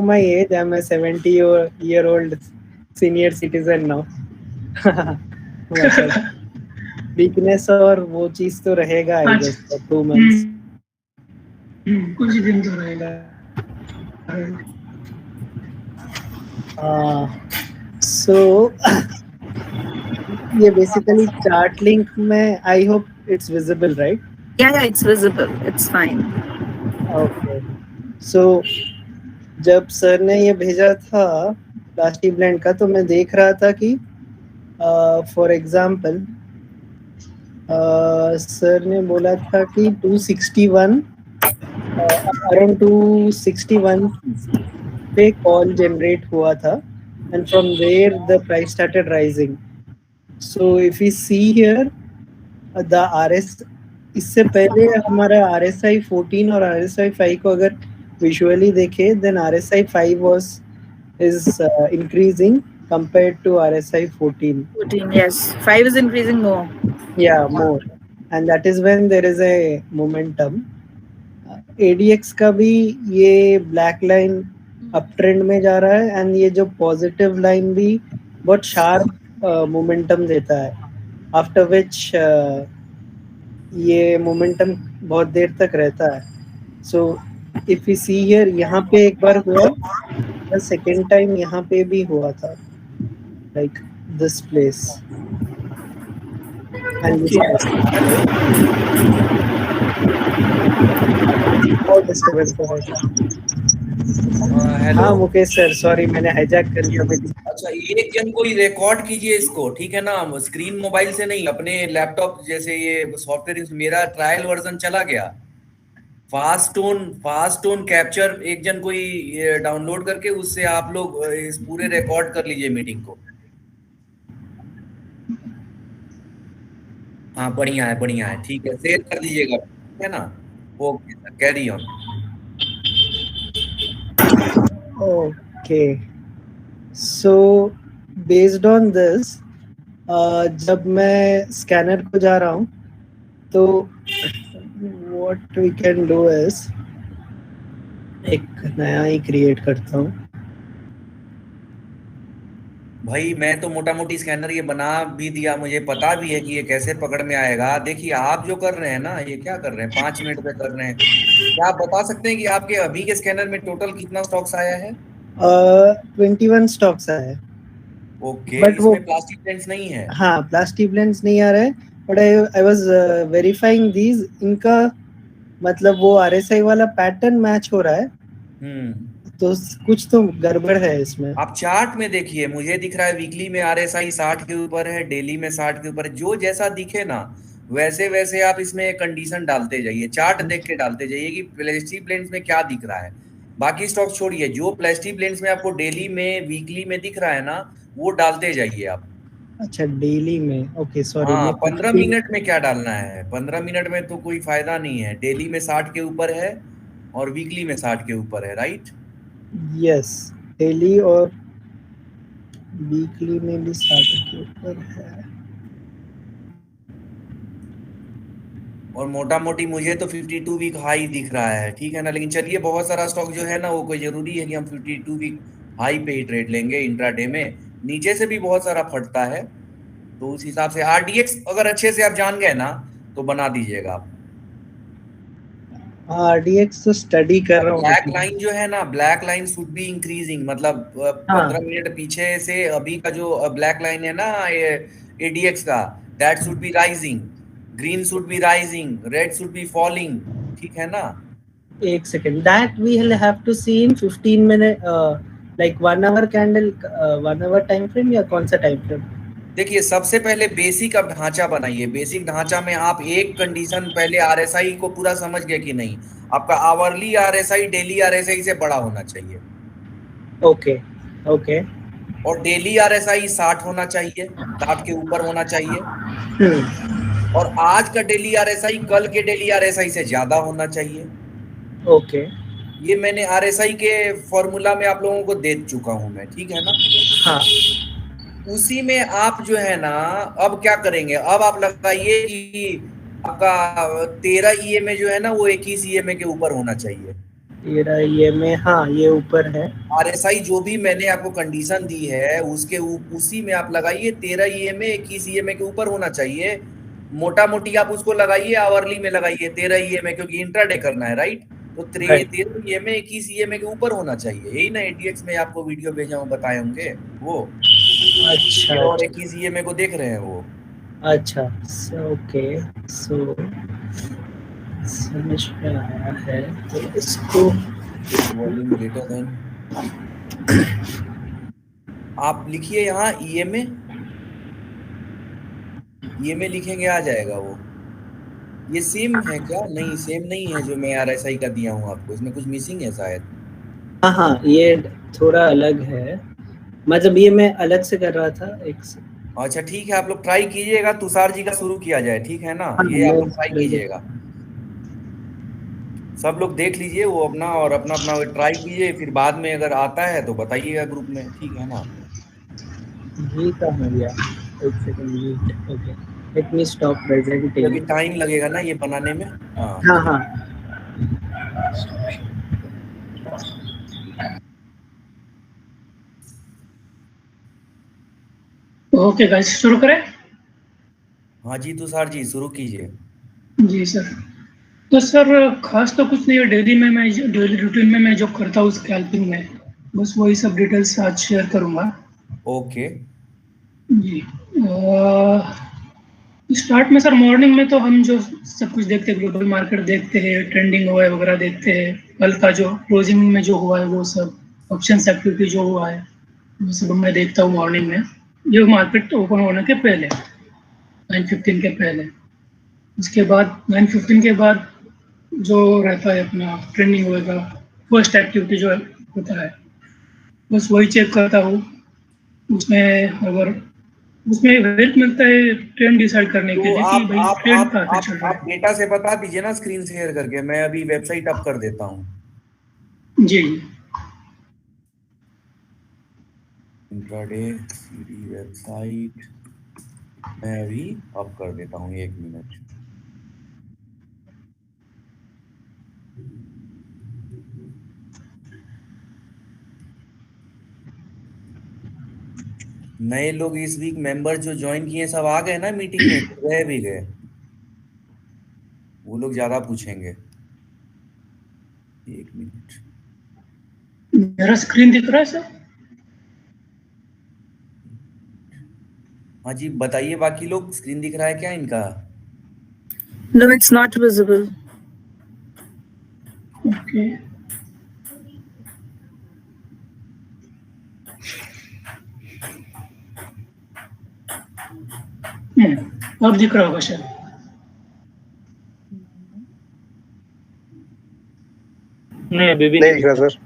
my age, I'm a 70-year-old senior citizen now. मतलब weakness और वो चीज तो रहेगा आई गेस फॉर 2 months. कुछ दिन तो रहेगा. So ये basically chart link में I hope it's visible, right? Yeah, it's visible. It's fine. Okay. So जब सर ने ये भेजा था प्लास्टिक ब्लेंड का तो मैं देख रहा था कि फॉर एग्जांपल सर ने बोला था कि 261 अराउंड 261 पे कॉल जनरेट हुआ था and from there the price started rising. So if you see here the RS इससे पहले हमारा RSI 14 और RSI 5 को अगर विजुअली देखे then RSI 5 was is increasing compared to RSI 14. 14, yes. 5 is increasing more. Yeah, more. And that is when there is a momentum. ADX का भी ये ब्लैक लाइन अप ट्रेंड में जा रहा है एंड ये जो पॉजिटिव लाइन भी बहुत शार्प मोमेंटम देता है आफ्टर विच ये मोमेंटम बहुत देर तक रहता है. सो इफ यू सी हियर यहाँ पे एक बार हुआ, सेकेंड टाइम यहाँ पे भी हुआ था like this place and this और डिस्टर्बेंस हो रहा है. हेलो. हाँ मुकेश सर, सॉरी मैंने हाईजैक कर लिया मीटिंग. अच्छा, एक जन कोई रिकॉर्ड कीजिए इसको, ठीक है ना, स्क्रीन मोबाइल से नहीं, अपने लैपटॉप जैसे ये सॉफ्टवेयर. मेरा ट्रायल वर्जन चला गया, फास्ट टोन कैप्चर एक जन कोई डाउनलोड करके उससे आप लोग इस पूरे रिकॉर्ड कर लीजिए मीटिंग को. हाँ बढ़िया है, ठीक है, शेयर कर दीजिएगा, ठीक है ना. Okay sir, carry on. Okay, so based on this जब मैं स्कैनर को जा रहा हूँ तो what we can do is एक नया ही क्रिएट करता हूँ. भाई मैं तो मोटा मोटी स्कैनर ये बना भी दिया, मुझे पता भी है कि ये कैसे पकड़ में आएगा. देखिए आप जो कर रहे हैं ना, ये क्या कर रहे हैं, 5 मिनट पे कर रहे हैं. क्या आप बता सकते हैं कि आपके अभी के स्कैनर में टोटल कितना स्टॉक्स आया है? 21 स्टॉक्स आया है. ओके, बट वो इसमें प्लास्टिक लेंस नहीं है. हाँ प्लास्टिक लेंस नहीं आ रहा है, but I was verifying these. इनका मतलब वो RSI वाला पैटर्न मैच हो रहा है, तो कुछ तो गड़बड़ है इसमें. आप चार्ट में देखिए, मुझे दिख रहा है वीकली में RSI 60 के ऊपर है, डेली में 60 के ऊपर है. जो जैसा दिखे ना वैसे वैसे आप इसमें कंडीशन डालते जाइए, चार्ट देख के डालते जाइए कि प्लास्टिक लेंस में क्या दिख रहा है. बाकी स्टॉक छोड़िए, जो प्लास्टिक लेंस में आपको डेली में वीकली में दिख रहा है ना वो डालते जाइए आप. अच्छा डेली में, ओके सॉरी. हाँ 15 मिनट में क्या डालना है, 15 मिनट में तो कोई फायदा नहीं है. डेली में 60 के ऊपर है और वीकली में 60 के ऊपर है, राइट? यस, डेली और वीकली में भी 60 के ऊपर है. और मोटा मोटी मुझे तो 52 वीक हाई दिख रहा है, ठीक है ना. लेकिन चलिए, बहुत सारा स्टॉक जो है ना वो कोई जरूरी है कि हम 52 वीक हाई पे ही ट्रेड लेंगे. इंट्राडे में नीचे से भी बहुत सारा फटता है, तो उस हिसाब से RDX अगर अच्छे से आप जान गए ना तो बना दीजिएगा आप. RDX तो स्टडी कर रहा हूँ. ब्लैक लाइन जो है ना, black line should be increasing, मतलब 15 मिनट पीछे से अभी का जो ब्लैक लाइन है ना ADX का, that should be rising, green should be rising, red should be falling, ठीक है ना. एक second, that we will have to see in 15 minute like 1 hour candle, 1 hour time frame या कौन सा टाइम फ्रेम? देखिए सबसे पहले बेसिक अब ढांचा बनाइए. बेसिक ढांचा में आप एक कंडीशन पहले RSI को पूरा समझ गए कि नहीं, आपका आवरली RSI डेली RSI से बड़ा होना चाहिए. Okay okay. और डेली RSI 60 होना चाहिए, 60 के ऊपर होना चाहिए. और आज का डेली RSI कल के डेली RSI से ज्यादा होना चाहिए. ओके. ये मैंने RSI के फॉर्मूला में आप लोगों को दे चुका हूं मैं, ठीक है ना. हाँ. उसी में आप जो है ना अब क्या करेंगे, अब आप लगाइए कि आपका 13 EMA जो है ना वो 21 EMA के ऊपर होना चाहिए. तेरा EMA, हाँ ये ऊपर है। RSI जो भी मैंने आपको कंडीशन दी है उसके उसी में आप लगाइए। 13 EMA 21 EMA के ऊपर होना चाहिए। मोटा मोटी आप उसको लगाइए, आवरली में लगाइए 13 EMA, क्योंकि इंट्राडे करना है, राइट? तो राइट। 13 EMA 21 EMA के ऊपर होना चाहिए। यही ना ATX में आपको वीडियो भेजा हूँ, बताए होंगे वो। अच्छा 13 और अच्छा 21 EMA को देख रहे हैं वो। अच्छा। ओके, सो समझ में आया है। तो इसको वॉल्यूम ग्रेटर देन, आप लिखिए यहाँ EMA लिखेंगे, आ जाएगा वो। ये सेम है क्या? नहीं, सेम नहीं है जो मैं RSI का दिया हूँ आपको, इसमें कुछ मिसिंग है शायद। हाँ हाँ, ये थोड़ा अलग है, मतलब ये मैं अलग से कर रहा था एक से। अच्छा ठीक है, आप लोग ट्राई कीजिएगा, तुषार जी का शुरू किया जाए, ठीक है ना? हाँ, ये आप मैं लोग ट्राई कीजिएगा, सब लोग देख लीजिए वो अपना, और अपना अपना ट्राई कीजिए, फिर बाद में अगर आता है तो बताइएगा ग्रुप में, ठीक है ना? ये कहाँ हो गया? एक सेकंड, ये ओके, लेट मी स्टॉप ये प्रेजेंटिंग। अभी टाइम लगेगा ना ये बनाने में। हाँ, हाँ हाँ। ओके गाइस, शुरू करें? हाँ जी तुषार जी शुरू कीजिए। जी सर। तो सर खास तो कुछ नहीं है, डेली में मैं डेली रूटीन में मैं जो करता हूँ स्कैल्पिंग में, बस वही सब डिटेल्स आज शेयर करूँगा। ओके। जी। स्टार्ट में सर मॉर्निंग में तो हम जो सब कुछ देखते हैं, ग्लोबल मार्केट देखते हैं, ट्रेंडिंग हुआ है वगैरह देखते हैं, कल का जो क्लोजिंग में जो हुआ है वो सब, ऑप्शंस एक्टिविटी जो हुआ है वो सब मैं देखता हूँ मॉर्निंग में, जो मार्केट ओपन होने के पहले, 9:15 के पहले। उसके बाद 9:15 के बाद जो रहता है अपना ट्रेंडिंग होएगा, फर्स्ट एक्टिविटी जो होता है, बस वही चेक करता हूँ। उसमें अगर उसमें हेल्प मिलता है ट्रेंड डिसाइड करने के तो लिए कि आप भाई आप ट्रेंड आप कहाँ पे आप चल रहा आप डेटा से बता दीजिए ना, स्क्रीन शेयर करके, मैं अभी वेबसाइट अप कर देता हूँ। है। जी। इंट्राडे CD वेबसाइट मैं अभी अप कर देता हूँ, 1 मिनट। नए लोग इस वीक मेंबर जो ज्वाइन किए सब आ गए ना मीटिंग में, रह भी गए, वो लोग ज्यादा पूछेंगे। 1 मिनट। मेरा स्क्रीन दिख रहा है सर? हाँ जी बताइए, बाकी लोग स्क्रीन दिख रहा है क्या इनका? No, it's not visible. Okay. अब दिख रहा होगा शायद। नहीं, अभी भी नहीं दिख रहा sir.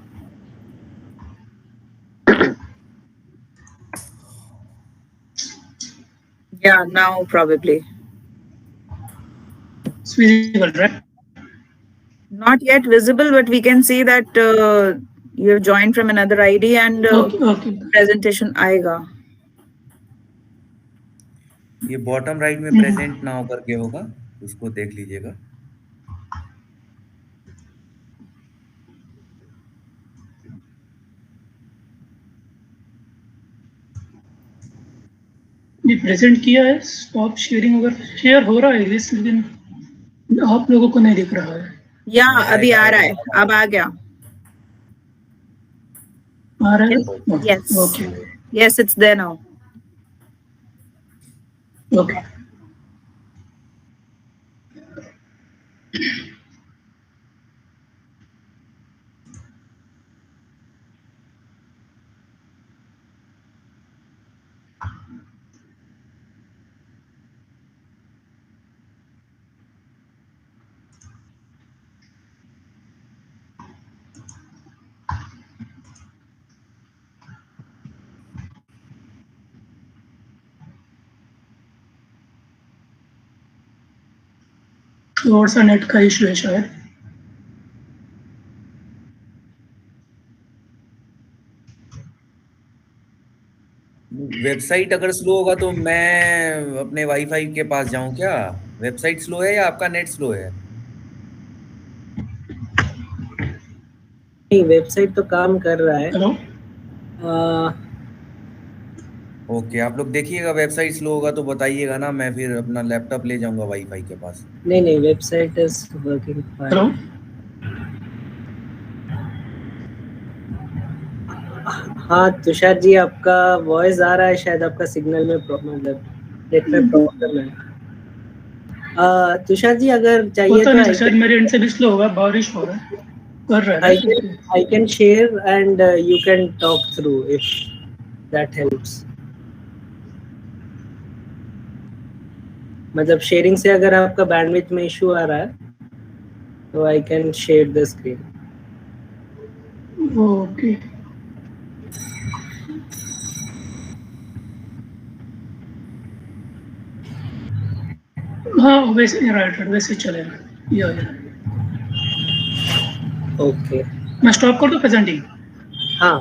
Yeah, now probably. It's visible, right? Not yet visible, but we can see that you have joined from another ID and okay okay. presentation आएगा. ये बॉटम राइट में प्रेजेंट नाउ करके होगा, उसको देख लीजिएगा। ये प्रेजेंट किया है, स्टॉप शेयरिंग अगर शेयर हो रहा है लिस्ट, लेकिन आप लोगों को नहीं दिख रहा है। Yeah, अभी आ रहा है, अब आ गया. आ रहा है? Yes. Okay Yes, it's there now. Okay. थोड़ा सा नेट का इशू है शायद। वेबसाइट अगर स्लो होगा तो मैं अपने वाईफाई के पास जाऊं क्या? वेबसाइट स्लो है या आपका नेट स्लो है? नहीं, वेबसाइट तो काम कर रहा है। हेलो, ओके, आप लोग देखिएगा, वेबसाइट स्लो होगा तो बताइएगा ना, मैं फिर अपना लैपटॉप ले जाऊंगा वाईफाई के पास। नहीं, website is working hello, fine. हाँ तुषार जी, आपका वॉइस आ रहा है, शायद आपका सिग्नल में मतलब नेट में प्रॉब्लम है। तुषार जी अगर चाहिए पता तो नहीं, शायद मेरे एंड से भी स्लो होगा, बारिश हो रहा है, कर रहा है। I can share and you can talk through if that helps. मतलब शेयरिंग से अगर आपका बैंडविड्थ में इशू आ रहा है तो I can share the screen. Okay, हाँ वैसे राइट वैसे चलेगा। या Okay. मैं स्टॉप कर दूं प्रेजेंटिंग? हाँ,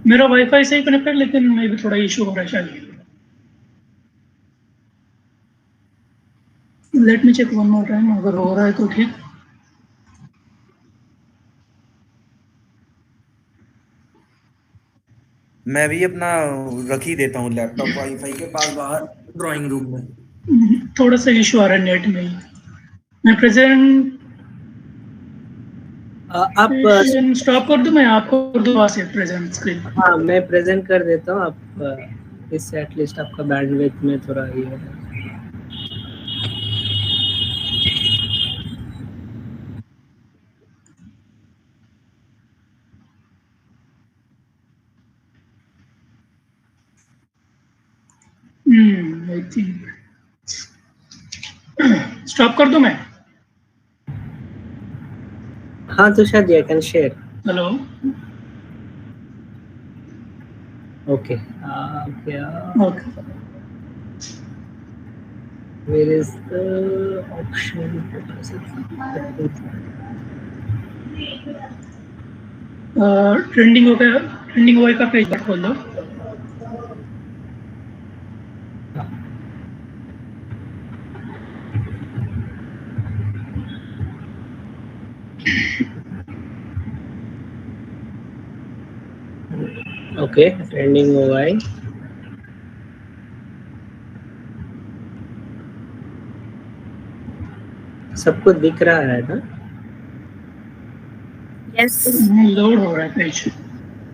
मेरा वाईफाई से ही कनेक्टेड, लेकिन मे भी थोड़ा इशू हो रहा है शायद। Let me check one more time, अगर हो रहा है तो ठीक। मैं भी अपना रख ही देता हूँ लैपटॉप वाईफाई के पास बाहर ड्राइंग रूम में। थोड़ा सा इशू आ रहा है नेट में ही। मैं प्रेजेंट आप स्टॉप कर दूं, मैं आपको कर दूं वहाँ से प्रेजेंट स्क्रीन? हाँ मैं प्रेजेंट कर देता हूँ, आप इससे एटलीस्ट आपका बैंडविड्थ में थोड़ा ये हो जाएगा। आई थिंक स्टॉप कर दूं मैं? हाँ तुषार जी, I can share. Hello, Okay. Okay, Where is the option? Trending हो गया, ट्रेंडिंग हुआ का पेज पर खोल दो। Okay, trending OI. सबको दिख रहा है ना? Yes. लोड हो रहा है पेज।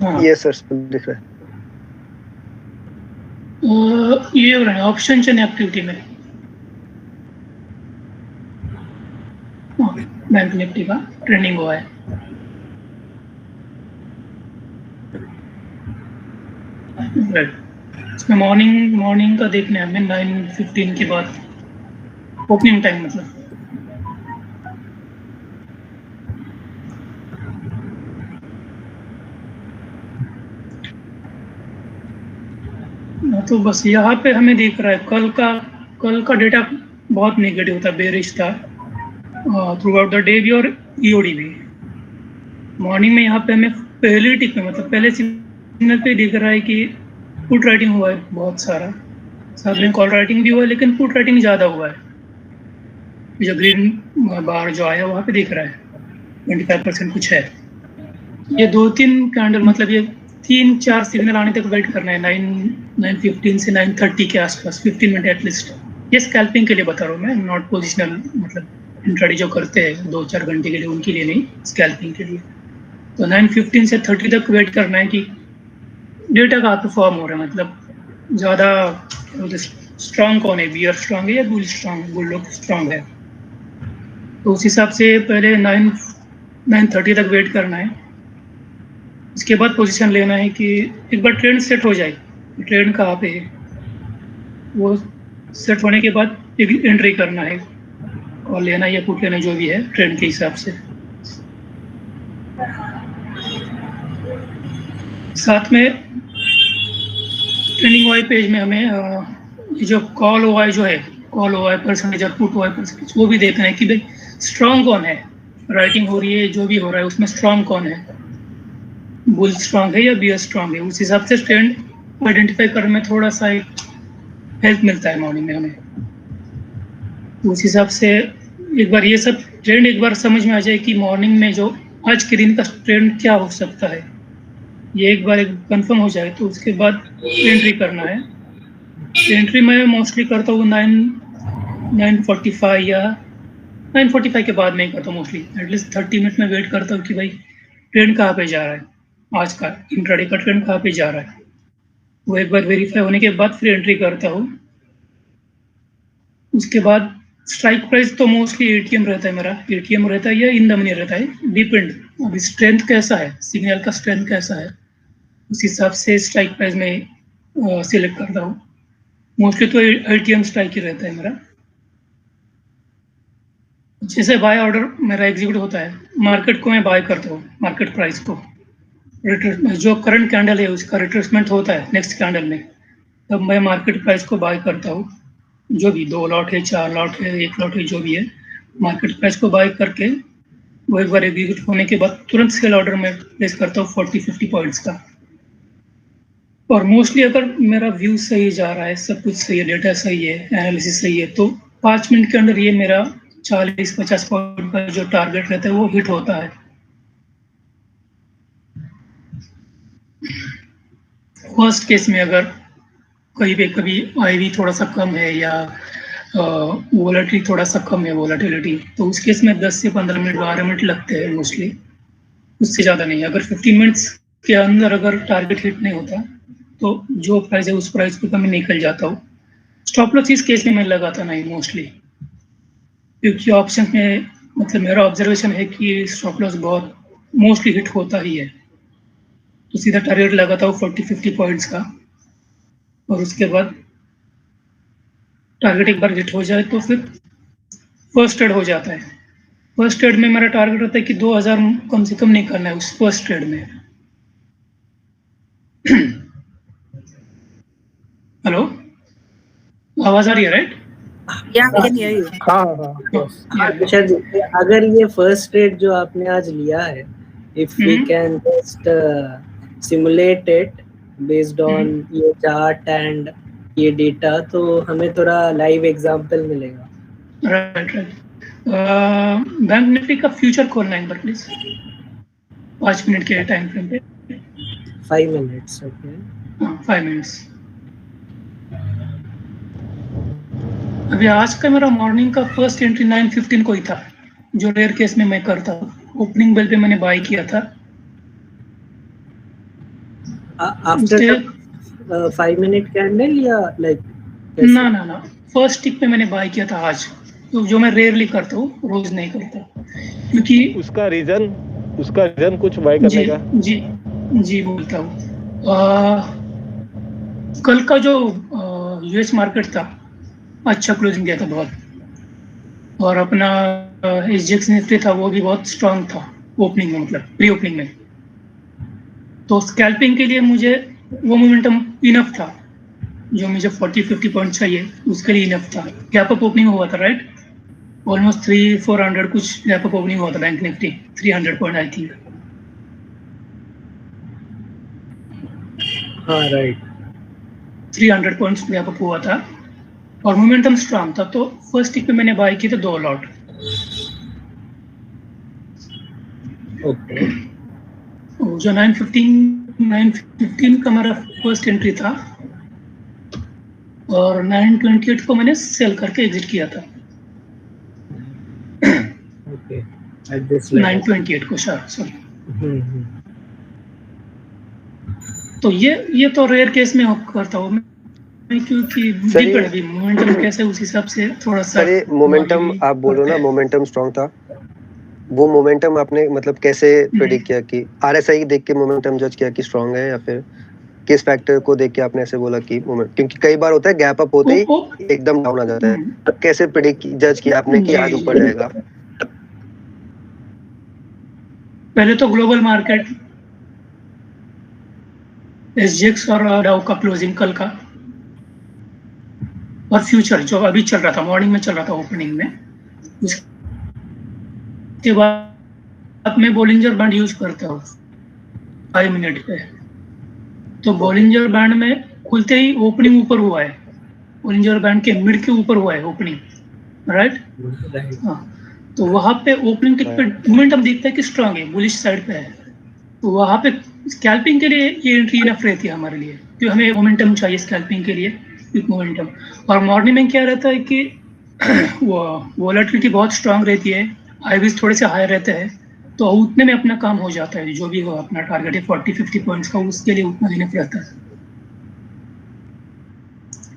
हाँ, ये सर दिख रहा है। ये हो रहा है ऑप्शन चेन एक्टिविटी में, बैंक निफ्टी का ट्रेंडिंग हुआ है। राइट, इसमें मॉर्निंग का देखना है हमें 9:15 के बाद, ओपनिंग टाइम मतलब। तो बस यहाँ पे हमें दिख रहा है कल का डेटा बहुत नेगेटिव था, बेरिश था थ्रू आउट द डे भी और ईओडी भी। मॉर्निंग में यहाँ पे हमें पहले टिक में मतलब पहले सिग्नल पे दिख रहा है कि पुट राइटिंग हुआ है बहुत सारा, साथ में कॉल राइटिंग भी हुआ है, लेकिन पुट राइटिंग ज़्यादा हुआ है। जो ग्रीन बार जो आया वहाँ पे दिख रहा है 25% कुछ है। ये 2-3 कैंडल मतलब ये 3-4 सिग्नल आने तक वेट करना है, 9:15 से 9:30 के आसपास, 15 मिनट एटलीस्ट। ये स्कैल्पिंग के लिए बता रहा हूँ मैं, नॉट पोजिशनल, मतलब इंट्राडे जो करते हैं 2-4 घंटे के लिए, उनके लिए नहीं, स्कैल्पिंग के लिए। तो 9:15 से 30 तक वेट करना है कि डेटा का परफॉर्म हो रहा है, मतलब ज़्यादा स्ट्रॉन्ग कौन है, बियर स्ट्रॉन्ग है या बुल स्ट्रॉन्ग, बुल लोग स्ट्रॉन्ग है। तो उस हिसाब से पहले 9:30 तक वेट करना है। इसके बाद पोजीशन लेना है कि एक बार ट्रेंड सेट हो जाए, ट्रेंड कहाँ पे है वो सेट होने के बाद एक एंट्री करना है और लेना या पुट लेना जो भी है ट्रेंड के हिसाब से। साथ में ट्रेंडिंग वाई पेज में हमें ये जो कॉल ओआई जो है, कॉल ओआई परसेंटेज और पुट ओआई परसेंटेज, वो भी देखना है कि भाई स्ट्रॉन्ग कौन है, राइटिंग हो रही है जो भी हो रहा है उसमें स्ट्रॉन्ग कौन है, बुल स्ट्रॉन्ग है या बियर स्ट्रॉन्ग है। उस हिसाब से ट्रेंड आइडेंटिफाई करने में थोड़ा सा हेल्प मिलता है मॉर्निंग में हमें। उस हिसाब से एक बार ये सब ट्रेंड एक बार समझ में आ जाए कि मॉर्निंग में जो आज के दिन का ट्रेंड क्या हो सकता है, ये एक बार कंफर्म हो जाए तो उसके बाद एंट्री करना है। एंट्री मैं मोस्टली करता हूँ 9:45 या 9:45 के बाद नहीं करता मोस्टली, एटलीस्ट 30 मिनट में वेट करता हूँ कि भाई ट्रेंड कहाँ पे जा रहा है, आज का इंट्राडे का ट्रेंड कहाँ पे जा रहा है। वो एक बार वेरीफाई होने के बाद फिर एंट्री करता हूँ। उसके बाद स्ट्राइक प्राइस तो मोस्टली एटीएम रहता है मेरा, एटीएम रहता है या इन द मनी रहता है, डिपेंड अभी स्ट्रेंथ कैसा है, सिग्नल का स्ट्रेंथ कैसा है, उस हिसाब से स्ट्राइक प्राइस में सिलेक्ट करता हूँ। मोस्टली तो एटीएम स्ट्राइक ही रहता है मेरा। जैसे बाय ऑर्डर मेरा एग्जीक्यूट होता है, मार्केट को मैं बाय करता हूँ, मार्केट प्राइस को जो करंट कैंडल है उसका रिट्रेसमेंट होता है नेक्स्ट कैंडल में, तब मैं मार्केट प्राइस को बाय करता हूँ। जो भी 2 लॉट है, 4 लॉट है, 1 लॉट है, जो भी है, मार्केट प्राइस को बाय करके वो एक बार एग्जीक्यूट होने के बाद तुरंत सेल ऑर्डर में प्लेस करता हूँ 40-50 पॉइंट्स का। और मोस्टली अगर मेरा व्यू सही जा रहा है, सब कुछ सही है, डेटा सही है, एनालिसिस सही है, तो 5 मिनट के अंदर ये मेरा 40-50 पॉइंट का जो टारगेट रहता है वो हिट होता है। फर्स्ट केस में अगर कभी आईवी थोड़ा सा कम है या वोलेटिलिटी थोड़ा सा कम है, वोलेटिलिटी, तो उस केस में 10 से 15 मिनट 12 मिनट लगते हैं मोस्टली, उससे ज़्यादा नहीं। अगर 15 मिनट्स के अंदर अगर टारगेट हिट नहीं होता तो जो प्राइस है उस प्राइस पे मैं निकल जाता हूँ। स्टॉप लॉस इस केस में मैं लगाता नहीं मोस्टली, क्योंकि ऑप्शन में मतलब मेरा ऑब्जर्वेशन है कि स्टॉप लॉस बहुत मोस्टली हिट होता ही है, तो सीधा टारगेट लगाता हूँ 40-50 पॉइंट्स का। और उसके बाद टारगेट एक बार हिट हो जाए तो फिर फर्स्ट ट्रेड हो जाता है। फर्स्ट ट्रेड में मेरा टारगेट होता है कि 2000 कम से कम नहीं करना है उस फर्स्ट ट्रेड में। हेलो, आवाज आ रही है right? Yeah, we can hear you. हाँ तुषार जी, अगर ये फर्स्ट ट्रेड जो आपने आज लिया है, if we can just simulate it based on ये चार्ट एंड ये डेटा, तो हमें थोड़ा लाइव एग्जांपल मिलेगा। राइट। बैंक निफ्टी का फ्यूचर खोलना है एक बार प्लीज, 5 मिनट के टाइम फ्रेम पे। 5 मिनट्स, ओके। हाँ 5 मिनट्स। अभी आज का मेरा मॉर्निंग का फर्स्ट एंट्री 9:15 को ही था, जो रेयर केस में मैं करता हूँ। ओपनिंग बेल पे मैंने बाय किया था। आफ्टर 5 मिनट कैंडल या लाइक? ना, फर्स्ट टिक पे मैंने बाय किया था आज, तो जो मैं रेयरली करता हूँ, रोज नहीं करता, क्योंकि उसका रीजन कुछ बाय करने का? जी बोलता हूँ। कल का जो यूएस मार्केट था अच्छा क्लोजिंग दिया था बहुत, और अपना एसजीएक्स निफ्टी था वो भी बहुत स्ट्रांग था ओपनिंग में, मतलब प्री ओपनिंग में। तो स्कैल्पिंग के लिए मुझे वो मोमेंटम इनफ था, जो मुझे 40-50 पॉइंट चाहिए उसके लिए इनफ था। गैप अप ओपनिंग हुआ था राइट, ऑलमोस्ट 300-400 कुछ गैप अप ओपनिंग हुआ था bank Nifty, 300 point I think. हाँ राइट, 300 पॉइंट्स गैप अप हुआ था और मोमेंटम स्ट्रांग था। तो फर्स्ट टिक पे मैंने बाय किए थे 2 लॉट। ओके। जो 9:15 का मेरा फर्स्ट एंट्री था, और 9:28 को मैंने सेल करके एग्जिट किया था। ओके, एट दिस लेवल 9:28 को सॉरी। तो ये तो रेयर केस में करता हूँ मैं, क्योंकि डिपेंड भी मोमेंटम कैसे उस हिसाब से थोड़ा सा। सर ये मोमेंटम आप बोल रहे हो ना, मोमेंटम स्ट्रांग था, वो मोमेंटम आपने मतलब कैसे प्रेडिक्ट किया कि आरएसआई देख के मोमेंटम जज किया कि स्ट्रांग है, या फिर किस फैक्टर को देख के आपने ऐसे बोला कि मोमेंट? क्योंकि कई बार होता है गैप अप होते ही एकदम डाउन आ जाता है, तो कैसे प्रेडिक्ट जज किया आपने कि आज ऊपर जाएगा? पहले तो ग्लोबल मार्केट, एसजीएक्स और डाउ का क्लोजिंग कल का, और फ्यूचर जो अभी चल रहा था, मॉर्निंग में चल रहा था ओपनिंग में, उसके बाद मैं बोलिंजर बैंड यूज करता हूँ 5 मिनट पे। तो बोलिंजर बैंड में खुलते ही ओपनिंग ऊपर हुआ है, बोलिंजर बैंड के मिड के ऊपर हुआ है ओपनिंग राइट। हाँ, तो वहां पे ओपनिंग टिक पे मोमेंटम दिखता है कि स्ट्रांग है, बुलिश साइड पे है, तो वहां पे स्कैल्पिंग के लिए ये एंट्री इनफ रहती है हमारे लिए, क्योंकि हमें मोमेंटम चाहिए स्कैल्पिंग के लिए, क्विक मोमेंटम। और मॉर्निंग में क्या रहता है कि वो वोलेटिलिटी बहुत स्ट्रांग रहती है, आईवीज थोड़े से हाई रहते हैं, तो उतने में अपना काम हो जाता है, जो भी हो अपना टारगेट है 40-50 पॉइंट्स का, उसके लिए उतना इनफ रहता है।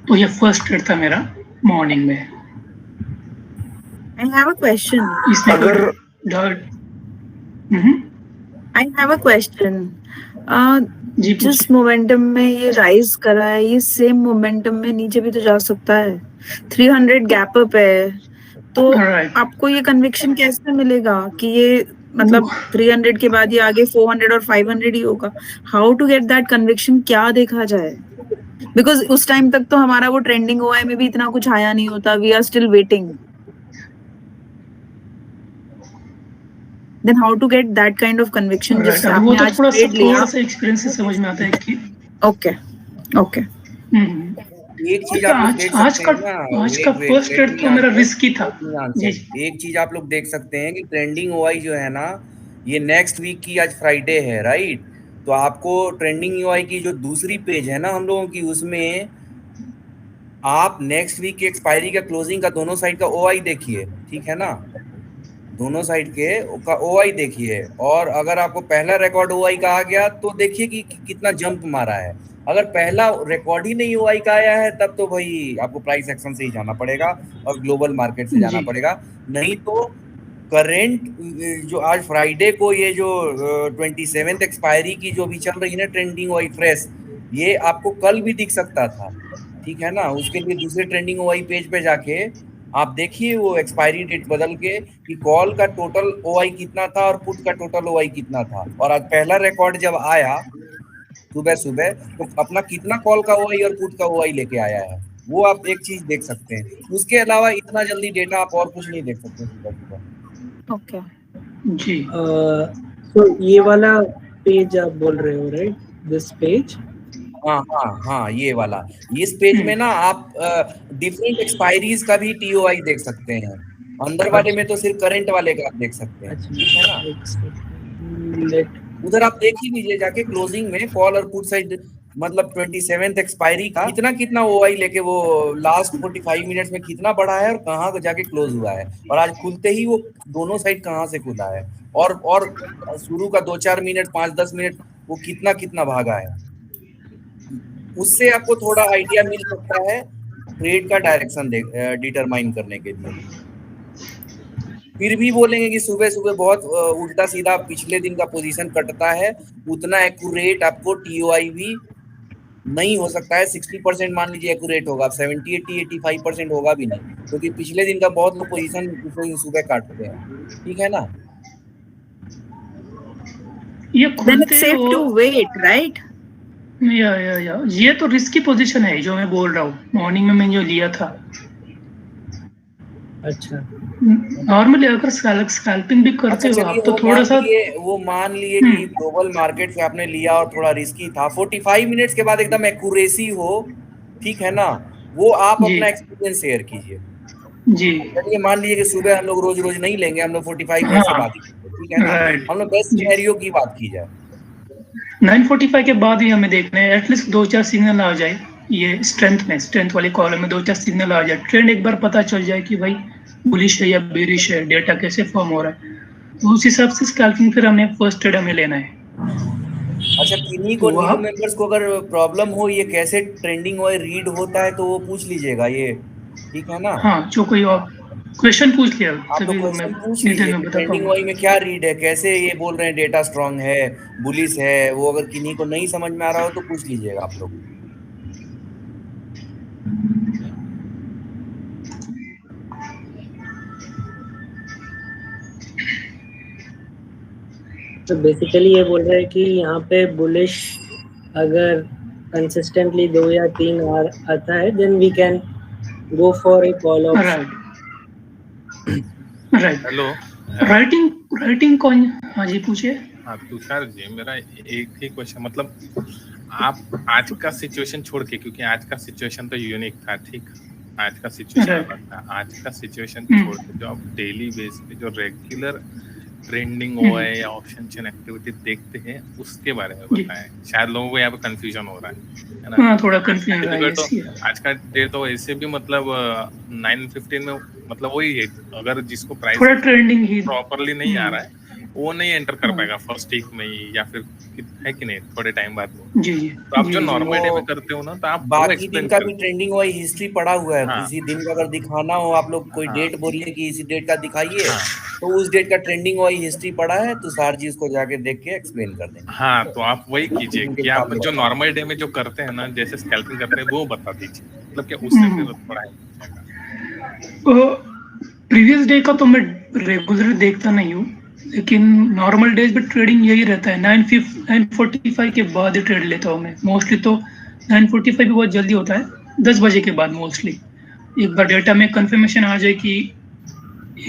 तो ये फर्स्ट ट्रेड था मेरा मॉर्निंग में। I have a question. इसमें अगर I have a question. जी जिस मोमेंटम में ये राइज करा है, ये सेम मोमेंटम में नीचे भी तो जा सकता है। 300 गैप अप है, तो Alright. आपको ये कन्विक्शन कैसे मिलेगा कि ये मतलब 300 के बाद ये आगे 400 और 500 ही होगा? How to get that conviction? क्या देखा जाए? बिकॉज उस टाइम तक तो हमारा वो ट्रेंडिंग ओआई में भी इतना कुछ आया नहीं होता, we are still waiting. Then how to get that kind of conviction? Right. जिससे वो आपने तो आज थोड़ा trade लिया। सा एक्सपीरियंस से समझ में आता है कि ओके ओके एक चीज आप लोग देख सकते हैं ना, आज का फर्स्ट ट्रेड तो मेरा रिस्की था। जी एक चीज आप लोग देख सकते हैं कि ट्रेंडिंग ओआई जो है ना, ये नेक्स्ट वीक की आज फ्राइडे है, राइट? तो आपको ट्रेंडिंग ओआई की जो दूसरी पेज है ना हम लोगों की, उसमें आप नेक्स्ट वीक की एक्सपायरी का क्लोजिंग का दोनों साइड का ओआई देखिए, ठीक है ना? दोनों साइड के का ओआई देखिए, और अगर आपको पहला रिकॉर्ड ओआई का आ गया तो देखिए कि कितना जंप मारा है। अगर पहला रिकॉर्ड ही नहीं ओआई का आया है, तब तो भाई आपको प्राइस एक्शन से ही जाना पड़ेगा और ग्लोबल मार्केट से जाना पड़ेगा। नहीं तो करेंट जो आज फ्राइडे को ये जो 27th एक्सपायरी की जो भी चल रही है ना ट्रेंडिंग ओआई फ्रेश, ये आपको कल भी दिख सकता था, ठीक है ना? उसके लिए दूसरे ट्रेंडिंग ओआई पेज पे जाके आप देखिए वो एक्सपायरी डेट बदल के कि कॉल का टोटल ओआई कितना था और पुट का टोटल ओआई कितना था। और आज पहला रिकॉर्ड जब आया सुबह सुबह, तो अपना कितना कॉल का ओआई और पुट का ओआई लेके आया है, वो आप एक चीज देख सकते हैं। उसके अलावा इतना जल्दी डेटा आप और कुछ नहीं देख सकते सुबह सुबह। ओके जी। तो ये वाला पेज आप बोल रहे हो, राइट? This page? हाँ, ये वाला। इस पेज में ना आप डिफरेंट एक्सपायरीज का भी टीओआई देख सकते हैं। अंदर वाले में तो सिर्फ करंट वाले का आप देख सकते हैं, ठीक है ना? उधर आप देख ही लीजिए जाके क्लोजिंग में कॉल और पुट साइड, मतलब 27th एक्सपायरी का कितना ओआई लेके वो लास्ट 45 मिनट्स में कितना बढ़ा है और कहाँ जाके क्लोज हुआ है, और आज खुलते ही वो दोनों साइड कहाँ से खुला है, और शुरू का 2-4 मिनट 5-10 मिनट वो कितना भागा है। उससे आपको थोड़ा आइडिया मिल सकता है ट्रेड का डायरेक्शन डिटरमाइन करने के लिए। फिर भी बोलेंगे कि सुबह सुबह बहुत उल्टा सीधा पिछले दिन का पोजीशन कटता है, उतना एक्यूरेट आपको टीओआई भी नहीं हो सकता है। 60% मान लीजिए एक्यूरेट होगा, 70, 80, 85% होगा भी नहीं, क्योंकि पिछले दिन का बहुत लोग पोजीशन सुबह काटते हैं, ठीक है ना? ये then it's safe to wait, right? या ये तो रिस्की पोजीशन है जो मैं बोल रहा हूँ, मॉर्निंग में मैंने जो लिया था। अच्छा, नॉर्मली अगर स्कैल्पिंग भी करते हो आप तो थोड़ा सा वो मान लिए कि ग्लोबल मार्केट से आपने लिया और थोड़ा रिस्की था, 45 मिनट्स के बाद एकदम एक्यूरेसी हो, ठीक है ना? वो आप अपना एक्सपीरियंस शेयर कीजिए जी। चलिए मान लीजिए कि सुबह हम लोग रोज नहीं लेंगे, हम लोग 45 मिनट से बात कीजिए, ठीक है ना? हम लोग बेस्ट सिनेरियो की बात की जाए, 9:45 के बाद ही हमें देखना है, एटलीस्ट 2-4 सिग्नल आ जाए, ये स्ट्रेंथ वाले कॉलम में 2-4 सिग्नल आ जाए, ट्रेंड एक बार पता चल जाए कि भाई बुलिश है या बेरिश है, डेटा कैसे फॉर्म हो रहा है, तो उस हिसाब से स्कैल्पिंग फिर हमें फर्स्ट ट्रेड हमें लेना है। अच्छा, किन्हीं को न्यू मेंबर्स को अगर प्रॉब्लम हो ये कैसे ट्रेंडिंग ओआई रीड होता है तो वो पूछ लीजिएगा, ये ठीक है ना? हाँ, जो कोई और क्वेश्चन पूछ लिया आप लोग क्वेश्चन पूछ लीजिए, ट्रेंडिंग ओआई में क्या रीड है, कैसे ये बोल रहे हैं डेटा स्ट्रांग है, बुलिश है, वो अगर किन्हीं को नहीं समझ में आ रहा हो तो पूछ लीजिएगा आप लोग। तो बेसिकली ये बोल रहे हैं कि यहाँ पे बुलिश अगर कंसिस्टेंटली 2 या 3 आता है, then we can go for a call option. Right. Hello, writing कौन? हाँ जी, पूछिए। हाँ तुषार जी, मेरा एक ही क्वेश्चन, मतलब आप आज का सिचुएशन छोड़ के, क्योंकि आज का सिचुएशन तो यूनिक था, ठीक, आज का सिचुएशन Right. अलग था। आज का सिचुएशन हम्म। छोड़ के जो आप डेली बेस पे जो रेगुलर ट्रेंडिंग हम्म। हुआ है या ऑप्शन चेन एक्टिविटी देखते हैं उसके बारे में जी। बताएं। शायद लोगों को यहाँ पे कंफ्यूजन हो रहा है ना। हाँ, थोड़ा कंफ्यूजन रहा है, Difficult yes, तो आज का डेट तो ऐसे भी मतलब 9:15 में मतलब वही है, अगर जिसको प्राइस थोड़ा ट्रेंडिंग ही प्रॉपरली नहीं आ रहा है वो नहीं एंटर कर हाँ। पाएगा फर्स्ट वीक में ही, या फिर है कि नहीं थोड़े टाइम बाद में। जी जी तो आप जी जो जी। नॉर्मल डे वो में करते हो ना तो आप वो बाकी एक्सप्लेन दिन का भी करें। ट्रेंडिंग वाइज हिस्ट्री पड़ा हुआ है। हाँ। किसी दिन का अगर दिखाना हो, आप लोग कोई हाँ। डेट बोलिए कि इसी डेट का दिखाइए, हाँ। तो उस डेट का ट्रेंडिंग वाइज हिस्ट्री पड़ा है, तुषार जी उसको जाके देख के एक्सप्लेन कर देंगे। हाँ, तो आप वही कीजिए उनके कि हिसाब आप से जो बताइए। नॉर्मल डे में जो करते हैं ना, जैसे स्कैल्पिंग करते हैं वो बता दीजिए, मतलब कि उससे फिर थोड़ा help हो जाएगा। प्रीवियस डे का तो मैं रेगुलर देखता नहीं हूँ, लेकिन नॉर्मल डेज पे ट्रेडिंग यही रहता है। 9:45 के बाद ही ट्रेड लेता हूँ मैं मोस्टली। तो 9:45 भी बहुत जल्दी होता है, 10 बजे के बाद मोस्टली। एक बार डेटा में कंफर्मेशन आ जाए कि एक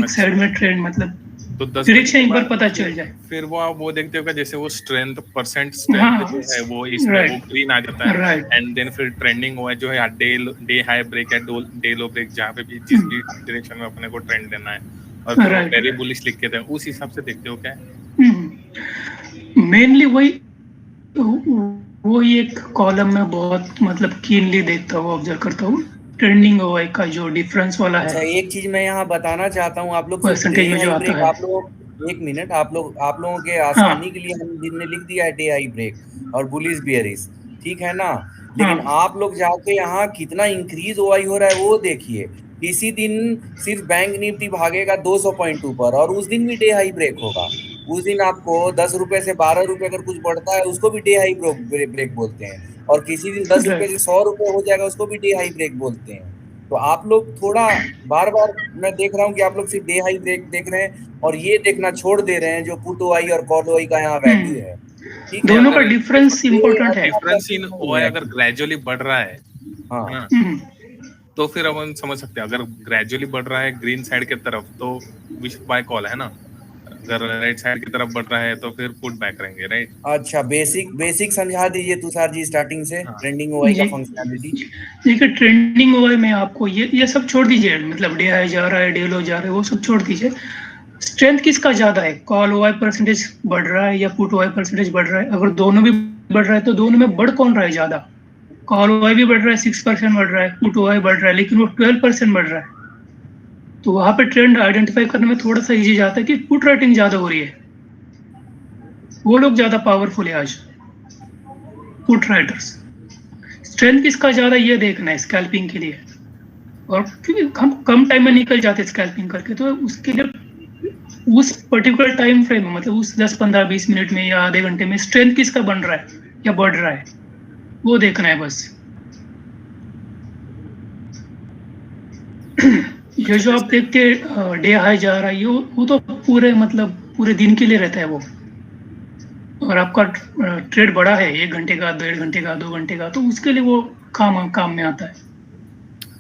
अच्छा। साइड में ट्रेंड, मतलब तो 10 डायरेक्शन बजे के एक बार बाद पता चल जाए। फिर वो आप वो देखते होगा जैसे वो स्ट्रेंथ परसेंट स्ट्रेंथ हाँ, जो है वो इसमें right. वो ग्रीन आ जाता है, Right. एंड देन फिर ट्रेंडिंग हुआ है जो है डे हाई ब्रेक है, डे लो ब्रेक, जहाँ पे भी जिस भी डायरेक्शन में अपने को ट्रेंड देना है, और फिर वो Right. वेरी बुलिश लिख के दें, उस हिसाब से देखते हो क्या? मेनली वही एक कॉलम में बहुत मतलब कीनली देखता हूँ, ऑब्जर्व करता हूँ। ट्रेंडिंग ओआई का जो डिफरेंस वाला अच्छा, है, एक चीज मैं यहाँ बताना चाहता हूँ, आप लोग सिर्फ परसेंटेज डे में जो हाई आता ब्रेक, है। आप लोग एक मिनट, आप लोगों के आसानी के लिए हमने लिख दिया है डे हाई ब्रेक और बुलिश बियरिश, ठीक है ना। लेकिन हाँ। आप लोग जाके यहाँ कितना इंक्रीज ओआई हो रहा है वो देखिए। इसी दिन सिर्फ बैंक निफ्टी भागेगा 200 पॉइंट ऊपर, और उस दिन भी डे हाई ब्रेक होगा। उस दिन आपको 10 रुपए से 12 रुपए अगर कुछ बढ़ता है उसको भी डे हाई ब्रेक बोलते हैं, और किसी दिन 10 रुपए से 100 रुपए हो जाएगा उसको भी डे हाई ब्रेक बोलते हैं। तो आप लोग थोड़ा बार बार मैं देख रहा हूँ कि आप लोग सिर्फ डे हाई ब्रेक देख रहे हैं और ये देखना छोड़ दे रहे हैं जो पुट ओआई और कॉल ओआई का यहाँ वैल्यू है, ठीक है। दोनों का अगर डिफरेंस इम्पोर्टेंट है। डिफरेंस इन ओआई अगर ग्रेजुअली बढ़ रहा है हाँ, ना, तो फिर अपन समझ सकते हैं। अगर ग्रेजुअली बढ़ रहा है ग्रीन साइड की तरफ तो विश बाय कॉल है ना, अगर राइट साइड की तरफ बढ़ रहा है तो फिर पुट बैक रहेंगे, राइट। अच्छा, बेसिक समझा दीजिए तुषार जी स्टार्टिंग से, हाँ। ट्रेंडिंग ओआई का जी। फंक्शनैलिटी। देखिए, ट्रेंडिंग ओआई में आपको ये सब छोड़ दीजिए, मतलब डे हाई जा रहा है, डे लो जा रहा है, वो सब छोड़ दीजिए। स्ट्रेंथ किसका ज्यादा है, कॉल ओआई परसेंटेज बढ़ रहा है या पुट ओआई परसेंटेज बढ़ रहा है? अगर दोनों भी बढ़ रहा है तो दोनों में बढ़ कौन रहा है ज्यादा? कॉल ओआई भी बढ़ रहा है, 6% बढ़ रहा है, पुट ओआई बढ़ रहा है, लेकिन वो 12% बढ़ रहा है। तो वहां पे ट्रेंड आइडेंटिफाई करने में थोड़ा सा इजी जाता है कि पुट रेटिंग ज्यादा हो रही है, वो लोग ज्यादा पावरफुल है आज, पुट राइटर्स। स्ट्रेंथ किसका ज्यादा ये देखना है स्कैल्पिंग के लिए, और हम कम टाइम में निकल जाते स्कैल्पिंग करके, तो उसके लिए उस पर्टिकुलर टाइम फ्रेम में, मतलब उस 10, 15, 20 मिनट में या आधे घंटे में स्ट्रेंथ किसका बन रहा है या बढ़ रहा है, वो देखना है बस। ये जो आप देखते डे हाई जा रहा है, वो तो पूरे मतलब पूरे दिन के लिए रहता है वो। और आपका ट्रेड बड़ा है, 1 घंटे का, 1.5 घंटे का, 2 घंटे का, तो उसके लिए वो काम में आता है।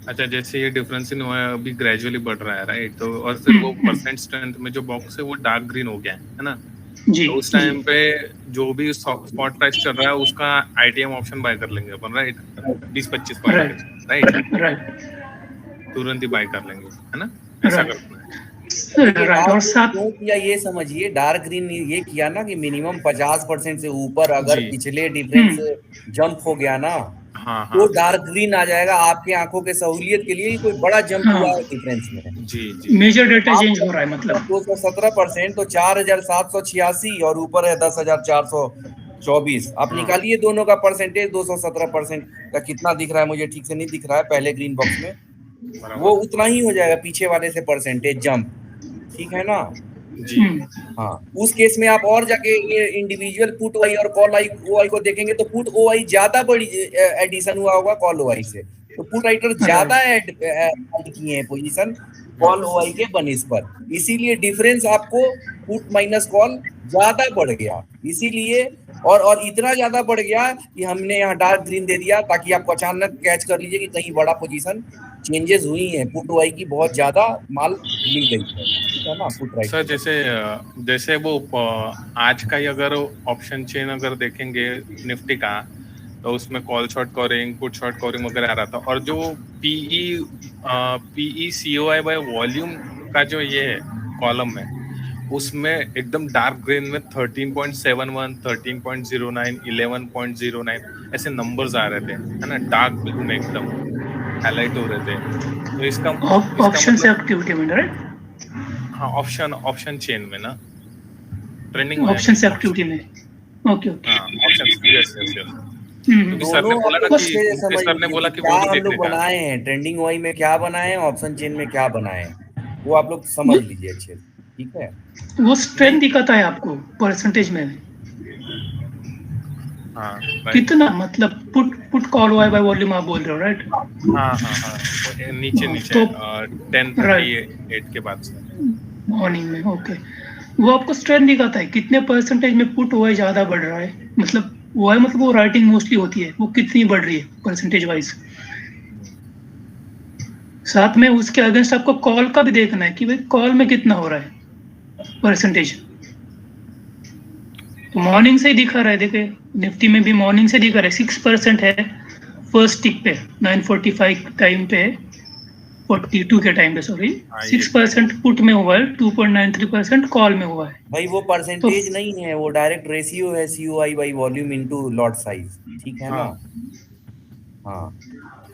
अच्छा, जैसे ये डिफरेंस इन अभी ग्रेजुअली बढ़ रहा है, राइट, तो और फिर वो परसेंट स्ट्रेंथ में जो बॉक्स है वो डार्क ग्रीन हो गया है ना। जी, तो उस टाइम पे जो भी स्पॉट प्राइस चल रहा है उसका आईटीएम ऑप्शन बाय कर लेंगे अपन, राइट, 20-25 पॉइंट, राइट, तुरंत ही बाय कर लेंगे, है ना, ऐसा करना है। और साथ क्यों किया ये समझिए। डार्क ग्रीन ये किया ना कि मिनिमम 50% से ऊपर अगर पिछले डिफरेंस जंप हो गया ना, हाँ, तो डार्क ग्रीन आ जाएगा। आपके आंखों के सहूलियत के लिए कोई बड़ा जंप हुआ है डिफरेंस में, जी, मेजर डेटा चेंज हो रहा है, मतलब 217% तो 4786 और ऊपर है 10,424। आप निकालिए दोनों का परसेंटेज, 217% का कितना दिख रहा है, मुझे ठीक से नहीं दिख रहा है पहले ग्रीन बॉक्स में, वो उतना ही हो जाएगा पीछे वाले से परसेंटेज जंप, ठीक है ना जी। हाँ। उस केस में आप और जाके ये इंडिविजुअल पुट ओआई और कॉल ओआई को देखेंगे तो पुट ओआई ज्यादा बड़ी एडिशन हुआ होगा कॉल ओआई से, तो पुट राइटर ज्यादा ऐड किए हैं पोजीशन कॉल ओआई के बनिस पर, इसीलिए डिफरेंस आपको पुट माइनस कॉल ज्यादा बढ़ गया। इसीलिए और इतना ज्यादा बढ़ गया कि हमने यहाँ डार्क ग्रीन दे दिया ताकि आप अचानक कैच कर लीजिए कि कहीं बड़ा पोजीशन चेंजेस हुई हैं, पुट ओआई की बहुत ज्यादा माल मिल गई है, ठीक है ना। पुट राइट सर जैसे वो आज का ही अगर ऑप्शन चेन अगर देखेंगे निफ्टी का, तो उसमें call short covering, put short covering वगैरह आ रहा था, और जो PE PE COI by volume का जो ये है कॉलम है, उसमें एकदम डार्क ग्रीन में 13.71, 13.09, 11.09 ऐसे नंबर्स आ रहे थे, है ना, डार्क ब्लू में एकदम हाईलाइट हो रहे थे। तो इसका ऑप्शन मतलब, एक्टिविटी में, राइट? हाँ, ऑप्शन चेन में ना, ट्रेंडिंग में, ऑप्शन एक्टिविटी में, ओके ओके। हाँ, ऑप्शन, यस यस यस। क्योंकि सर ने दोनों बोला आप ना लोग कि अच्छे से समझ सर ने लीजिए बोला कि कि क्या वो नहीं हम देखने लोग का। बनाए हैं, ट्रेंडिंग वाई में क्या बनाए हैं, ऑप्शन चेन में क्या बनाए हैं, वो आप लोग समझ लीजिए अच्छे से, ठीक है? वो स्ट्रेंथ दिखाता है आपको परसेंटेज में, हाँ राइट, कितना, मतलब put call why by volume आप बोल रहे हो, राइट? हाँ हाँ हाँ, नीचे नीचे तो 10:38 के बाद से मॉर्निंग में, ओके। वो आपको स्ट्रेंथ दिखाता है कितने परसेंटेज में पुट ओआई ज्यादा बढ़ रहा है, मतलब ओआई मतलब वो राइटिंग मोस्टली होती है, वो कितनी बढ़ रही है परसेंटेज वाइज। साथ में उसके अगेंस्ट आपको कॉल का भी देखना है कि भाई कॉल में कितना हो रहा है परसेंटेज। तो मॉर्निंग से ही दिखा रहा है, देखिए निफ्टी में भी मॉर्निंग से दिखा रहा है 6% है फर्स्ट टिक पे, 9:45 टाइम पे, 42 के टाइम पे, सॉरी, 6% पुट में हुआ है, 2.93% कॉल में हुआ है। भाई वो परसेंटेज नहीं है, वो डायरेक्ट रेशियो है, COI by volume into lot size, ठीक है ना? हाँ,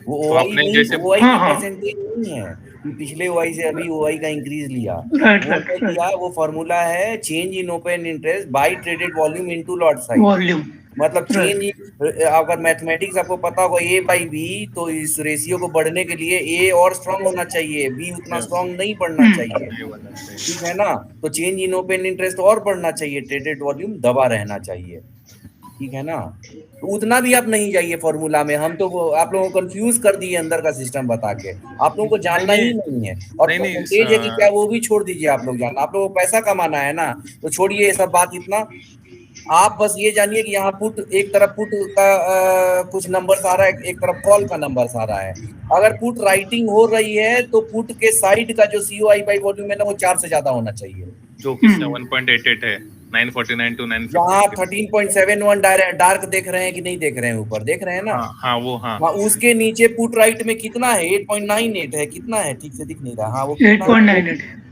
वो तो ओआई आपने नहीं, जैसे ओआई हाँ की हाँ, परसेंटेज नहीं है कि पिछले ओआई से अभी ओआई का इंक्रीज लिया। राइट वो राइट क्या राइट, किया, वो फॉर्मूला है change in open interest by traded volume into lot size. Volume, मतलब चेंज, राइट। अगर मैथमेटिक्स आपको पता होगा ए बाई बी, तो इस रेशियो को बढ़ने के लिए ए और स्ट्रांग होना चाहिए, बी उतना स्ट्रांग नहीं बढ़ना चाहिए, ठीक है ना? तो चेंज इन ओपन इंटरेस्ट और बढ़ना चाहिए, ट्रेडेड वॉल्यूम दबा रहना चाहिए, ठीक है ना? तो उतना भी आप नहीं जाइए फॉर्मूला में, हम तो वो आप लोगों को कंफ्यूज कर दिए अंदर का सिस्टम बता के, आप लोगों को जानना ही नहीं है। और नहीं नहीं परसेंटेज है कि क्या वो भी छोड़ दीजिए, आप लोग जानना, आप लोगों को पैसा कमाना है ना, तो छोड़िए ये सब बात इतना। आप बस ये जानिए कि यहाँ पुट, एक तरफ पुट का कुछ नंबर्स आ रहा है, एक तरफ कॉल का नंबर्स आ रहा है। अगर पुट राइटिंग हो रही है तो पुट के साइड का जो सीओआई बाई वॉल्यूम है ना, वो 4 से ज्यादा होना चाहिए, जो कि 7.88 है, 949 टू यहाँ 950। 13.71 डार्क देख रहे हैं कि नहीं देख रहे हैं, ऊपर देख रहे हैं ना? हाँ हाँ, वो हाँ, हाँ, उसके नीचे पुट राइट में कितना है, 8.98 है, कितना है ठीक से दिख नहीं रहा, हाँ वो कितना है, 8.98,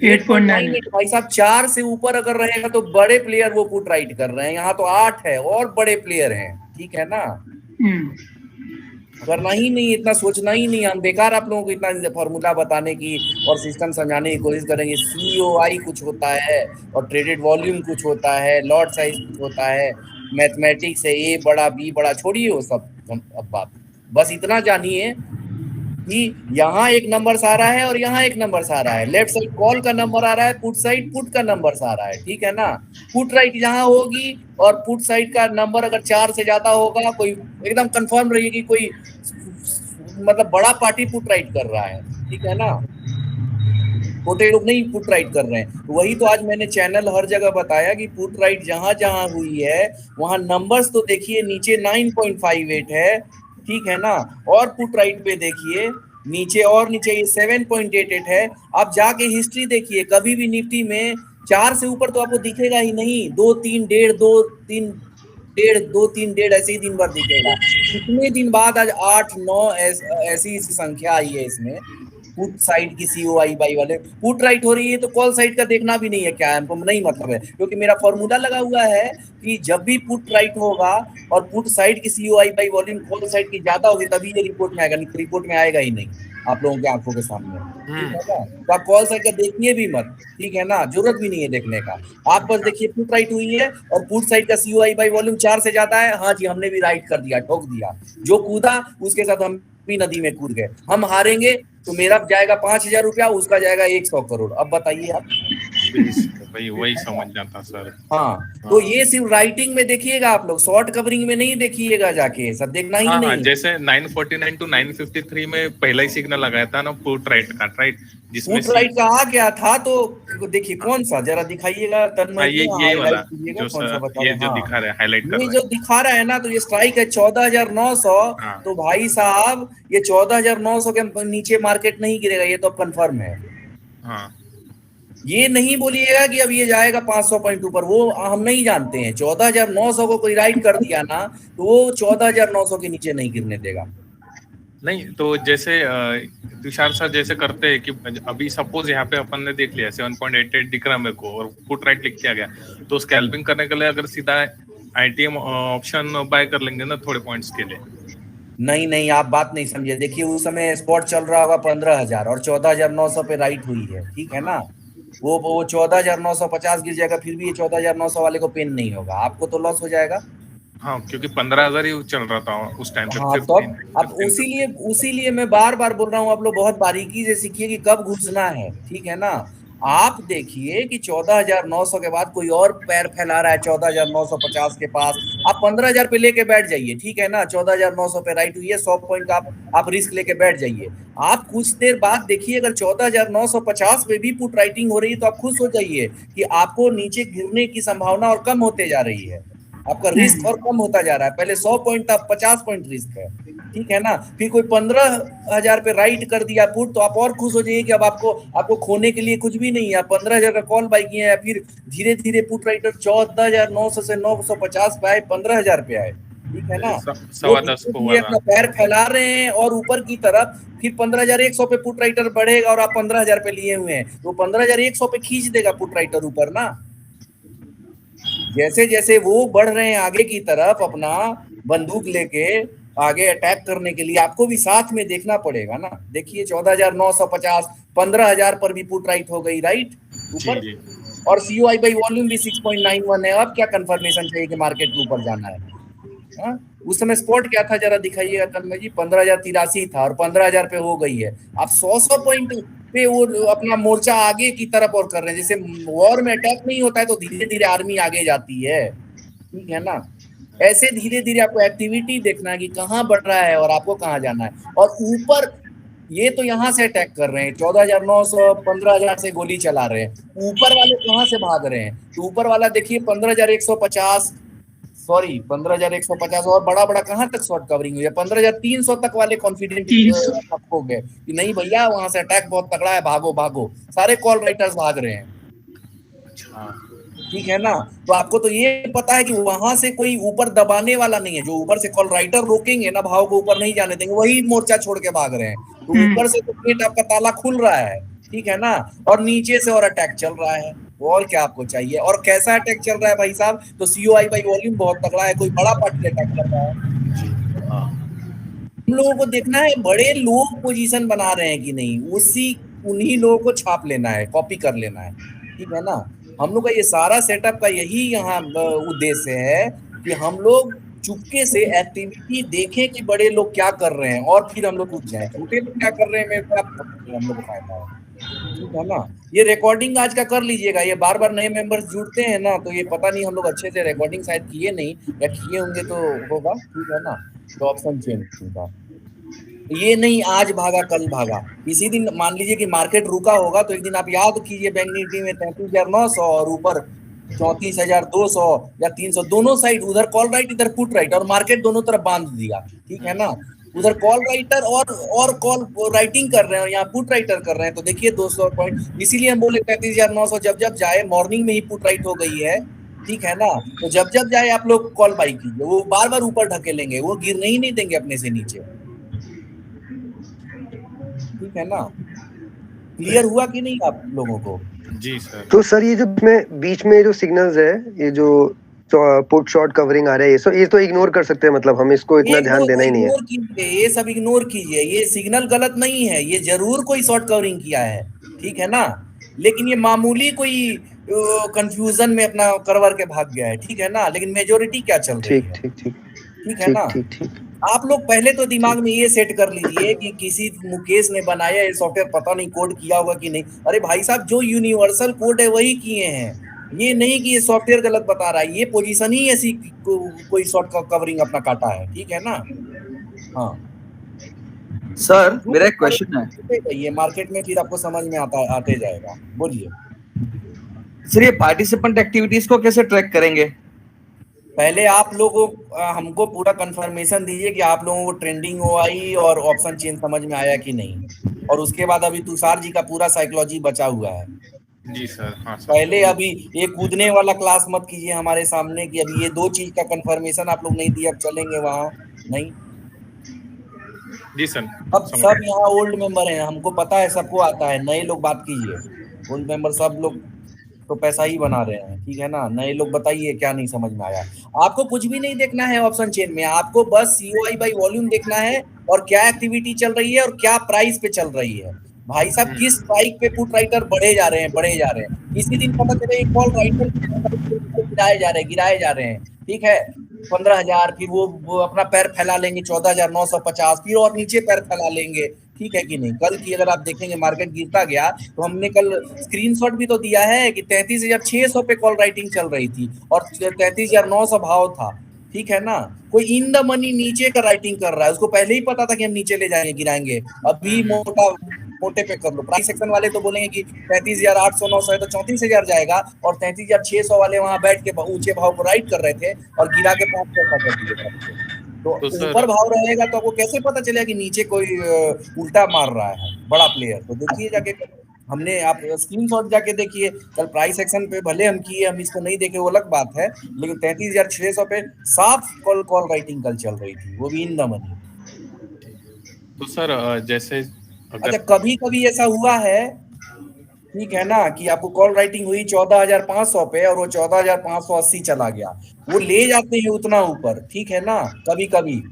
8.98। भाई साहब 4 से ऊपर अगर रहेगा तो बड़े प्लेयर वो पुट राइट कर रहे हैं, यहाँ तो 8 है और बड़े प्लेयर हैं, ठीक है ना? करना ही नहीं, इतना सोचना ही नहीं, हम बेकार आप लोगों को इतना फॉर्मूला बताने की और सिस्टम समझाने की कोशिश करेंगे। सीओआई कुछ होता है और ट्रेडेड वॉल्यूम कुछ होता है, लॉट साइज कुछ होता है, मैथमेटिक्स है, ए बड़ा बी बड़ा, छोड़िए वो सब अब बात, बस इतना जानिए कि यहाँ एक नंबर आ रहा है और यहाँ एक नंबर आ रहा है, लेफ्ट साइड कॉल का नंबर आ रहा है, पुट साइड पुट का नंबर आ रहा है, ठीक है ना? पुट राइट यहाँ होगी और पुट साइड का नंबर अगर 4 से ज्यादा होगा, कोई एकदम कंफर्म रहिए कि कोई मतलब बड़ा पार्टी पुट राइट कर रहा है, ठीक है ना? छोटे लोग नहीं पुट राइट कर रहे हैं। वही तो आज मैंने चैनल हर जगह बताया कि पुट राइट जहां जहां हुई है वहां नंबर्स तो देखिए, नीचे 9.58 है, ठीक है ना? और पुट राइट पे देखिए नीचे, और नीचे ये 7.88 है। आप जाके हिस्ट्री देखिए, कभी भी निफ्टी में 4 से ऊपर तो आपको दिखेगा ही नहीं, 2 3 1.5 2 3 1.5 2 3 1.5 ऐसे ही दिन भर दिखेगा। कितने दिन बाद आज 8 9 ऐसी संख्या आई है इसमें, पुट साइड की सीओआई बाई वाले पुट राइट हो रही है, तो कॉल साइड का देखना भी नहीं है क्या, हमको नहीं मतलब है, क्योंकि मेरा फॉर्मूला लगा हुआ है कि जब भी पुट राइट होगा और पुट साइड की COI by volume call side की ज्यादा होगी तभी ये रिपोर्ट में आएगा, नहीं तो रिपोर्ट में आएगा ही नहीं आप लोगों की आंखों के सामने, ठीक है ना? तो आप कॉल साइड का देखिए भी मत, ठीक है ना? जरूरत भी नहीं है देखने का, आप बस देखिए पुट राइट हुई है और पुट साइड का सीओआई बाई वॉल्यूम 4 से ज्यादा है, हाँ जी हमने भी राइट कर दिया, ठोक दिया, जो कूदा उसके साथ हम भी नदी में कूद गए, हम हारेंगे तो मेरा जाएगा 5,000 रुपया, उसका जाएगा 100 करोड़। अब बताइए आप, वही समझ जाता सर। हाँ, तो ये सिर्फ राइटिंग में देखिएगा आप लोग, शॉर्ट कवरिंग में नहीं देखिएगा, जाके सब देखना ही नहीं। हाँ, जैसे 949 टू 953 में पहला ही सिग्नल लगाया था ना पुट राइट का, राइट, जिसमें पुट राइट का आ गया था, तो देखिए कौन सा, जरा दिखाइएगा तन्मय जी, ये वाला कीजिएगा जो कौन सा बता ये रहे जो हैं। दिखा रहा है, हाईलाइट कर ये रहा जो दिखा रहा है ना, तो ये स्ट्राइक है 14,900, तो भाई साहब ये 14,900 के नीचे मार्केट नहीं गिरेगा, ये तो कंफर्म है। हाँ, ये नहीं बोलिएगा कि अब ये जाएगा 500 पॉइंट ऊपर, वो हम नहीं जानते हैं। 14,900 को कोई राइट कर दिया ना, तो वो 14,900 के नीचे नहीं गिरने देगा, नहीं तो जैसे तुषार सर जैसे करते हैं कि अभी सपोज यहाँ पे अपन ने देख लिया 7.88 दिख रहा मेरे को और पुट राइट लिख किया गया, तो स्कैल्पिंग करने के लिए अगर सीधा आईटीएम ऑप्शन बाय कर लेंगे ना थोड़े पॉइंट्स के लिए। नहीं, आप बात नहीं समझे। देखिए उस समय स्पॉट चल रहा होगा 15,000 और 14,900 पे राइट हुई है, ठीक है ना। वो 14,950 गिर जाएगा, फिर भी ये 14,900 वाले को पेन नहीं होगा, आपको तो लॉस हो जाएगा। हाँ, क्योंकि 15,000 ही चल रहा था उस टाइम पे। हाँ, तो अब उसीलिए मैं बार बार बोल रहा हूँ, आप लोग बहुत बारीकी से सीखिए कि कब घुसना है, ठीक है ना। आप देखिए कि 14,900 के बाद कोई और पैर फैला रहा है 14,950 के पास, आप 15,000 पे लेके बैठ जाइए, ठीक है ना। 14,900 पे राइट हुई है, 100 पॉइंट का आप रिस्क लेके बैठ जाइए। आप कुछ देर बाद देखिए अगर 14,950 पे भी पुट राइटिंग हो रही है तो आप खुश हो जाइए कि आपको नीचे गिरने की संभावना और कम होते जा रही है, आपका रिस्क और कम होता जा रहा है। पहले 100 पॉइंट था, 50 पॉइंट रिस्क है, ठीक है ना। फिर कोई 15,000 पे राइट कर दिया पुट, तो आप और खुश हो जाइए कि अब आपको खोने के लिए कुछ भी नहीं है। 15,000 का कॉल बाई किए हैं, फिर धीरे धीरे पुट राइटर 14,900 से 950 पे आए, 15,000 पे आए, ठीक है ना। ये अपना पैर फैला रहे हैं और ऊपर की तरफ फिर 15,100 पे पुट राइटर बढ़ेगा और आप 15,000 पे लिए हुए हैं, तो 15,100 पे खींच देगा पुट राइटर ऊपर ना। जैसे जैसे वो बढ़ रहे हैं आगे की तरफ अपना बंदूक लेके आगे अटैक करने के लिए, आपको भी साथ में देखना पड़ेगा ना। देखिए 14,950, 15,000 पर भी पुट राइट हो गई, राइट ऊपर, और COI बाई वॉल्यूम भी 6.91 है। अब क्या कंफर्मेशन चाहिए कि मार्केट के ऊपर जाना है? हा? उस समय स्पॉट क्या था जरा दिखाइएगा तन्मय जी। 15,083 था और 15,000 पे हो गई है। आप 100 पॉइंट पे वो अपना मोर्चा आगे की तरफ और कर रहे हैं। जैसे वॉर में अटैक नहीं होता है तो धीरे धीरे आर्मी आगे जाती है, ठीक है ना। ऐसे धीरे धीरे आपको एक्टिविटी देखना है कि कहाँ बढ़ रहा है और आपको कहाँ जाना है। और ऊपर ये तो यहाँ से अटैक कर रहे हैं, 14,900, 15,000 से गोली चला रहे हैं। ऊपर वाले कहाँ से भाग रहे हैं? तो ऊपर वाला देखिए 15,150, सॉरी 15,150 और बड़ा बड़ा कहाँ तक शॉर्ट कवरिंग हुई है। 15,300 तक वाले कॉन्फिडेंट हो गए कि नहीं भैया वहां से अटैक बहुत तगड़ा है, भागो भागो। सारे कॉल राइटर्स भाग रहे हैं, ठीक है ना। तो आपको तो ये पता है कि वहां से कोई ऊपर दबाने वाला नहीं है। जो ऊपर से कॉल राइटर रोकेंगे ना, भाव को ऊपर नहीं जाने देंगे, वही मोर्चा छोड़ के भाग रहे हैं। तो ऊपर से तो गेट आपका ताला खुल रहा है, ठीक है ना, और नीचे से और अटैक चल रहा है। और क्या आपको चाहिए? और कैसा अटैक चल रहा है भाई साहब? तो COI बाई वॉल्यूम बहुत तगड़ा है, कोई बड़ा पार्टी अटैक कर रहा है। हम लोगों को देखना है बड़े लोग पोजीशन बना रहे हैं कि नहीं, उन्हीं लोगों को छाप लेना है, कॉपी कर लेना है, ठीक है ना। हम लोग का ये सारा सेटअप का यही यहाँ उद्देश्य है कि हम लोग चुपके से एक्टिविटी देखें कि बड़े लोग क्या कर रहे हैं और फिर हम लोग कूद जाए। छोटे लोग क्या कर रहे हैं मेरे को हम लोग को फायदा है, ठीक है ना। ये रिकॉर्डिंग आज का कर लीजिएगा। ये बार बार नए मेंबर्स जुड़ते हैं ना, तो ये पता नहीं हम लोग अच्छे से रिकॉर्डिंग शायद किए नहीं, या किए होंगे तो होगा, ठीक है ना। तो ऑप्शन चेंज होगा, ये नहीं आज भागा कल भागा। इसी दिन मान लीजिए कि मार्केट रुका होगा तो एक दिन आप याद कीजिए बैंक निफ्टी में 33,900 और ऊपर 34,200 या 300, दोनों साइड, उधर कॉल राइट इधर पुट राइट, और मार्केट दोनों तरफ बांध दिया, ठीक है ना। उधर कॉल राइटर और कॉल राइटिंग कर रहे हैं और यहाँ पुट राइटर कर रहे हैं। तो देखिए 200 पॉइंट, इसीलिए हम बोले 33,900 जब जाए, मॉर्निंग में ही पुट राइट हो गई है, ठीक है ना। तो जब जाए आप लोग कॉल बाई कीजिए, वो बार बार ऊपर ढकेलेंगे, वो गिरने ही नहीं देंगे अपने से नीचे, ठीक है ना। क्लियर हुआ कि नहीं आप लोगों को? जी सर। तो सर ये जो बीच में जो सिग्नल्स है, ये जो पुट शॉर्ट कवरिंग आ रहा है, ये तो इग्नोर कर सकते हैं, मतलब हम इसको इतना ध्यान देना ही नहीं है। ये सब इग्नोर कीजिए, ये सिग्नल गलत नहीं है, ये जरूर कोई शॉर्ट कवरिंग किया है, ठीक है ना। लेकिन ये मामूली कोई कंफ्यूजन में अपना करवर के भाग गया है, ठीक है ना। लेकिन मेजोरिटी क्या चल रही है, ठीक है ना। आप लोग पहले तो दिमाग में ये सेट कर लीजिए कि किसी मुकेश ने बनाया ये सॉफ्टवेयर, पता नहीं कोड किया होगा कि नहीं। अरे भाई साहब, जो यूनिवर्सल कोड है वही किए हैं, ये नहीं कि ये सॉफ्टवेयर गलत बता रहा है। ये पोजीशन ही ऐसी कोई शॉर्ट कवरिंग अपना काटा है, ठीक है ना। हाँ सर, मेरा एक क्वेश्चन है। ये मार्केट में फिर आपको समझ में आते जाएगा, बोलिए सर। ये पार्टिसिपेंट एक्टिविटीज को कैसे ट्रैक करेंगे? पहले आप लोगों हमको पूरा कंफर्मेशन दीजिए कि आप लोगों को ट्रेंडिंग OI और ऑप्शन चेन समझ में आया कि नहीं, और उसके बाद अभी तुषार जी का पूरा साइकोलॉजी बचा हुआ है। जी सर। हाँ सर। पहले अभी ये कूदने वाला क्लास मत कीजिए हमारे सामने कि अभी ये दो चीज का कंफर्मेशन आप लोग नहीं दिए, अब चलेंगे वहां नहीं। जी सर अब सब यहाँ ओल्ड मेंबर हैं, हमको पता है, सबको आता है। नए लोग बात कीजिए, ओल्ड मेंबर सब लोग तो पैसा ही बना रहे हैं, ठीक है ना। नए लोग बताइए क्या नहीं समझ में आया। आपको कुछ भी नहीं देखना है ऑप्शन चेन में, आपको बस COI बाई वॉल्यूम देखना है और क्या एक्टिविटी चल रही है और क्या प्राइस पे चल रही है। भाई साहब किस स्ट्राइक पे पुट राइटर बढ़े जा रहे हैं। इसी दिन पता चले एक कॉल राइटर गिराए जा रहे हैं, ठीक है, 15,000, फिर वो अपना पैर फैला लेंगे 14,950, फिर और नीचे पैर फैला लेंगे, ठीक है कि नहीं। कल की अगर आप देखेंगे मार्केट गिरता गया तो हमने कल स्क्रीनशॉट भी तो दिया है कि 33,600 पे कॉल राइटिंग चल रही थी और 33,900 भाव था, ठीक है ना। कोई इन द मनी नीचे का राइटिंग कर रहा है, उसको पहले ही पता था कि हम नीचे ले जाएंगे, गिराएंगे, अभी मोटे पे कर लो। प्राइस सेक्शन वाले तो बोलेंगे कि 33,800-900 है तो 34,000 जाएगा, और 33,600 वाले वहां बैठ के ऊंचे भाव को राइट कर रहे थे और गिरा के 5 पैसा कर दिए। तो ऊपर भाव रहेगा तो आपको कैसे पता चलेगा कि नीचे कोई उल्टा मार रहा है बड़ा प्लेयर। तो देखिए जाके, हमने, आप स्क्रीनशॉट जाके देखिए, कल प्राइस एक्शन पे भले हम किए, हम इसको नहीं देखे वो अलग बात है, लेकिन 33,600 पे साफ कॉल राइटिंग कल चल रही थी, वो भी इन द मनी। तो सर जैसे अच्छा, कभी कभी ऐसा हुआ है, ठीक है ना, कि आपको कॉल राइटिंग हुई 14,500 पे और वो 14,580 चला गया, वो ले जाते हैं उतना ऊपर, ठीक है ना, कभी कभी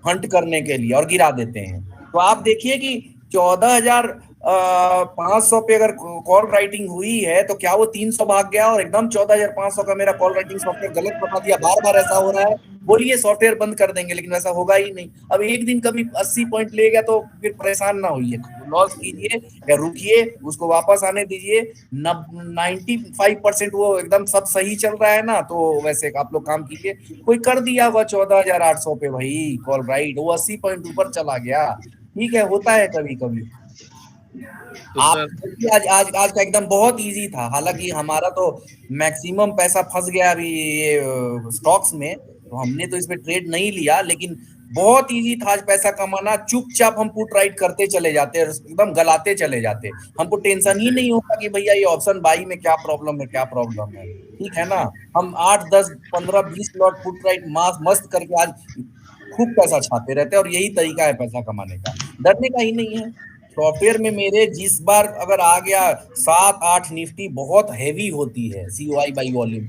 हंट करने के लिए और गिरा देते हैं। तो आप देखिए कि 14,500 पे अगर कॉल राइटिंग हुई है तो क्या वो 300 भाग गया और एकदम 14,500 का मेरा कॉल राइटिंग सॉफ्टवेयर गलत बता दिया। बार बार ऐसा हो रहा है, बोलिए सॉफ्टवेयर बंद कर देंगे, लेकिन वैसा होगा ही नहीं। अब एक दिन कभी 80 पॉइंट ले गया तो फिर परेशान ना होइए, लॉस कीजिए या रुकिए, उसको वापस आने दीजिए। 95% वो एकदम सब सही चल रहा है ना, तो वैसे आप लोग काम कीजिए। कोई कर दिया हुआ 14,800 पे भाई कॉल राइट, वो 80 पॉइंट ऊपर चला गया, ठीक है, होता है कभी कभी। तो आप आज का एकदम बहुत इजी था, हालांकि हमारा तो मैक्सिमम पैसा फंस गया अभी ये स्टॉक्स में, तो हमने तो इसमें ट्रेड नहीं लिया, लेकिन बहुत इजी था आज पैसा कमाना। चुपचाप हम पुट राइट करते चले जाते, एकदम गलाते चले जाते, हमको टेंशन ही नहीं होता कि भैया ये ऑप्शन बाई में क्या प्रॉब्लम है, ठीक है ना। हम 8, 10, 15, 20 लॉट पुट राइट मस्त करके आज खूब पैसा छापते रहते हैं, और यही तरीका है पैसा कमाने का, डरने का ही नहीं है। सॉफ्टवेयर में मेरे जिस बार अगर आ गया 7-8 निफ्टी बहुत हैवी होती है COI by volume,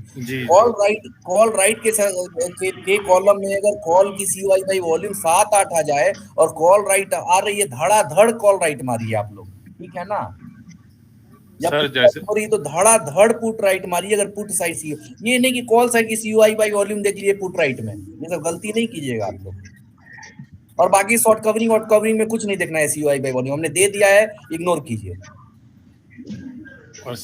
call right के कॉलम में अगर कॉल की COI बाई वॉल्यूम 7-8 आ जाए और कॉल राइट आ रही है, धड़ाधड़ कॉल राइट मारिए आप लोग, ठीक है ना। सर जैसे हो रही तो धड़ाधड़ पुट राइट मारिए, अगर पुट साइड सी, ये नहीं कि कॉल साइड की COI बाई वॉल्यूम देख लीजिए पुट राइट में, ये सब गलती नहीं कीजिएगा आप लोग। और बाकी शॉर्ट कवरिंग में कुछ नहीं देखना है, COI बाई वॉल्यूम हमने दे दिया है, इग्नोर कीजिए। और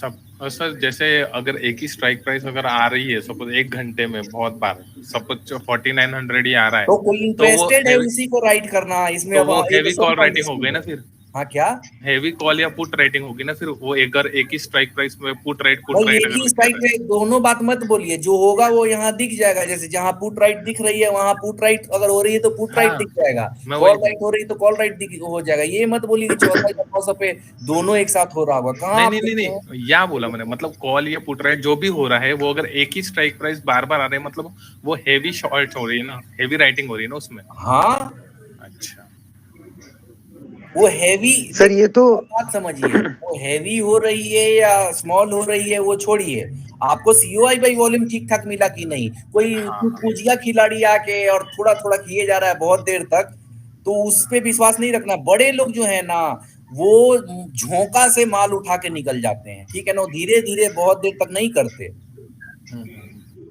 सर जैसे अगर एक ही स्ट्राइक प्राइस अगर आ रही है, सपोज 1 घंटे में बहुत बार, सपोज 4900 ही आ रहा है, तो कोई इंटरेस्टेड है उसी को राइट करना, इसमें तो वो हेवी कॉल राइटिंग हो गई ना फिर। हाँ, क्या हेवी कॉल या पुट राइटिंग होगी ना फिर, वो अगर एक ही स्ट्राइक प्राइस में पुट राइट एक ही स्ट्राइक पे दोनों बात मत बोलिए, जो होगा वो यहाँ दिख जाएगा। जैसे जहाँ पुट राइट दिख रही है वहां पुट राइट अगर हो रही है तो पुट राइट दिख जाएगा, कॉल राइट हो रही है तो कॉल राइट हो जाएगा। ये मत बोलिए कि 14,900 पे दोनों एक साथ हो रहा होगा, कहाँ नहीं या बोला मैंने, मतलब कॉल या पुट राइट जो भी हो रहा है, वो अगर एक ही स्ट्राइक प्राइस बार बार आ रहे हैं, मतलब वो हेवी शॉर्ट हो रही है ना, हेवी राइटिंग हो रही है ना उसमें। हाँ, अच्छा, वो हैवी सर ये तो बात समझिए, वो हैवी हो रही है या स्मॉल हो रही है वो छोड़िए, आपको COI बाई वॉल्यूम ठीक ठाक मिला कि नहीं। कोई पूजिया खिलाड़ी आके और थोड़ा थोड़ा किए जा रहा है बहुत देर तक, तो उस पे विश्वास नहीं रखना। बड़े लोग जो है ना, वो झोंका से माल उठा के निकल जाते हैं, ठीक है ना, धीरे धीरे बहुत देर तक नहीं करते।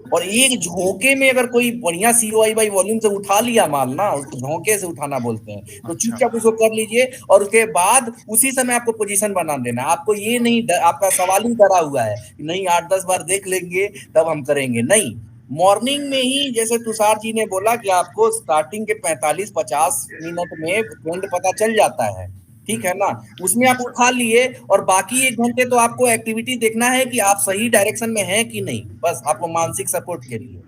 और एक झोंके में अगर कोई बढ़िया COI बाई वॉल्यूम से उठा लिया माल ना, उसको झोंके से उठाना बोलते हैं, तो चुपचाप उसको कर लीजिए और उसके बाद उसी समय आपको पोजीशन बना देना। आपको ये नहीं, आपका सवाल ही डरा हुआ है कि नहीं 8-10 बार देख लेंगे तब हम करेंगे, नहीं। मॉर्निंग में ही जैसे तुषार जी ने बोला कि आपको स्टार्टिंग के 45-50 मिनट में ट्रेंड पता चल जाता है, ठीक है ना, उसमें आप उठा लिए और बाकी 1 घंटे तो आपको एक्टिविटी देखना है कि आप सही डायरेक्शन में हैं कि नहीं, बस आपको मानसिक सपोर्ट के लिए।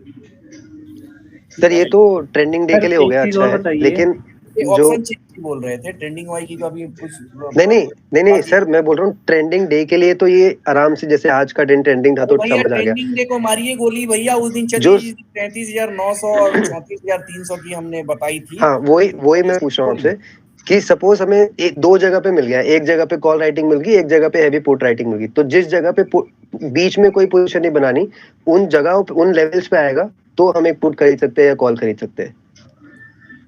सर ये तो ट्रेंडिंग डे के लिए हो गया, अच्छा है, लेकिन जो बोल रहे थे ट्रेंडिंग वाई की कभी कुछ नहीं सर, मैं बोल रहा हूँ ट्रेंडिंग डे के लिए तो ये आराम से, जैसे आज का दिन ट्रेंडिंग था तो समझ आ गया। ट्रेंडिंग डे को मारिए गोली भैया, उस दिन चली 33,900 और 34,300 की हमने बताई थी। हाँ, वही मैं पूछ रहा हूँ आपसे कि सपोज हमें एक दो जगह पे मिल गया, एक जगह पे कॉल राइटिंग मिल गई, एक जगह पे हैवी पुट राइटिंग मिल गई, तो जिस जगह पे बीच में कोई पोजीशन नहीं बनानी, उन जगहों पे उन लेवल्स पे आएगा तो हम एक पुट खरीद सकते हैं या कॉल खरीद सकते हैं।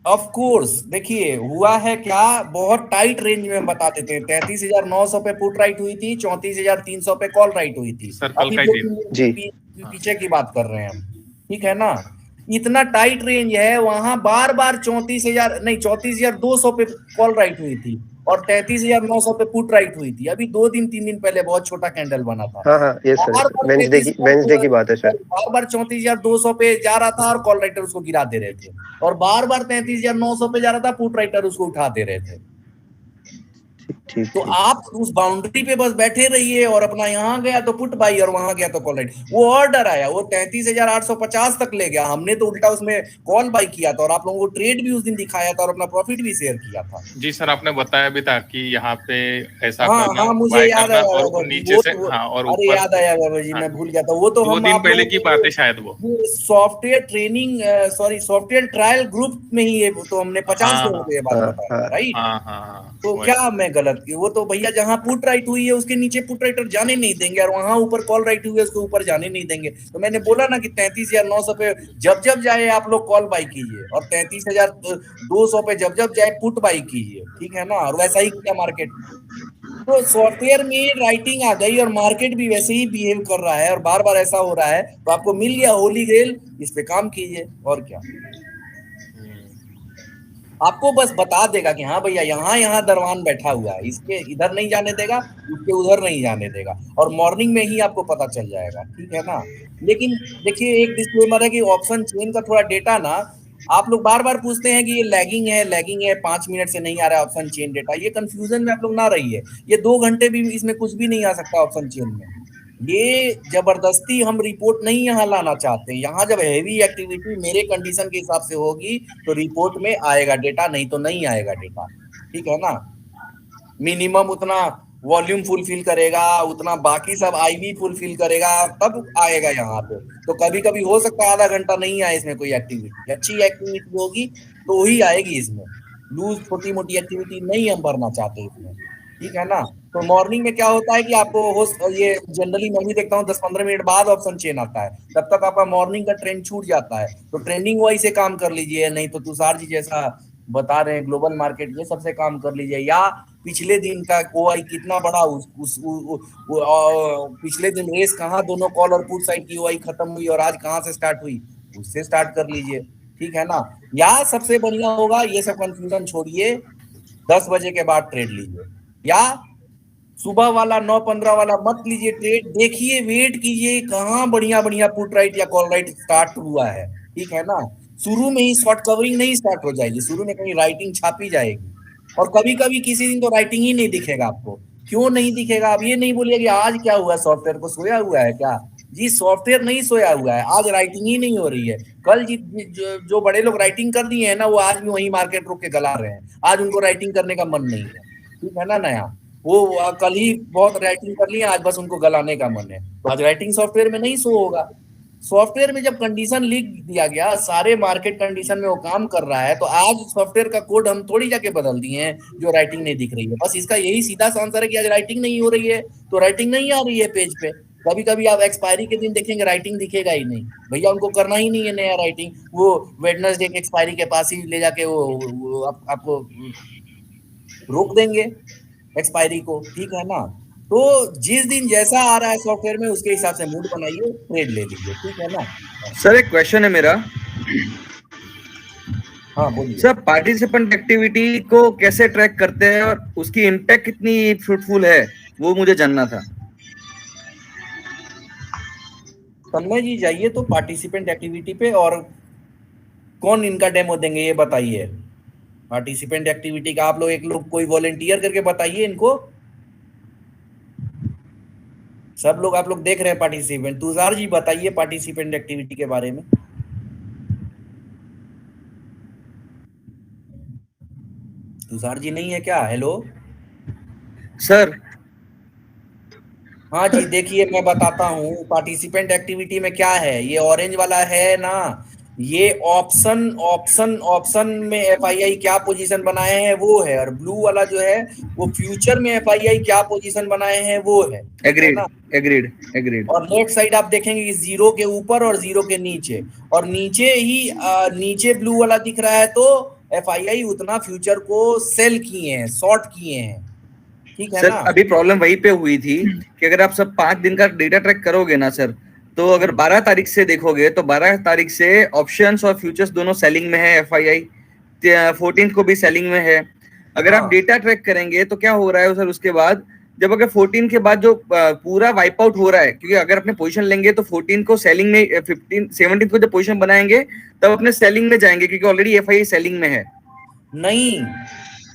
ऑफ कोर्स, देखिए हुआ है क्या, बहुत टाइट रेंज में बता देते हैं। 33,900 पे पुट राइट हुई थी, 34,300 पे कॉल राइट हुई थी। सर, कल अभी का ही 2-3 दिन पीछे की बात कर रहे हैं हम, ठीक है ना। इतना टाइट रेंज है, वहां बार बार 34,200 पे कॉल राइट हुई थी और 33,900 पे पुट राइट हुई थी। अभी 2-3 दिन पहले बहुत छोटा कैंडल बना था। हाँ, यस सर, वेंसडे की बात है सर। बार बार 34,200 पे जा रहा था और कॉल राइटर उसको गिरा दे रहे थे, और बार बार 33,900 पे जा रहा था, पुट राइटर उसको उठा दे रहे थे। तो आप उस बाउंड्री पे बस बैठे रहिए, और अपना यहाँ गया तो पुट बाई और वहां गया तो कॉल राइट। वो ऑर्डर आया, वो 33,850 तक ले गया, हमने तो उल्टा उसमें कॉल बाई किया था और आप लोगों को ट्रेड भी उस दिन दिखाया था और अपना प्रॉफिट भी शेयर किया था। जी सर, आपने बताया भी था कि यहाँ पे ऐसा हाँ, करना, हाँ, मुझे याद आया और नीचे से और अरे ऊपर। याद आया बाबा जी, मैं भूल गया था। वो तो 2 हम दिन आप पहले लोगों की बात है शायद वो software training software trial group में ही ये तो हमने 50 लोगों को ये बात बताया, राइट। तो क्या मैं गलत की? वो तो भैया जहां पुट राइट हुई है उसके नीचे पुट राइटर जाने नहीं देंगे, और वहां ऊपर कॉल राइट हुई है उसके ऊपर जाने नहीं देंगे। तो मैंने बोला ना कि 33,900 पे जब जब जाए आप लोग कॉल बाई कीजिए, और 33,200 पे जब जब जाए पुट बाई कीजिए, ठीक है ना। और वैसा ही किया मार्केट। तो सॉफ्टवेयर में राइटिंग आ गई और मार्केट भी वैसे ही बिहेव कर रहा है और बार बार ऐसा हो रहा है, तो आपको मिल गया होली ग्रेल, इस पे काम कीजिए और क्या। आपको बस बता देगा कि हाँ भैया यहाँ दरवान बैठा हुआ है, इसके इधर नहीं जाने देगा, उसके उधर नहीं जाने देगा, और मॉर्निंग में ही आपको पता चल जाएगा, ठीक है ना। लेकिन देखिए, एक डिस्क्लेमर है कि ऑप्शन चेन का थोड़ा डेटा ना, आप लोग बार बार पूछते हैं कि ये लैगिंग है 5 मिनट से नहीं आ रहा है ऑप्शन चेन डेटा। ये कंफ्यूजन में आप लोग ना रहिए, ये 2 घंटे भी इसमें कुछ भी नहीं आ सकता ऑप्शन चेन में। ये जबरदस्ती हम रिपोर्ट नहीं यहाँ लाना चाहते। यहाँ जब हैवी एक्टिविटी मेरे कंडीशन के हिसाब से होगी तो रिपोर्ट में आएगा डेटा, नहीं तो नहीं आएगा डेटा, ठीक है ना। मिनिमम उतना वॉल्यूम फुलफिल करेगा, उतना बाकी सब आईवी फुलफिल करेगा, तब आएगा यहाँ पे। तो कभी कभी हो सकता है आधा घंटा नहीं आए इसमें कोई एक्टिविटी, अच्छी एक्टिविटी होगी तो ही आएगी इसमें। लूज छोटी मोटी एक्टिविटी नहीं हम भरना चाहते इसमें, ठीक है ना। तो मॉर्निंग में क्या होता है कि आपको ये जनरली मैं भी देखता हूँ 10-15 मिनट बाद ऑप्शन चेन आता है, तब तक आपका मॉर्निंग का ट्रेंड छूट जाता है। तो ट्रेंडिंग वाइज से काम कर लीजिए, नहीं तो तुषार जी जैसा बता रहे हैं ग्लोबल मार्केट, ये सबसे काम कर लीजिए। या पिछले दिन का ओआई कितना बढ़ा, पिछले दिन रेस कहाँ दोनों कॉल और पुट साइड की ओआई खत्म हुई और आज कहाँ से स्टार्ट हुई, उससे स्टार्ट कर लीजिए, ठीक है ना। या सबसे बढ़िया होगा, ये सब कंफ्यूजन छोड़िए, 10 बजे के बाद ट्रेड लीजिए, या सुबह वाला 9:15 वाला मत लीजिए ट्रेड। देखिए, वेट कीजिए कहाँ बढ़िया बढ़िया पुट राइट या कॉल राइट स्टार्ट हुआ है, ठीक है ना। शुरू में ही शॉर्ट कवरिंग नहीं स्टार्ट हो जाएगी, शुरू में कहीं राइटिंग छापी जाएगी, और कभी कभी किसी दिन तो राइटिंग ही नहीं दिखेगा आपको। क्यों नहीं दिखेगा? आप ये नहीं बोलिए कि आज क्या हुआ, सॉफ्टवेयर को सोया हुआ है क्या। जी, सॉफ्टवेयर नहीं सोया हुआ है, आज राइटिंग ही नहीं हो रही है। कल जो बड़े लोग राइटिंग कर दिए हैं ना, वो आज भी वही मार्केट रोक के गला रहे हैं, आज उनको राइटिंग करने का मन नहीं है, ठीक है ना। नया वो कल ही बहुत राइटिंग कर लिया, आज बस उनको गलाने का मन है, तो आज राइटिंग सॉफ्टवेयर में नहीं शो होगा। सॉफ्टवेयर में जब कंडीशन लिख दिया गया, सारे मार्केट कंडीशन में वो काम कर रहा है, तो आज सॉफ्टवेयर का कोड हम थोड़ी जाके बदल दिए हैं जो राइटिंग नहीं दिख रही है। बस इसका यही सीधा सा आंसर है कि आज राइटिंग नहीं हो रही है तो राइटिंग नहीं आ रही है पेज पे। कभी कभी आप एक्सपायरी के दिन देखेंगे राइटिंग दिखेगा ही नहीं, भैया उनको करना ही नहीं है नया राइटिंग, वो वेडनेसडे के एक्सपायरी के पास ही ले जाके वो आपको रोक देंगे एक्सपायरी को, ठीक है ना। तो जिस दिन जैसा आ रहा है सॉफ्टवेयर में, उसके हिसाब से मूड बनाइए, ट्रेड ले लीजिए, ठीक है ना। सर, एक क्वेश्चन है मेरा। हाँ बोलिए सर, पार्टिसिपेंट एक्टिविटी को कैसे ट्रैक करते हैं और उसकी इम्पैक्ट कितनी फ्रूटफुल है, वो मुझे जानना था। तन्मय जी जाइए तो पार्टिसिपेंट एक्टिविटी पे, और कौन इनका डेमो देंगे ये बताइए। पार्टिसिपेंट एक्टिविटी का आप लोग एक लोग कोई वॉलंटियर करके बताइए इनको। सब लोग आप लोग देख रहे हैं पार्टिसिपेंट, तुषार जी बताइए पार्टिसिपेंट एक्टिविटी के बारे में। तुषार जी नहीं है क्या? Hello sir. हाँ जी, देखिए मैं बताता हूँ पार्टिसिपेंट एक्टिविटी में क्या है। ये ऑरेंज वाला है ना, ये ऑप्शन में एफआईआई क्या पोजीशन बनाए हैं वो है, और ब्लू वाला जो है वो फ्यूचर में एफआईआई क्या पोजीशन बनाए हैं वो है। एग्रीड। और लेफ्ट साइड आप देखेंगे कि 0 के ऊपर और 0 के नीचे, और नीचे ही नीचे ब्लू वाला दिख रहा है, तो एफआईआई उतना फ्यूचर को सेल किए हैं, शॉर्ट किए हैं। ठीक है सर ना? अभी प्रॉब्लम वहीं पे हुई थी कि अगर आप सब 5 दिन का डेटा ट्रैक करोगे ना सर, तो अगर 12 तारीख से देखोगे तो 12 तारीख से ऑप्शंस और फ्यूचर्स दोनों सेलिंग में है, एफआईआई 14 को भी सेलिंग में है। अगर आप डेटा ट्रैक करेंगे तो क्या हो रहा है सर, उसके बाद जब अगर 14 के बाद जो पूरा वाइप आउट हो रहा है, क्योंकि अगर अपने पोजीशन लेंगे तो 14 को सेलिंग में, 17 को जब पोजीशन बनाएंगे तब अपने सेलिंग में जाएंगे, क्योंकि ऑलरेडी एफआईआई सेलिंग में है। नहीं,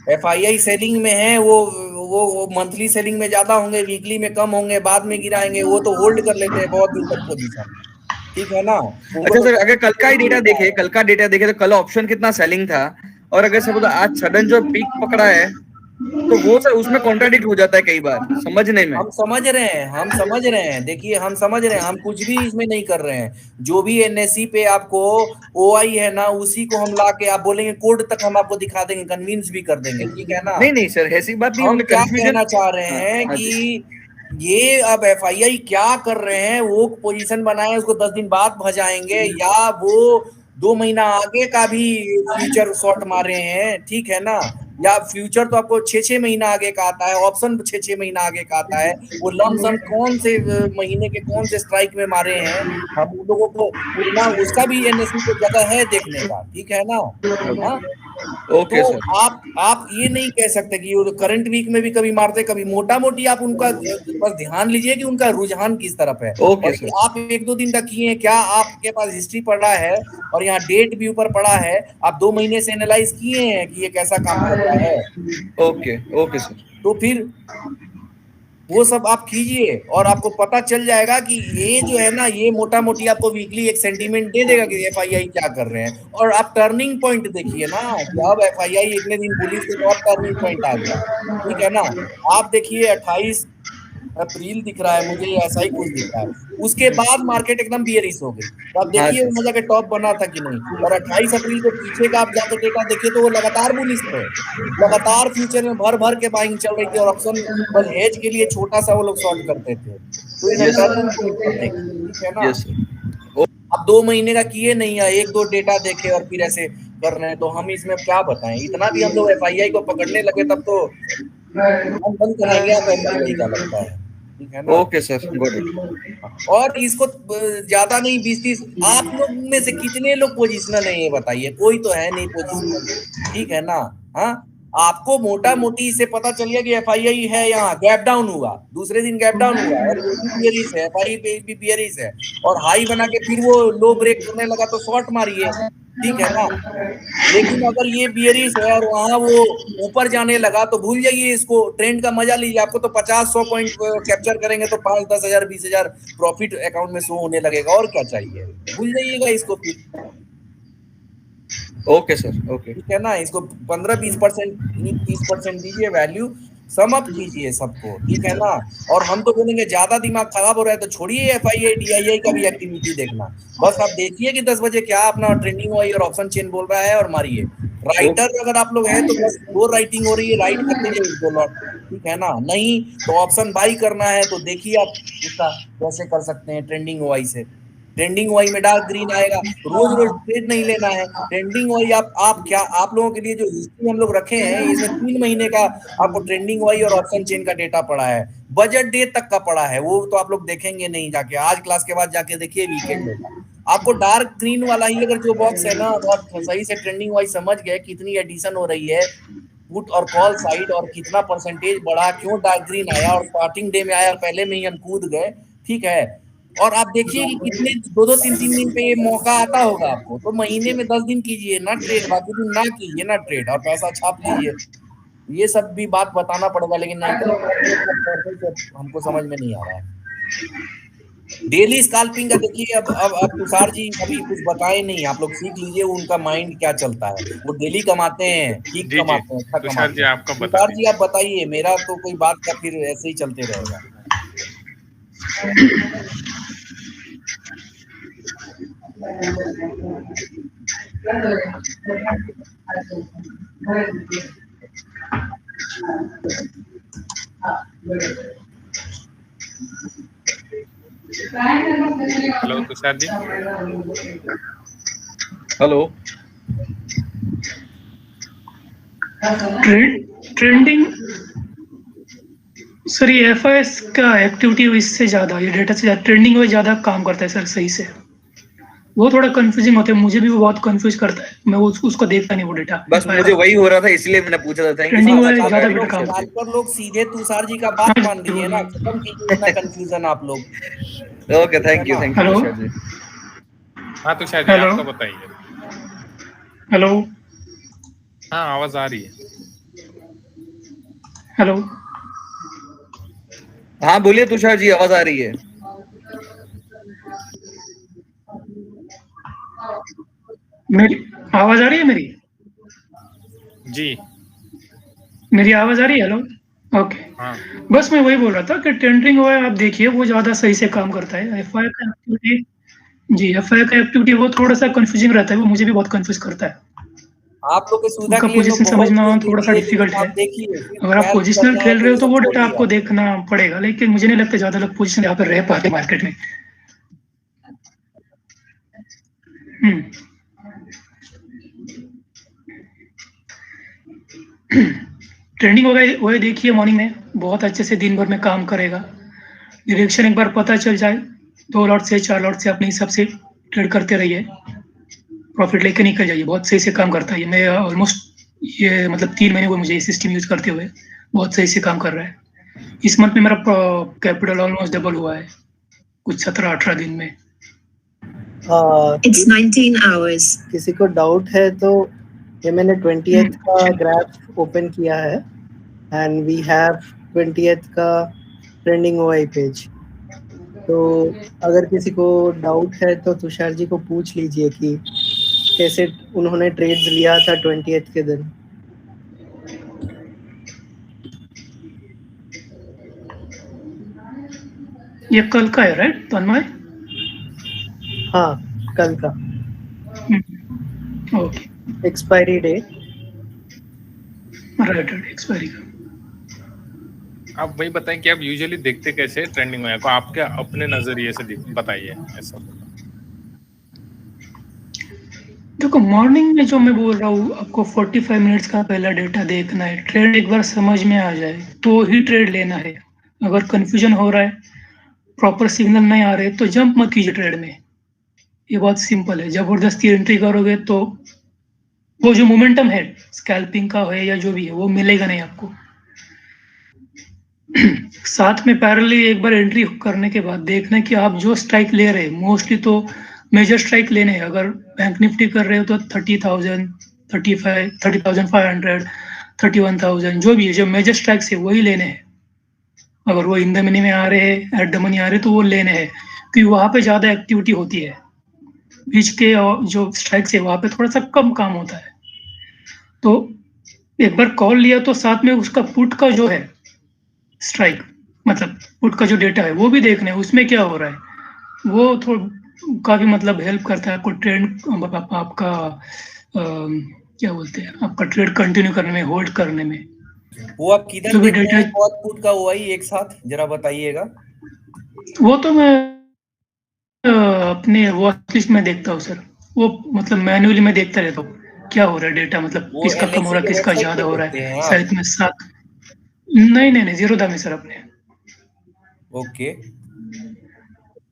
एफआईआई सेलिंग में है, वो मंथली सेलिंग में ज्यादा होंगे, वीकली में कम होंगे, बाद में गिराएंगे, वो तो होल्ड कर लेते हैं बहुत दिन तक पोजीशन। ठीक है ना? अच्छा सर, अगर कल का ही डेटा देखे तो कल ऑप्शन कितना सेलिंग था, और अगर सपोज आज सडन जो पीक पकड़ा है तो वो सर उसमें कॉन्ट्राडिक्ट हो जाता है कई बार समझने में। हम समझ रहे हैं, देखिए हम समझ रहे हैं, हम कुछ भी इसमें नहीं कर रहे हैं। जो भी एनएससी पे आपको ओआई है ना, उसी को हम ला के, आप बोलेंगे कोड तक हम आपको दिखा देंगे, कन्विंस भी कर देंगे। ठीक है ना? नहीं सर, ऐसी बात नहीं। हम क्या कहना चाह रहे हैं कि ये अब एफआईआई क्या कर रहे हैं, वो पोजीशन बनाए उसको 10 दिन बाद भजाएंगे, या वो 2 महीना आगे का भी फ्यूचर शॉर्ट मारे हैं। ठीक है ना? या फ्यूचर तो आपको 6 महीना आगे का आता है, ऑप्शन 6 महीना आगे का आता है। वो लमसम कौन से महीने के कौन से स्ट्राइक में मारे हैं, हम लोगों को उतना, उसका भी एनएससी को जगह है देखने का। ठीक है ना? हाँ? ओके तो सर। आप ये नहीं कह सकते कि वो करंट वीक में भी कभी मारते, कभी मोटा मोटी। आप उनका बस ध्यान लीजिए कि उनका रुझान किस तरफ है। ओके और सर। आप 1-2 दिन का किए, क्या आपके पास हिस्ट्री पड़ा है और यहाँ डेट भी ऊपर पड़ा है, आप 2 महीने से एनालाइज किए हैं कि ये कैसा काम कर रहा है? Okay sir. तो फिर वो सब आप कीजिए और आपको पता चल जाएगा कि ये जो है ना, ये मोटा मोटी आपको वीकली एक सेंटीमेंट दे देगा कि एफआईआई क्या कर रहे हैं। और आप टर्निंग पॉइंट देखिए ना, कि अब एफआईआई इतने दिन बुलिश थे तो अब टर्निंग पॉइंट आ गया। ठीक है ना? आप देखिए 28 अप्रैल दिख रहा है मुझे, ऐसा ही कुछ दिख रहा है। उसके बाद मार्केट एकदम बियरिश हो गई। तो आप देखिए वो जाके टॉप बना था कि नहीं। और 28 अप्रैल को पीछे का आप जाके डेटा देखिए तो वो लगातार बुलिश थे, लगातार फ्यूचर में भर के बाइंग चल रही थी, और ऑप्शन बस हेज के लिए छोटा सा वो लोग शॉर्ट करते थे। तो इन्हें टर्निंग पॉइंट पर देखिए। ठीक है ना? आप 2 महीने का किए नहीं है, 1-2 डेटा देखे और फिर ऐसे कर रहे हैं, तो हम इसमें क्या बताएं। इतना भी हम लोग एफआईआई को पकड़ने लगे तब तो हम बंद करेंगे आप एफआईआई का, लगता है। ठीक है ना? Okay sir, got it. और इसको ज्यादा नहीं, 20-30 आप लोग में से कितने लोग पोजिशनल है ये बताइए? कोई तो है नहीं पोजिशनल। ठीक है ना? हाँ, आपको मोटा मोटी इससे पता चल गया कि एफआईआई है, यहाँ गैप डाउन हुआ, दूसरे दिन गैप डाउन हुआ, और ये भी बियरिश है, एफआईआई पे भी बियरिश है, और हाई बना के फिर वो लो ब्रेक करने लगा तो शॉर्ट मारिए। ठीक है ना? लेकिन अगर ये बियरिश है और वहां वो ऊपर जाने लगा तो भूल जाइए इसको, ट्रेंड का मजा लीजिए। आपको तो 50-100 पॉइंट कैप्चर करेंगे तो 5-10 हजार 20 हजार प्रॉफिट अकाउंट में शो होने लगेगा, और क्या चाहिए? भूल जाइएगा इसको फिर। Okay sir, okay. ठीक है ना? इसको 15-20%, 30% दीजिए वैल्यू, सम अप कीजिए सबको। ठीक है ना? और हम तो बोलेंगे ज्यादा दिमाग खराब हो रहा है तो छोड़िए एफआईआई डीआईआई का भी एक्टिविटी देखना। बस आप देखिए कि 10 बजे क्या अपना ट्रेंडिंग वाई और ऑप्शन चेन बोल रहा है, और मारिए। राइटर अगर आप लोग हैं तो बस 2 राइटिंग हो रही है, राइट कर दीजिए 2 लॉट। ठीक है ना? नहीं तो ऑप्शन बाई करना है तो देखिए आप उसका कैसे कर सकते हैं ट्रेंडिंग वाई से। ट्रेंडिंग वाई में डार्क ग्रीन आएगा, रोज रोज ट्रेड नहीं लेना है। ट्रेंडिंग वाई आप क्या, आप लोगों के लिए जो हिस्ट्री हम लोग रखे हैं इसमें 3 महीने का आपको ट्रेंडिंग वाई और ऑप्शन चेन का डेटा पड़ा है, बजट डे तक का पड़ा है, वो तो आप लोग देखेंगे नहीं जाके, आज क्लास के बाद जाके देखिए वीकेंड डेटा। आपको डार्क ग्रीन वाला ही अगर जो बॉक्स है ना, तो आप सही से ट्रेंडिंग वाई समझ गए कितनी एडिशन हो रही है पुट और कॉल साइड, और कितना परसेंटेज बढ़ा, क्यों डार्क ग्रीन आया, और स्टार्टिंग डे में आया और पहले में ही हम कूद गए। ठीक है? और आप देखिए कि कितने 2-2, 3-3 दिन पे ये मौका आता होगा आपको, तो महीने में 10 दिन कीजिए ना ट्रेड, बाकी दिन ना कीजिए ना ट्रेड, और पैसा छाप लीजिए। ये सब भी बात बताना पड़ेगा, लेकिन नहीं तो हमको समझ में नहीं आ रहा है। डेली स्कैल्पिंग का देखिए, अब तुषार जी अभी कुछ बताए नहीं, आप लोग सीख लीजिए उनका माइंड क्या चलता है। वो डेली कमाते हैं, ठीक कमाते हैं, अच्छा तुषार जी कमाते हैं। आपका तुषार जी आप बताइए, मेरा तो कोई बात का फिर ऐसे ही चलते रहेगा। हेलो तुषार जी। हेलो। ट्रेंडिंग सर, ये एफआईएस का एक्टिविटी इससे ज्यादा, ये डेटा से ज्यादा ट्रेंडिंग में ज्यादा काम करता है सर सही से। वो थोड़ा कंफ्यूजिंग होता है, मुझे भी वो बहुत कंफ्यूज करता है, मैं उसको देखता नहीं वो डेटा। बस मुझे वही हो रहा था इसलिए मैंने पूछा था। थैंक यू ट्रेंडिंग सो वाले मच। ज्यादा बेटर काम करते हैं। पर लोग सीधे तुषार जी का बात मान लिए ना, खत्म कीजिए इतना कंफ्यूजन आप लोग। Okay, thank you hello Tushar ji. हाँ तुषार जी, हेलो आपका बताइए। हेलो हाँ आवाज आ रही है। हेलो हाँ बोलिए तुषार जी, आवाज आ रही है। मेरी आवाज आ रही है? जी मेरी आवाज आ रही है? Hello okay. हाँ। बस मैं वही बोल रहा था कि टेंडरिंग हुआ है, आप देखिए वो ज्यादा सही से काम करता है। एफआई का एक्टिविटी, जी एफआई का एक्टिविटी वो थोड़ा सा कंफ्यूजिंग रहता है, वो मुझे भी बहुत कंफ्यूज करता है। आप लोग के सुविधा उनका के लिए पोजीशन बहुत समझना कुछ थोड़ा सा दिए, लेकिन डिफिकल्ट है। आप देखिए अगर आप पोजिशनल करना है खेल रहे तो हो ये तो सब वो डेटा छोड़िए आपको आप। देखना पड़ेगा, लेकिन मुझे नहीं लगता ज्यादा लोग पोजीशन यहाँ पे रह पाते मार्केट में। ट्रेंडिंग होगा वही देखिए, मॉर्निंग में बहुत अच्छे से दिन भर में काम करेगा। डायरेक्शन एक बार पता चल जाए, 2 लॉट से 4 लॉट से अपने हिसाब से ट्रेड करते रहिए, प्रॉफिट लेके निकल जाइए। बहुत सही से काम करता है ये। मैं ऑलमोस्ट ये मतलब 3 महीने हुए मुझे ये सिस्टम यूज करते हुए, बहुत सही से काम कर रहा है। इस मंथ में मेरा कैपिटल ऑलमोस्ट डबल हुआ है कुछ 17-18 दिन में। It's 19 hours. किसी को डाउट है तो ये मैंने 20th का ग्राफ ओपन किया है एंड वी हैव 20th का ट्रेंडिंग ओआई पेज। तो अगर किसी को डाउट है तो तुषार जी को पूछ लीजिए कि कैसे उन्होंने ट्रेड्स लिया था 20th के दिन। ये कल का है राइट तन्मय? हाँ कल का okay, expiry date right expiry का। आप वही बताएं कि आप यूजुअली देखते कैसे ट्रेंडिंग में को, आपके अपने नजरिए से बताइए ऐसा। देखो मॉर्निंग में जो मैं बोल रहा हूँ आपको, 45 मिनट्स का पहला डेटा देखना है। ट्रेड एक बार समझ में आ जाए तो ही ट्रेड लेना है। अगर कंफ्यूजन हो रहा है, प्रॉपर सिग्नल नहीं आ रहे तो जंप मत कीजिए ट्रेड में। ये बहुत सिंपल है। जबरदस्ती एंट्री करोगे तो वो जो मोमेंटम है स्कैल्पिंग का है या जो भी है वो मिलेगा नहीं आपको। साथ में पैरेलली एक बार एंट्री करने के बाद देखना कि आप जो स्ट्राइक ले रहे हैं, मोस्टली तो मेजर स्ट्राइक लेने हैं। अगर बैंक निफ्टी कर रहे हो तो 30,000, 35, 30,500, 31,000 जो भी है, जो मेजर स्ट्राइक्स है वही लेने हैं। अगर वो इन द मनी में आ रहे हैं, एट द मनी आ रहे हैं तो वो लेने हैं, क्योंकि वहां पे ज्यादा एक्टिविटी होती है। बीच के जो स्ट्राइक्स है वहां पे थोड़ा सा कम काम होता है। तो एक बार कॉल लिया तो साथ में उसका पुट का जो है स्ट्राइक, मतलब पुट का जो डेटा है वो भी देखना है, उसमें क्या हो रहा है। वो थोड़ा काफी मतलब हेल्प करता है आपको ट्रेड आपका क्या बोलते हैं, आपका ट्रेड कंटिन्यू करने में, होल्ड करने में। वो आप किधर जो भी देखते हैं डेटा बहुत पुट का हुआ ही एक साथ जरा बताइएगा। वो तो मैं अपने वॉच लिस्ट में देखता हूँ सर। वो मतलब मैन्युअली मैं देखता रहता हूँ क्या हो रहा है डेटा, मतलब वो किसका कम हो रहा है, LIC के किसका वेबसाइट ज्यादा पे हो रहा देखते है। हैं आप? शायद में 7 नहीं जीरोधा में सर अपने। ओके,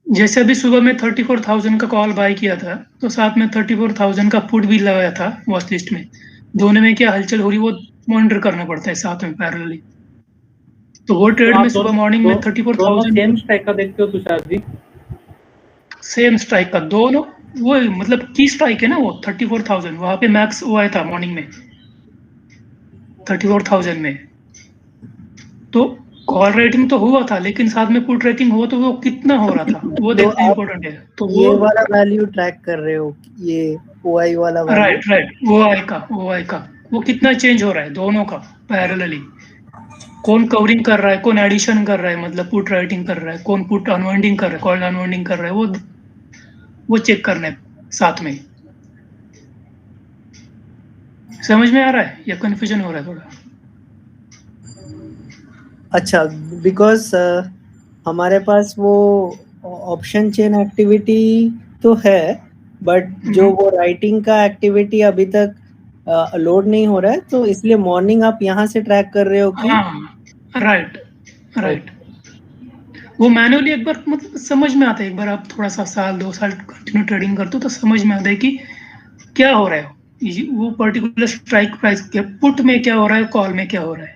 जैसे अभी सुबह में 34,000 का कॉल बाय किया था तो साथ में 34,000 का पुट भी लगाया था वॉच लिस्ट में। दोनों में क्या हलचल हो रही वो मॉनिटर करना पड़ता है साथ में पैरेलली। तो वो ट्रेड में सुबह मॉर्निंग में 34,000 सेम स्ट्राइक का देखते हो तुषार जी? सेम स्ट्राइक का दोनों, वो मतलब की स्ट्राइक है ना वो 34,000, वहां पे मैक्स वो आया था मॉर्निंग में 34,000 में। तो कॉल रेटिंग तो हुआ था, लेकिन साथ में पुट रेटिंग हुआ तो वो कितना हो रहा था वो तो देखना आप इम्पोर्टेंट है। तो ये वो वाला वैल्यू ट्रैक कर रहे हो, ये ओआई वाला वैल्यू? राइट वो आई का वो कितना चेंज हो रहा है दोनों का पैरेलली। कौन कवरिंग कर रहा है, कौन एडिशन कर रहा है, मतलब पुट राइटिंग कर रहा है, कौन पुट अनवाइंडिंग कर रहा है, कॉल अनवाइंडिंग कर रहा है, वो चेक करना है साथ में। समझ में आ रहा है या कंफ्यूजन हो रहा है थोड़ा? अच्छा, बिकॉज हमारे पास वो ऑप्शन चेन एक्टिविटी तो है, बट जो वो राइटिंग का एक्टिविटी अभी तक लोड नहीं हो रहा है, तो इसलिए मॉर्निंग आप यहाँ से ट्रैक कर रहे हो कि? हाँ, राइट। वो मैनुअली एक बार मतलब समझ में आता है, एक बार आप थोड़ा सा 1-2 साल कंटिन्यू ट्रेडिंग करते हो तो समझ में आता है कि क्या हो रहा है, वो पर्टिकुलर स्ट्राइक प्राइस के पुट में क्या हो रहा है, कॉल में क्या हो रहा है।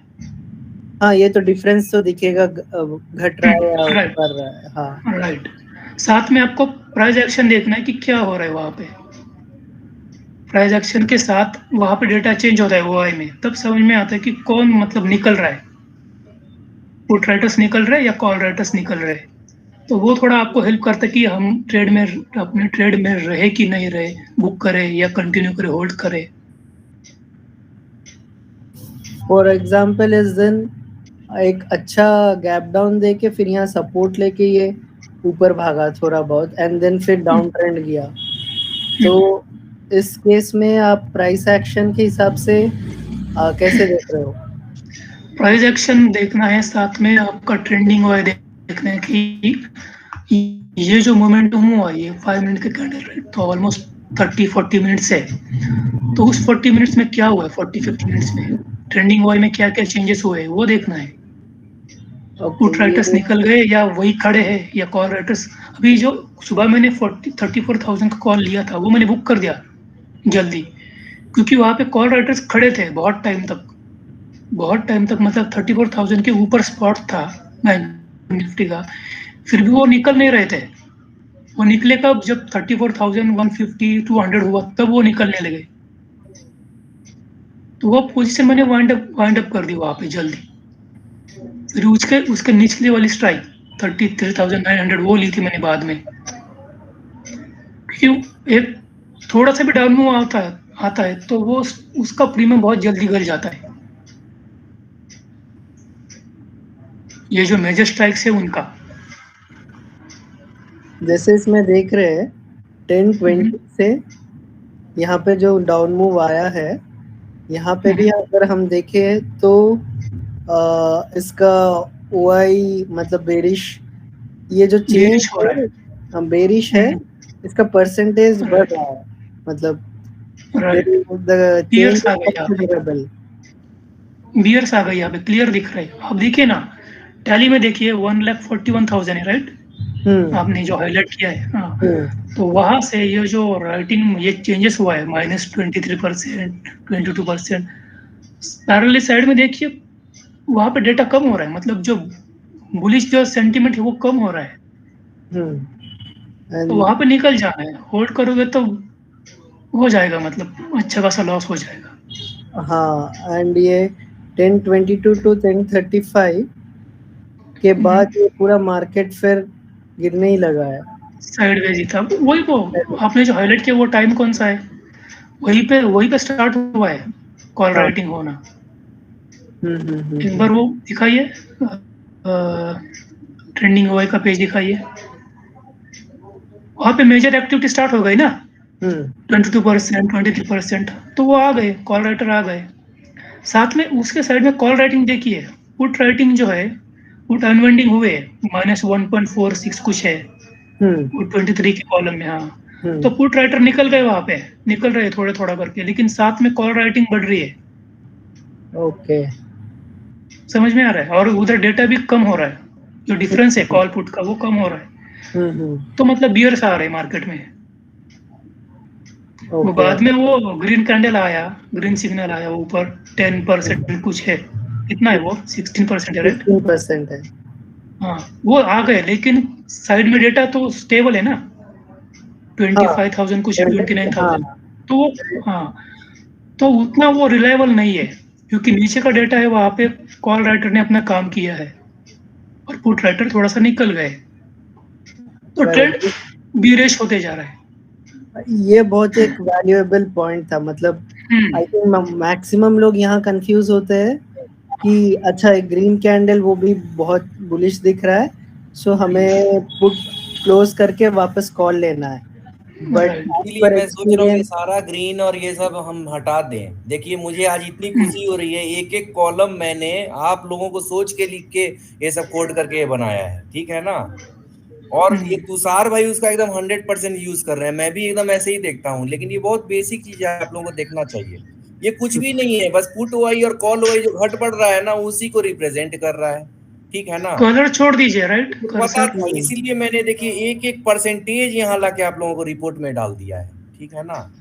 हाँ, ये तो डिफरेंस तो दिखेगा, घट रहा है या राइट, बढ़ रहा है। हाँ राइट। साथ में आपको प्राइस एक्शन देखना है कि क्या हो रहा है वहां पे। प्राइस एक्शन के साथ वहां पे डेटा चेंज होता है ओआई में, तब समझ में आता है कि कौन मतलब निकल रहा है, पुट राइटर्स निकल रहे हैं या कॉल राइटर्स निकल रहे हैं। तो वो थोड़ा आपको हेल्प करता है कि हम अपने ट्रेड में रहे कि नहीं रहे, बुक करें या कंटिन्यू करें, होल्ड करें। फॉर एग्जाम्पल इस दिन एक अच्छा गैप डाउन दे के फिर यहाँ सपोर्ट लेके ये ऊपर भागा थोड़ा बहुत एंड देन फिर डाउन ट्रेंड गया, तो इस केस में आप प्राइस एक्शन के हिसाब से कैसे देख रहे हो? प्राइस एक्शन देखना है, साथ में आपका ट्रेंडिंग हुआ है देखना है कि ये जो मोमेंटम हुआ ये 5 मिनट के कैंडल है, तो ऑलमोस्ट 30-40 मिनट्स है, तो उस 40 मिनट्स में क्या हुआ है, 40-50 मिनट्स में ट्रेंडिंग हुआ में क्या क्या चेंजेस हुए वो देखना है। पुट राइटर्स निकल गए या वही खड़े हैं, या कॉल राइटर्स। अभी जो सुबह मैंने 34,000 का कॉल लिया था वो मैंने बुक कर दिया जल्दी, क्योंकि वहां पे कॉल राइटर्स खड़े थे बहुत टाइम तक, मतलब 34,000 के ऊपर स्पॉट था बैंक निफ्टी का, फिर भी वो निकल नहीं रहे थे। वो निकले कब, जब 34,150 200 हुआ तब वो निकलने लगे, तो वो पोजीशन मैंने वाइंड अप कर दी वहां पे जल्दी। फिर उसके निचले वाली स्ट्राइक 33,900 वो ली थी मैंने बाद में, क्योंकि एक थोड़ा सा भी डाउन मूव आता है तो वो उसका प्रीमियम बहुत जल्दी गिर जाता है। ये जो मेजर स्ट्राइक्स है उनका, जैसे इसमें देख रहे हैं 10-20 से यहाँ पे जो डाउन मूव आया है, यहाँ पे भी अगर हम देखें तो इसका ओआई मतलब बेरिश, ये जो चेंज हो रहा है, बेरिश है, इसका परसेंटेज बढ़ रहा है, मतलब बियर्स आ गए यहाँ पे क्लियर दिख रहा है। आप देखिए ना, टैली में देखिए 1,41,000 है, राइट? आपने जो हाईलाइट किया है, हाँ, तो वहां से ये जो राइटिंग ये चेंजेस हुआ है -23%, 22%। पैरेलल साइड में देखिए वहां पे डेटा कम हो रहा है, मतलब जो बुलिश जो सेंटीमेंट है वो कम हो रहा है, तो वहां पे निकल जाना है। होल्ड करोगे तो हो जाएगा, मतलब अच्छा खासा लॉस हो जाएगा। हाँ, एंड ये 1022 to 1035 के बाद ये पूरा मार्केट फिर गिरने ही लगा है, साइडवेज ही था। वही तो आपने जो हाईलाइट किया वो टाइम कौन सा है, वही पे स्टार्ट हुआ है कॉल राइटिंग होना। एक बार वो दिखाइए, ट्रेंडिंग ओआई का पेज दिखाइए, वहाँ पे मेजर एक्टिविटी स्टार्ट हो गई ना, 22%, 23%, तो वो आ गए, कॉल राइटर आ गए। साथ में उसके साइड में कॉल राइटिंग देखिए, पुट राइटिंग जो है पुट अनवाइंडिंग हुए -1.46 कुछ है, पुट 23 के कॉलम में। हाँ, तो पुट राइटर निकल गए, वहां पे निकल रहे थोड़ा करके, लेकिन साथ में कॉल राइटिंग बढ़ रही है। ओके, समझ में आ रहा है? और उधर डेटा भी कम हो रहा है, जो डिफरेंस है कॉल पुट का वो कम हो रहा है, तो मतलब बियर्स आ रहे हैं मार्केट में। वो बाद में वो ग्रीन कैंडल आया, ग्रीन सिग्नल आया ऊपर 10% कुछ है, कितना है वो 16% है, राइट? 16% है। हाँ, वो आ गए, लेकिन साइड में डेटा तो स्टेबल है ना, 25,000 कुछ है, 29,000, तो वो हाँ, तो उतना वो रिलायबल नहीं है, क्योंकि नीचे का डेटा है, वहां पे कॉल राइटर ने अपना काम किया है और पुट राइटर थोड़ा सा निकल गए, तो ट्रेंड बीरेश होते जा रहा है। ये बहुत एक वैल्यूएबल पॉइंट था, मतलब आई थिंक मैक्सिमम लोग यहाँ कंफ्यूज होते हैं कि अच्छा एक ग्रीन कैंडल वो भी बहुत बुलिश दिख रहा है, सो हमें पुट क्लोज करके वापस कॉल लेना है, बट इसलिए मैं सोच रहा हूँ ये सारा ग्रीन और ये सब हम हटा दें। देखिए मुझे आज इतनी खुशी हो रही है, एक एक कॉलम मैंने आप लोगों को सोच के लिख के ये सब कोड करके ये बनाया है, ठीक है ना। और ये तुषार भाई उसका एकदम 100% यूज कर रहे हैं, मैं भी एकदम ऐसे ही देखता हूँ, लेकिन ये बहुत बेसिक चीज है, आप लोगों को देखना चाहिए। ये कुछ भी नहीं है, बस पुट ओआई और कॉल ओआई जो घट बढ़ रहा है ना, उसी को रिप्रेजेंट कर रहा है, ठीक है ना। कलर छोड़ दीजिए, राइट। पता था, इसीलिए मैंने देखिए एक एक परसेंटेज यहाँ लाके आप लोगों को रिपोर्ट में डाल दिया है, ठीक है ना।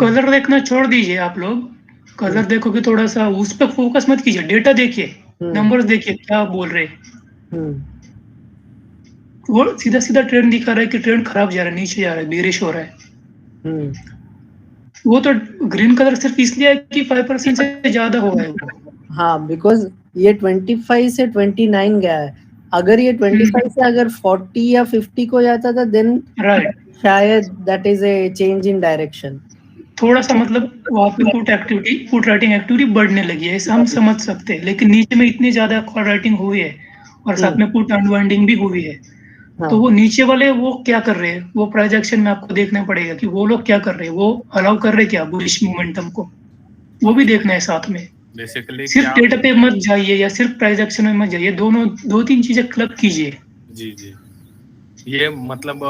कलर देखना छोड़ दीजिए आप लोग, कलर देखोगे थोड़ा सा, उस पर फोकस मत कीजिए, डेटा देखिए, नंबर्स देखिए क्या बोल रहे हैं। वो सीधा सीधा ट्रेंड दिखा रहा है कि ट्रेंड खराब जा रहा है, नीचे जा रहा है, बेरिश हो रहा है। वो तो ग्रीन कलर सिर्फ इसलिए है कि 5% से ज्यादा हुआ है वो। हाँ, बिकॉज ये 25 से 29 गया है। अगर ये 25 से अगर 40 या 50 को जाता था, देन शायद that is a change in direction. थोड़ा सा मतलब वहाँ पे पुट राइटिंग एक्टिविटी बढ़ने लगी है, ऐसा हम समझ सकते हैं। लेकिन नीचे में इतनी ज्यादा कॉल राइटिंग हुई है और साथ में पुट अनवाइंडिंग भी हुई है, तो वो नीचे वाले वो क्या कर रहे हैं, वो प्राइस एक्शन में आपको देखना पड़ेगा कि वो लोग क्या कर रहे हैं, वो अलाउ कर रहे हैं क्या बुलिश मोमेंटम को, वो भी देखना है साथ में। बेसिकली सिर्फ डेटा पे मत जाइए या सिर्फ प्राइस एक्शन में मत जाइए, दोनों दो तीन चीजें क्लब कीजिए। जी जी, ये मतलब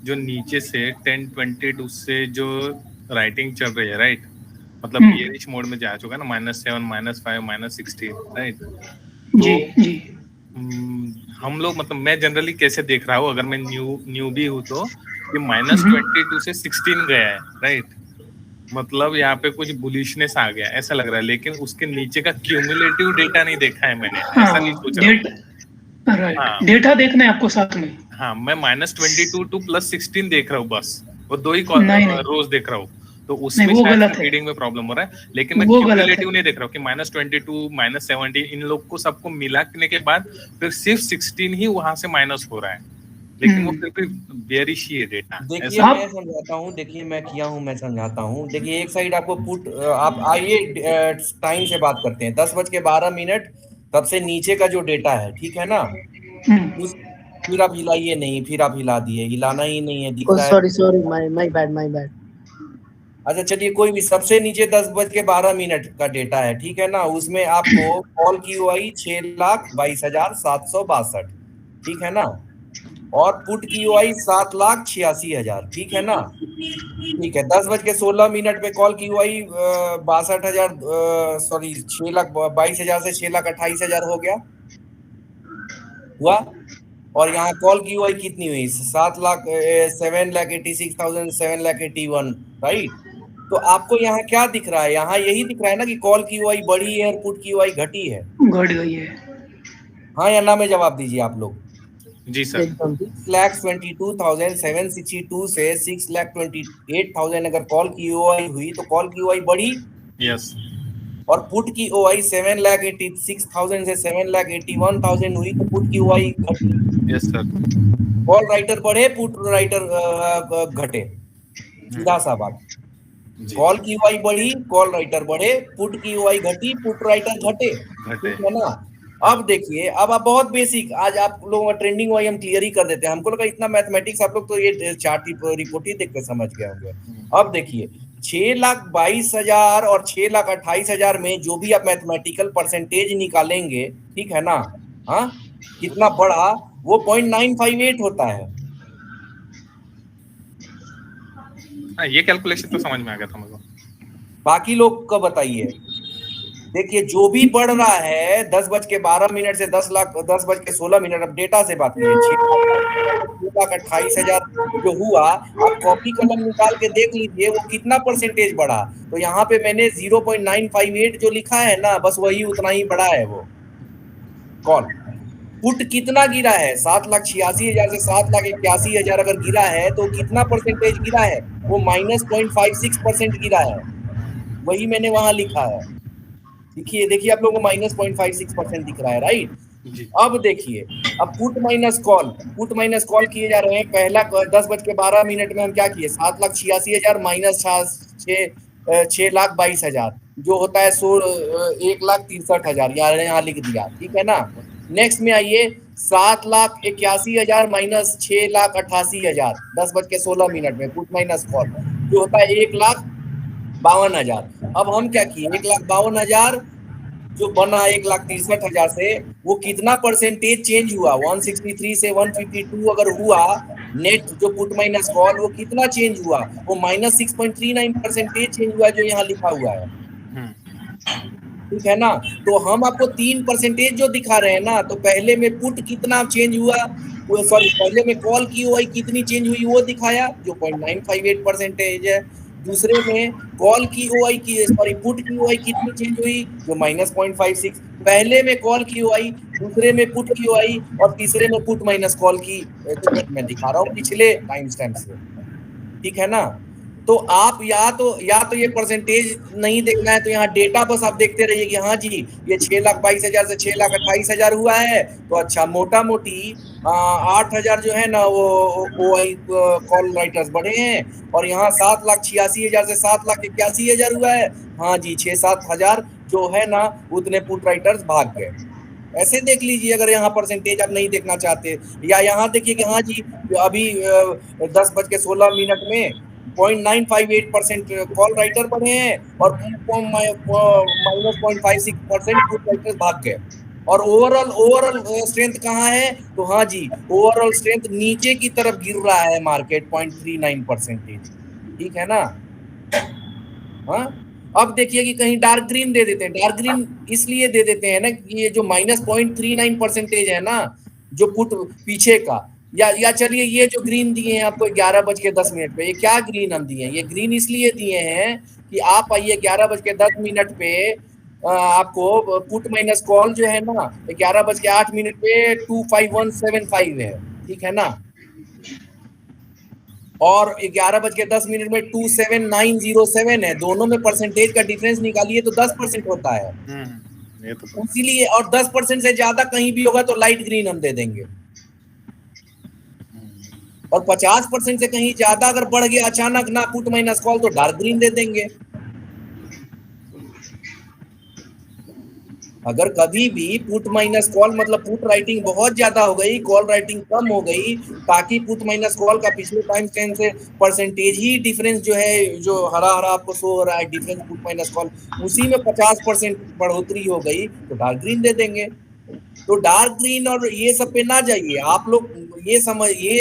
जो नीचे से 10-22 से जो राइटिंग चल रही है, राइट, मतलब बेयरिश मोड में जा चुका है ना, -7, -5, -16, राइट। जी जी, हम लोग मतलब मैं जनरली कैसे देख रहा हूँ, अगर मैं न्यू भी हूँ तो ये -22 से 16 गया है, राइट, मतलब यहाँ पे कुछ बुलिशनेस आ गया ऐसा लग रहा है, लेकिन उसके नीचे का क्यूमुलेटिव डेटा नहीं देखा है मैंने, ऐसा नहीं सोच रहा हूँ। डेटा देखना है आपको साथ में। हाँ, मैं -22 टू +16 देख रहा हूँ, बस वो दो ही रोज देख रहा हूँ, तो उसमें शायद रीडिंग में प्रॉब्लम हो रहा है। लेकिन मैं क्यूमुलेटिव नहीं देख रहा हूँ कि -22, -17 इन लोग को सबको मिलाने के बाद फिर सिर्फ 16 ही वहां से माइनस हो रहा है, लेकिन वो फिर भी बेयरिश ही है डेटा। देखिए मैं समझाता हूँ, देखिए मैं किया हूँ, मैं समझाता हूँ। देखिए एक साइड आपको पुट, आप आइए टाइम से बात करते हैं, 10:12 तब से नीचे का जो डेटा है, ठीक है ना, फिर आप हिलाइए नहीं, फिर आप हिला दिए, हिलाना ही नहीं है, दिख रहा है। Sorry my bad. अच्छा चलिए कोई भी, सबसे नीचे 10:12 का डेटा है, ठीक है ना, उसमें आपको कॉल की ओआई 6,22,762, ठीक है ना, और पुट की ओआई 7,86,000, ठीक है ना, ठीक है। 10:16 पे कॉल की ओआई 62,000, सॉरी 6,22,000 से 6,28,000 हो गया हुआ, और यहाँ कॉल की ओआई कितनी हुई, 7,86,781, राइट। तो आपको यहाँ क्या दिख रहा है, यहाँ यही दिख रहा है ना कि कॉल की ओआई बढ़ी है और पुट की ओआई घटी है, घट गई है। हाँ या ना में जवाब दीजिए आप लोग। जी सर। 6,22,762 से 6,28,000 अगर कॉल की ओआई हुई तो कॉल की ओआई बढ़ी, यस, और पुट की ओआई 7,86,000 से 7,81,000 हुई तो पुट की ओआई घटी। Yes sir. कॉल राइटर बढ़े, पुट राइटर घटे, सीधा सा बात। कॉल की ओआई बढ़ी, कॉल राइटर बढ़े, पुट की ओआई घटी, पुट राइटर घटे, ठीक है ना। अब देखिए, अब आप बहुत बेसिक, आज आप लोगों का ट्रेंडिंग ओआई हम क्लियर ही कर देते हैं, हमको लगा इतना मैथमेटिक्स आप लोग तो ये चार्ट रिपोर्ट ही देख कर समझ गए होंगे। अब देखिए 6,22,000 और 6,28,000 में जो भी आप मैथमेटिकल परसेंटेज निकालेंगे, ठीक है ना, हाँ, कितना बड़ा, वो 0.958 होता है। ये कैलकुलेशन तो समझ में आ गया था मुझे, बाकी लोग को बताइए। देखिए जो भी बढ़ रहा है 10:12 से 10:16, अब डेटा से बात कीजिए, 6,28,000 जो हुआ, आप कॉपी कलम निकाल के देख लीजिए वो कितना परसेंटेज बढ़ा। तो यहाँ पे मैंने 0.958 जो लिखा है ना, बस वही उतना ही बढ़ा है वो कॉल। पुट कितना गिरा है, 7,86,000 से 7,81,000 अगर गिरा है तो कितना परसेंटेज गिरा है, वो -0.56% गिरा है, वही मैंने वहां लिखा है। देखिए आप लोगों को -0.56% दिख रहा है, राइट। अब देखिए, अब पुट माइनस कॉल किए जा रहे हैं। पहला 10:12 में हम क्या किए, 7,86,000 माइनस 6,22,000 जो होता है 1,63,000, यहाँ लिख दिया, ठीक है ना। नेक्स्ट में आइए, 7,81,000 माइनस 6,88,000 10:16 में पुट माइनस कॉल जो होता है 1,52,000। अब हम क्या किए, 1,52,000 जो बना 1,63,000 से, वो कितना परसेंटेज चेंज हुआ, 163 से 152 अगर हुआ नेट जो पुट माइनस कॉल, वो कितना चेंज हुआ, वो -6.39% चेंज हुआ जो यहाँ लिखा हुआ है। ठीक है ना। तो हम आपको 3% जो दिखा रहे हैं ना, तो पहले में पुट कितना चेंज हुआ, सॉरी पहले में कॉल की ओआई कितनी चेंज हुई वो दिखाया जो 0.958% है। दूसरे में कॉल की ओआई की सॉरी पुट की ओआई कितनी चेंज हुई जो -0.56। पहले में कॉल की ओआई, दूसरे में पुट की ओआई और तीसरे में पुट माइनस कॉल की जो मैं दिखा रहा हूँ पिछले टाइम स्टैम्प से। ठीक है ना। तो आप या तो ये परसेंटेज नहीं देखना है तो यहाँ डेटा बस आप देखते रहिए कि हाँ जी ये 6,22,000 से 6,28,000 हुआ है, तो अच्छा मोटा मोटी 8,000 जो है ना वो कॉल राइटर्स बढ़े हैं, और यहाँ 7,86,000 से 7,81,000 हुआ है। हाँ जी 6-7 जो है ना उतने पुट राइटर्स भाग गए। ऐसे देख लीजिए अगर यहाँ परसेंटेज आप नहीं देखना चाहते, या यहाँ देखिए कि हाँ जी अभी 10:16 में 0.958% कॉल राइटर बढ़े हैं और -0.56% पुट राइटर्स भाग गए। और ओवरऑल स्ट्रेंथ कहाँ है, तो हाँ जी ओवरऑल स्ट्रेंथ नीचे की तरफ गिर रहा है मार्केट 0.39%। ठीक है ना। हाँ अब देखिए कि कहीं डार्क ग्रीन दे देते हैं। डार्क ग्रीन इसलिए दे देते हैं ना कि ये जो -0.39% है ना जो पुट पीछे का, या चलिए ये जो ग्रीन दिए हैं आपको 11:10 पे, ये क्या ग्रीन हम दिए हैं, ये ग्रीन इसलिए दिए हैं कि आप आइए 11:10 पे आपको पुट माइनस कॉल जो है ना 11:08 पे 25175 है। ठीक है ना। और 11:10 में 27907 है। दोनों में परसेंटेज का डिफरेंस निकालिए तो 10% होता है। ये तो इसीलिए, और 10% से ज्यादा कहीं भी होगा तो लाइट ग्रीन हम दे देंगे, और 50% से कहीं ज्यादा अगर बढ़ गया अचानक ना पुट माइनस कॉल तो डार्क ग्रीन दे देंगे। अगर कभी भी पुट माइनस कॉल मतलब पुट राइटिंग बहुत ज्यादा हो गई, कॉल राइटिंग कम हो गई, ताकि पुट माइनस कॉल का पिछले टाइम स्टैंड से परसेंटेज ही डिफरेंस जो है, जो हरा हरा आपको शो हो रहा है डिफरेंस पुट माइनस कॉल, उसी में 50% बढ़ोतरी हो गई तो डार्क ग्रीन दे देंगे। तो डार्क ग्रीन और ये सब पे ना जाइए आप लोग, ये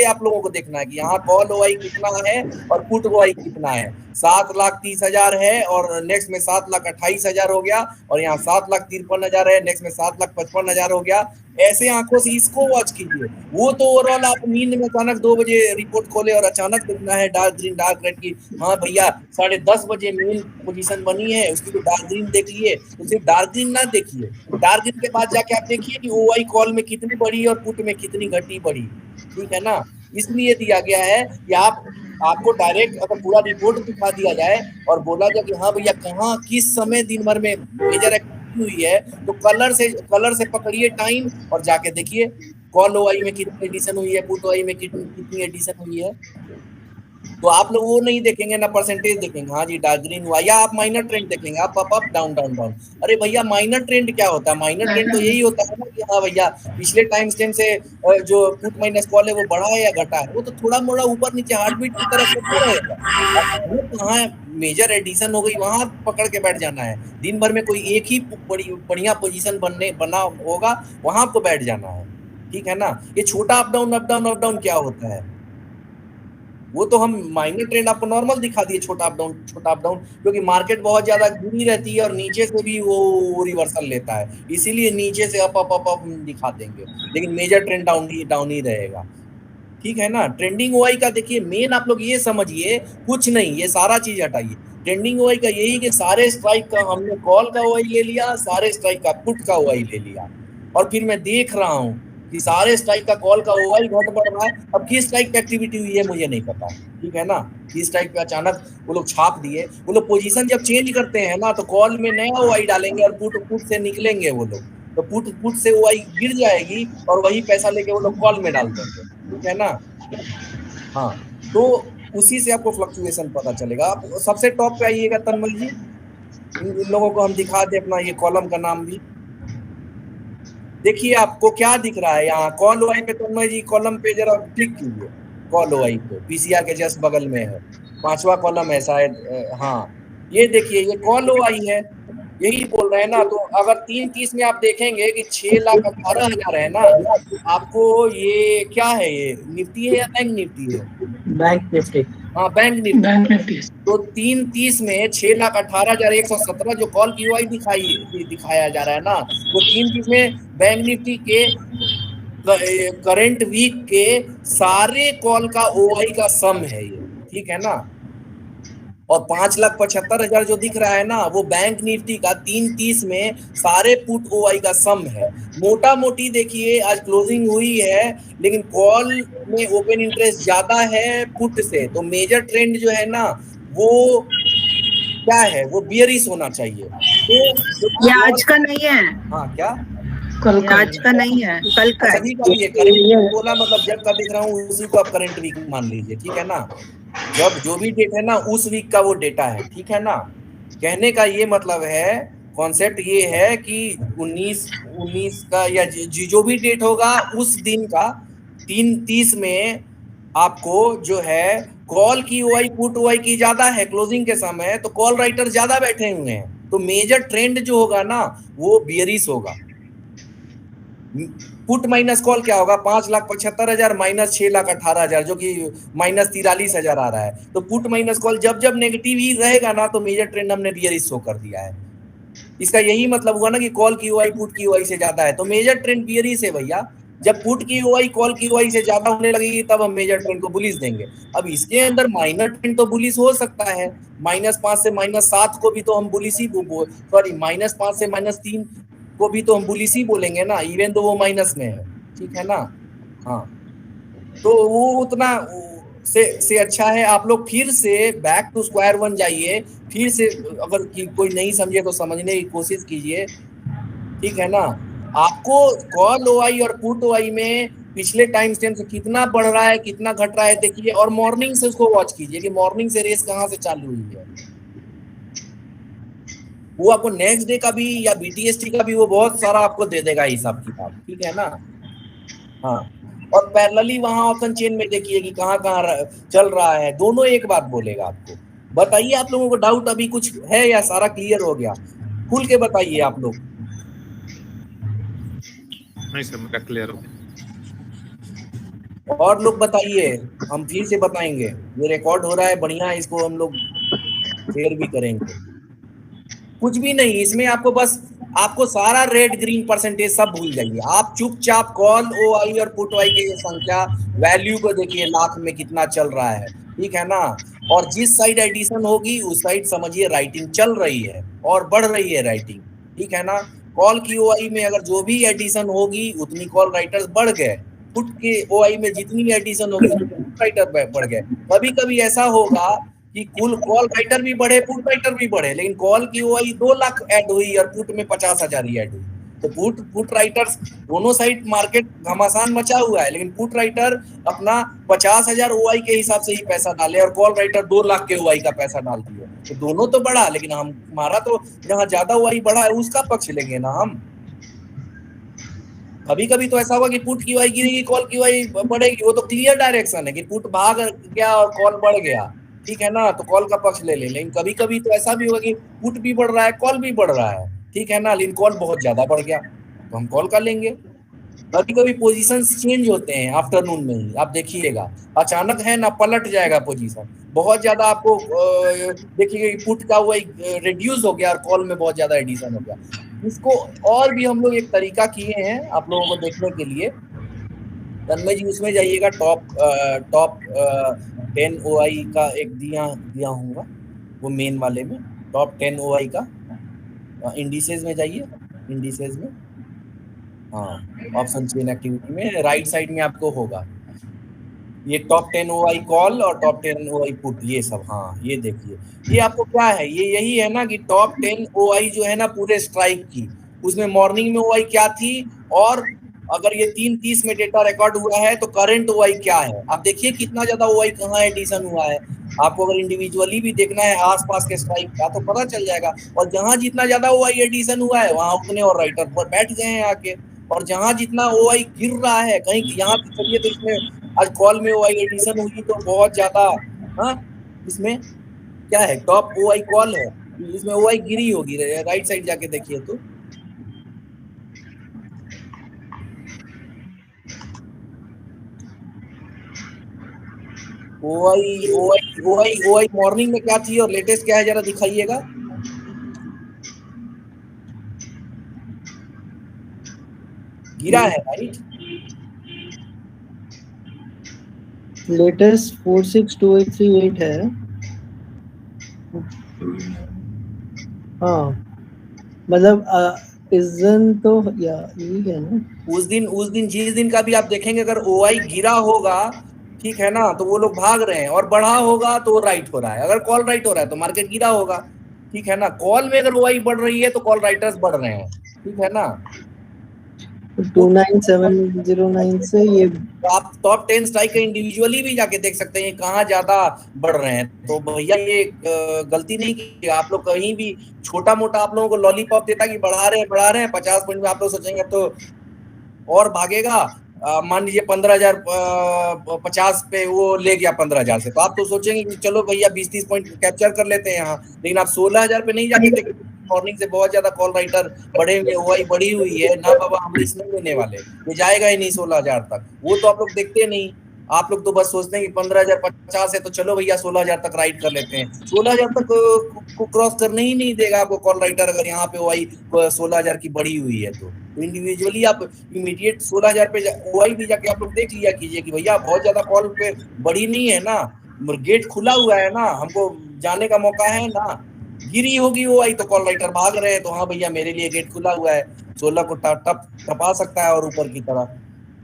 आप लोगों को देखना है कि यहाँ कॉल ओआई कितना है और पुट ओआई कितना है। 7,30,000 है और नेक्स्ट में 7,28,000 हो गया, और यहाँ 7,53,000 है, नेक्स्ट में 7,55,000 हो गया। ऐसे आंखों से इसको वॉच कीजिए। वो तो ओवरऑल आप नींद में अचानक 2 बजे रिपोर्ट खोले और अचानक देखना है डार्क ग्रीन डार्क रेड की, हाँ भैया 10:30 बजे मेन पोजीशन बनी है उसकी तो डार्क ग्रीन देख लिए, तो सिर्फ डार्क ग्रीन ना देखिए। डार्क ग्रीन के बाद जाके आप देखिए कि ओआई कॉल में कितनी बढ़ी और पुट में कितनी घटी बढ़ी। ठीक है ना। इसलिए दिया गया है कि आपको डायरेक्ट अगर पूरा रिपोर्ट दिखा दिया जाए और बोला जाए कि हाँ भैया कहाँ किस समय दिन भर में मेजर एक्टिविटी हुई है, तो कलर से पकड़िए टाइम और जाके देखिए कॉल ओआई में कितनी एडिशन हुई है, पुट ओआई में कितनी एडिशन हुई है। तो आप लोग वो नहीं देखेंगे ना परसेंटेज देखेंगे, हाँ जी डार्क ग्रीन हुआ, या आप माइनर ट्रेंड देखेंगे, आप अप डाउन डाउन डाउन। अरे भैया माइनर ट्रेंड क्या होता है, माइनर ट्रेंड तो यही होता है ना कि हाँ भैया पिछले टाइम स्टैम से जो पुट माइनस कॉल है वो बढ़ा है या घटा है, वो तो थोड़ा मोड़ा ऊपर नीचे हार्टबीट की तरफ से रहेगा। कहाँ मेजर एडिशन हो गई वहां पकड़ के बैठ जाना है। दिन भर में कोई एक ही बढ़िया पोजीशन बना होगा वहां आपको बैठ जाना है। ठीक है ना। ये छोटा अप डाउन क्या होता है, वो तो हम माइनर ट्रेंड आपको नॉर्मल दिखा दिए छोटा अप डाउन, क्योंकि मार्केट बहुत ज्यादा गिरी रहती है और नीचे से भी वो रिवर्सल लेता है, इसीलिए नीचे से अप दिखा देंगे, लेकिन मेजर ट्रेंड डाउन ही रहेगा। ठीक है ना। ट्रेंडिंग ओआई का देखिए मेन आप लोग ये समझिए, कुछ नहीं ये सारा चीज हटाइए। ट्रेंडिंग ओआई का यही कि सारे स्ट्राइक का हमने कॉल का ओआई ले लिया, सारे स्ट्राइक का पुट का ओआई ले लिया, और फिर मैं देख रहा हूँ कि सारे स्ट्राइक का कॉल का ओआई घट बढ़ रहा है। अब किस स्ट्राइक पे एक्टिविटी हुई है मुझे नहीं पता। ठीक है ना। किस स्ट्राइक पे अचानक वो लोग छाप दिए, वो लोग पोजीशन जब चेंज करते हैं ना तो कॉल में नया ओआई डालेंगे और पुट से निकलेंगे वो लोग, तो पुट से ओआई गिर जाएगी और वही पैसा लेके वो लोग कॉल में डाल देंगे। ठीक है ना। हाँ तो उसी से आपको फ्लक्चुएशन पता चलेगा। आप सबसे टॉप पे आइएगा तन्मय जी, इन लोगों को हम दिखा दे अपना ये कॉलम का नाम भी। देखिए आपको क्या दिख रहा है यहाँ कॉल ओआई पे, तन्मय जी कॉलम पे जरा क्लिक कीजिए, कॉल ओआई पे पीसीआर के जस्ट बगल में है, 5वां कॉलम है शायद, हाँ ये देखिए ये कॉल ओआई है, यही बोल रहे हैं ना। तो अगर 3:30 में आप देखेंगे कि 6,18,000 है ना, आपको ये क्या है, ये निफ्टी है या बैंक निफ्टी है? Bank Nifty. हाँ बैंक निफ्टी। तो 3:30 में 6,18,117 जो कॉल की ओआई दिखाया जा रहा है ना, वो 3:30 में बैंक निफ्टी के करंट वीक के सारे कॉल का ओआई का सम है ये, ठीक है ना। और 5,75,000 जो दिख रहा है ना, वो बैंक निफ्टी का 3:30 में सारे पुट ओआई का सम है। मोटा मोटी देखिए आज क्लोजिंग हुई है, लेकिन कॉल में ओपन इंटरेस्ट ज्यादा है पुट से, तो मेजर ट्रेंड जो है ना वो क्या है, वो बियरिश होना चाहिए। तो ये आज का नहीं है। हाँ क्या कल का, आज का नहीं है, कल का है। सभी का ये करंट बोला, मतलब जब का दिख रहा हूँ उसी को आप करंट वीक मान लीजिए, ठीक है ना। जब जो भी डेट है ना उस वीक का वो डेटा है, ठीक है ना। कहने का ये मतलब है, कॉन्सेप्ट ये है कि 19 का या जो भी डेट होगा उस दिन का 3:30 में आपको जो है कॉल की ओआई पुट ओआई की ज्यादा है क्लोजिंग के समय, तो कॉल राइटर ज्यादा बैठे हुए हैं, तो मेजर ट्रेंड जो होगा ना वो बियरिश होगा। पुट माइनस कॉल क्या होगा, 5,75,000 माइनस 6,18,000 जो कि माइनस 43,000 आ रहा है। तो पुट माइनस कॉल जब जब नेगेटिव ही रहेगा ना, तो मेजर ट्रेंड हमने बियरिश शो कर दिया है। इसका यही मतलब हुआ ना कि कॉल की ओआई पुट की ओआई से ज्यादा है, तो मेजर ट्रेंड बियरिश है भैया। जब पुट की ओआई कॉल की ओआई से ज्यादा होने लगेगी तब हम मेजर ट्रेंड को बुलिश देंगे। अब इसके अंदर माइनर ट्रेंड तो बुलिश हो सकता है, -5 से -7 को भी तो हम बुलिश ही सॉरी -5 से -3 को भी तो हम बुलिश ही बोलेंगे ना, इवन तो वो माइनस में है, ठीक है ना। हाँ तो वो उतना से अच्छा है आप लोग फिर से बैक टू स्क्वायर वन जाइए, फिर से अगर कोई नहीं समझे तो समझने की कोशिश कीजिए, ठीक है ना। आपको कॉल ओआई और पुट ओआई में पिछले टाइम स्टैम्प से कितना बढ़ रहा है कितना घट रहा है देखिए, और मॉर्निंग से उसको वॉच कीजिए कि मॉर्निंग से रेस कहाँ से चालू हुई है। वो आपको नेक्स्ट डे का भी या बीटीएसटी का भी वो बहुत सारा आपको दे देगा हिसाब किताब, ठीक है ना। हाँ और पैरेलली वहां ऑप्शन चेन में देखिए कि कहाँ कहाँ चल रहा है, दोनों एक बात बोलेगा आपको। बताइए आप लोगों को डाउट अभी कुछ है या सारा क्लियर हो गया? खुल के बताइए आप लोग। नहीं सर मेरा क्लियर हो गया। और लोग बताइए, हम फिर से बताएंगे, ये रिकॉर्ड हो रहा है बढ़िया, इसको हम लोग शेयर भी करेंगे। कुछ भी नहीं इसमें, आपको बस आपको सारा रेड ग्रीन परसेंटेज सब भूल जाइए। आप चुपचाप कॉल ओआई और पुट ओआई की संख्या वैल्यू को देखिए लाख में कितना चल रहा है, ठीक है ना। और जिस साइड एडिशन होगी उस साइड समझिए राइटिंग चल रही है और बढ़ रही है राइटिंग, ठीक है ना। कॉल की ओआई में अगर जो भी एडिशन होगी उतनी कॉल राइटर्स बढ़ गए, पुट के ओआई में जितनी एडिशन होगी पुट राइटर बढ़ गए। कभी कभी ऐसा होगा कि कुल कॉल राइटर भी बढ़े पुट राइटर भी बढ़े, लेकिन कॉल की ओआई 2 लाख ऐड हुई और पुट में 50,000 ही ऐड हुई। तो पुट राइटर्स दोनों साइड मार्केट घमासान मचा हुआ है, लेकिन पुट राइटर अपना 50,000 ओआई के हिसाब से ही पैसा डाले और कॉल राइटर 2 लाख के ओआई का पैसा डाल दिए। तो दोनों तो बढ़ा, लेकिन हमारा तो जहाँ ज्यादा ओआई बढ़ा है उसका पक्ष लेंगे ना हम। कभी कभी तो ऐसा होगा कि पुट की ओआई गिरेगी कॉल की ओआई बढ़ेगी, वो तो क्लियर डायरेक्शन है कि पुट भाग गया और कॉल बढ़ गया, ठीक है ना, तो कॉल का पक्ष ले ले। लेकिन कभी कभी तो ऐसा भी होगा कि पुट भी बढ़ रहा है कॉल भी बढ़ रहा है, ठीक है ना, लेकिन कॉल बहुत ज्यादा बढ़ गया तो हम कॉल कर लेंगे। कभी कभी पोजीशंस चेंज होते हैं आफ्टरनून में ही, आप देखिएगा अचानक है ना पलट जाएगा पोजीशन, बहुत ज्यादा आपको देखिए पुट का वही रिड्यूस हो गया और कॉल में बहुत ज्यादा एडिशन हो गया। इसको और भी हम लोग एक तरीका किए हैं आप लोगों को देखने के लिए। तन्मय जी उसमें जाइएगा, टॉप 10 ओआई का एक दिया होगा वो मेन वाले में, टॉप 10 ओआई का इंडिसेस में जाइए, इंडिसेस में, हाँ ऑप्शन चेन एक्टिविटी में राइट साइड में आपको होगा ये टॉप 10 ओआई कॉल और टॉप 10 ओआई पुट, ये सब, हाँ ये देखिए ये आपको क्या है, ये यही है ना कि टॉप 10 ओआई जो है ना पूरे स्ट्राइक की, उसमें मॉर्निंग में ओआई क्या थी, और अगर ये 3:30 में डेटा रिकॉर्ड हुआ है तो करंट ओआई क्या है। आप देखिए कितना ज्यादा ओआई कहाँ एडिशन हुआ है, आपको अगर इंडिविजुअली भी देखना है आसपास के स्ट्राइक का तो पता चल जाएगा। और जहां जितना ज्यादा ओआई एडिशन हुआ है वहां उतने और राइटर पर बैठ गए हैं आके, और जहां जितना ओआई गिर रहा है, कहीं यहाँ पे चलिए तो इसमें आज कॉल में ओआई एडिशन हुई तो बहुत ज्यादा, हाँ इसमें क्या है, टॉप ओआई कॉल है, इसमें ओआई गिरी होगी, राइट साइड जाके देखिए तो OI OI OI OI morning में क्या थी और लेटेस्ट क्या है, जरा दिखाइएगा। गिरा है राइट, लेटेस्ट 462838 है। हाँ मतलब इजन तो या यही है ना। उस दिन जिस दिन का भी आप देखेंगे अगर ओआई गिरा होगा, ठीक है ना, तो वो लोग भाग रहे हैं, और बढ़ा होगा तो राइट हो रहा है। अगर कॉल राइट हो रहा है तो मार्केट गिरा होगा, ठीक है ना। कॉल में अगर ओआई बढ़ रही है तो कॉल राइटर्स बढ़ रहे हैं, ठीक है ना। 29709 से ये आप टॉप 10 स्ट्राइक का इंडिविजुअली भी जाके देख सकते हैं कहाँ ज्यादा बढ़ रहे हैं। तो भैया ये गलती नहीं की आप लोग, कहीं भी छोटा मोटा आप लोगों को लॉलीपॉप देता कि बढ़ा रहे हैं 50 पॉइंट में, आप लोग सोचेंगे तो और भागेगा। मान लीजिए 15,050 पे वो ले गया 15,000 से, तो आप तो सोचेंगे कि चलो भैया 20-30 पॉइंट कैप्चर कर लेते हैं यहाँ, लेकिन आप 16,000 पे नहीं जाके देखेंगे। मॉर्निंग से बहुत ज्यादा कॉल राइटर बढ़े हुए, ओआई बढ़ी हुई है ना बाबा, हम रिस्क नहीं लेने वाले, ये जाएगा ही नहीं 16,000 तक। वो तो आप लोग देखते नहीं, आप लोग तो बस सोचते हैं कि 15,050 है तो चलो भैया 16,000 तक राइड कर लेते हैं। 16,000 तक को क्रॉस करने ही नहीं देगा आपको कॉल राइटर, अगर यहाँ पे ओआई 16,000 की बढ़ी हुई है तो इंडिविजुअली आप इमीडिएट 16,000 पे ओआई भी जाके आप लोग देख लिया कीजिए कि भैया बहुत ज्यादा कॉल पे बढ़ी नहीं है ना, गेट खुला हुआ है ना, हमको जाने का मौका है ना। गिरी होगी ओआई तो कॉल राइटर भाग रहे हैं, तो हाँ भैया मेरे लिए गेट खुला हुआ है, 16 को टपा सकता है और ऊपर की तरफ।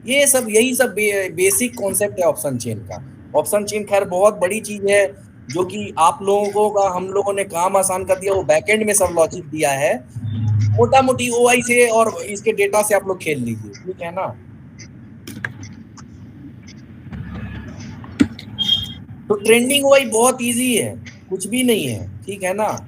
ये सब यही सब बेसिक कॉन्सेप्ट है ऑप्शन चेन का। ऑप्शन चेन खैर बहुत बड़ी चीज है, जो कि आप लोगों का हम लोगों ने काम आसान कर दिया, वो बैकएंड में सब लॉजिक दिया है। मोटा मोटी ओआई से और इसके डेटा से आप लोग खेल लीजिए, ठीक है ना। तो ट्रेंडिंग ओआई बहुत इजी है, कुछ भी नहीं है, ठीक है ना।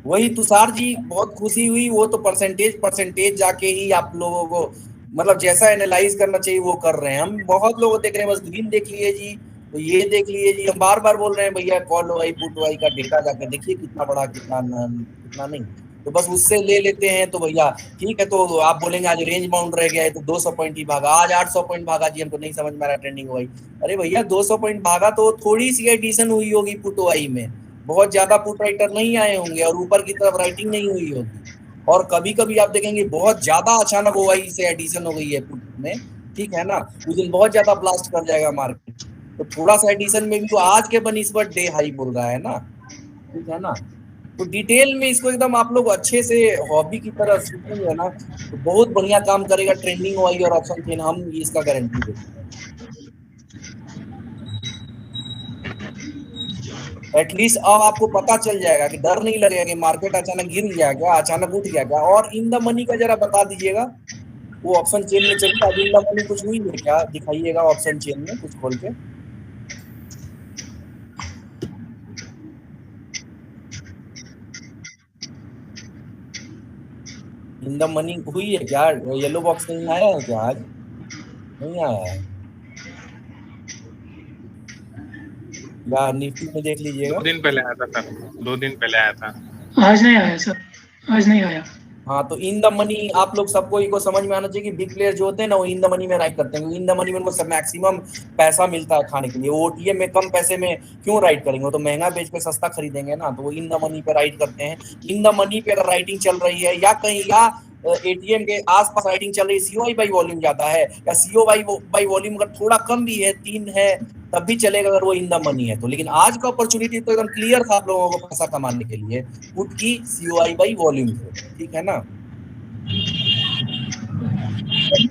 वही तुषार जी बहुत खुशी हुई, वो तो परसेंटेज जाके ही आप लोगों को मतलब जैसा एनालाइज करना चाहिए वो कर रहे हैं। हम बहुत लोग देख रहे हैं, बस ग्रीन देख लिए जी, तो ये देख लिए जी, हम बार बार बोल रहे हैं भैया कॉल ओआई पुट ओआई का डेटा जाकर देखिए कितना बड़ा कितना नहीं, तो बस उससे ले लेते हैं। तो भैया ठीक है, तो आप बोलेंगे आज रेंज बाउंड रह गया है तो 200 पॉइंट ही भागा, आज 800 पॉइंट भागा जी, हमको नहीं समझ में आ रहा ट्रेंडिंग ओआई। अरे भैया 200 पॉइंट भागा तो थोड़ी सी एडिशन हुई होगी पुट ओआई में, बहुत ज्यादा पुट राइटर नहीं आए होंगे और ऊपर की तरफ राइटिंग नहीं हुई होगी। और कभी कभी आप देखेंगे बहुत ज्यादा अचानक ओआई से एडिशन हो गई है पुट में, ठीक है ना, उस दिन बहुत ज्यादा ब्लास्ट कर जाएगा मार्केट। तो थोड़ा सा एडिशन में भी तो आज के बनिस्बत डे हाई बोल रहा है ना, ठीक है ना। तो डिटेल में इसको एकदम आप लोग अच्छे से हॉबी की तरह सीखेंगे ना, तो बहुत बढ़िया काम करेगा ट्रेंडिंग ओआई और ऑप्शन चेन, हम इसका गारंटी देते हैं। एटलीस्ट अब आपको पता चल जाएगा कि डर नहीं लगेगा कि मार्केट अचानक गिर गया क्या, अचानक उठ गया क्या। और इन द मनी का जरा बता दीजिएगा, वो ऑप्शन चेन में चलिए, अब इन द मनी कुछ हुई है क्या, दिखाइएगा ऑप्शन चेन में कुछ खोल के। इन द मनी हुई है क्या, येलो बॉक्स नहीं आया है क्या, आज नहीं आया है या निफ्टी में देख लीजिएगा। 2 दिन पहले आया था सर, 2 दिन पहले आया था। आज नहीं आया सर, आज नहीं आया। हाँ, तो इन द मनी आप लोग सबको इको समझ में आना चाहिए कि बिग प्लेयर जो होते हैं ना वो इन द मनी में राइड करते हैं। इन द मनी में उनको सब मैक्सिमम पैसा मिलता है खाने के लिए। वो ओटीएम में कम पैसे में क्यों राइड करेंगे, वो तो महंगा बेच के सस्ता खरीदेंगे ना, तो वो इन द मनी पे राइड करते हैं। इन द मनी पे अगर राइटिंग चल रही है या कहीं या एटीएम के आसपास राइटिंग चल रही है, सीओआई बाई वॉल्यूम ज्यादा है या सीओ बाई वॉल्यूम अगर थोड़ा कम भी है, 3 है, तब भी चलेगा अगर वो इन द मनी है तो। लेकिन आज का अपॉर्चुनिटी तो एकदम क्लियर था आप लोगों को पैसा कमाने के लिए, पुट की सीओआई बाई वॉल्यूम से, ठीक है ना।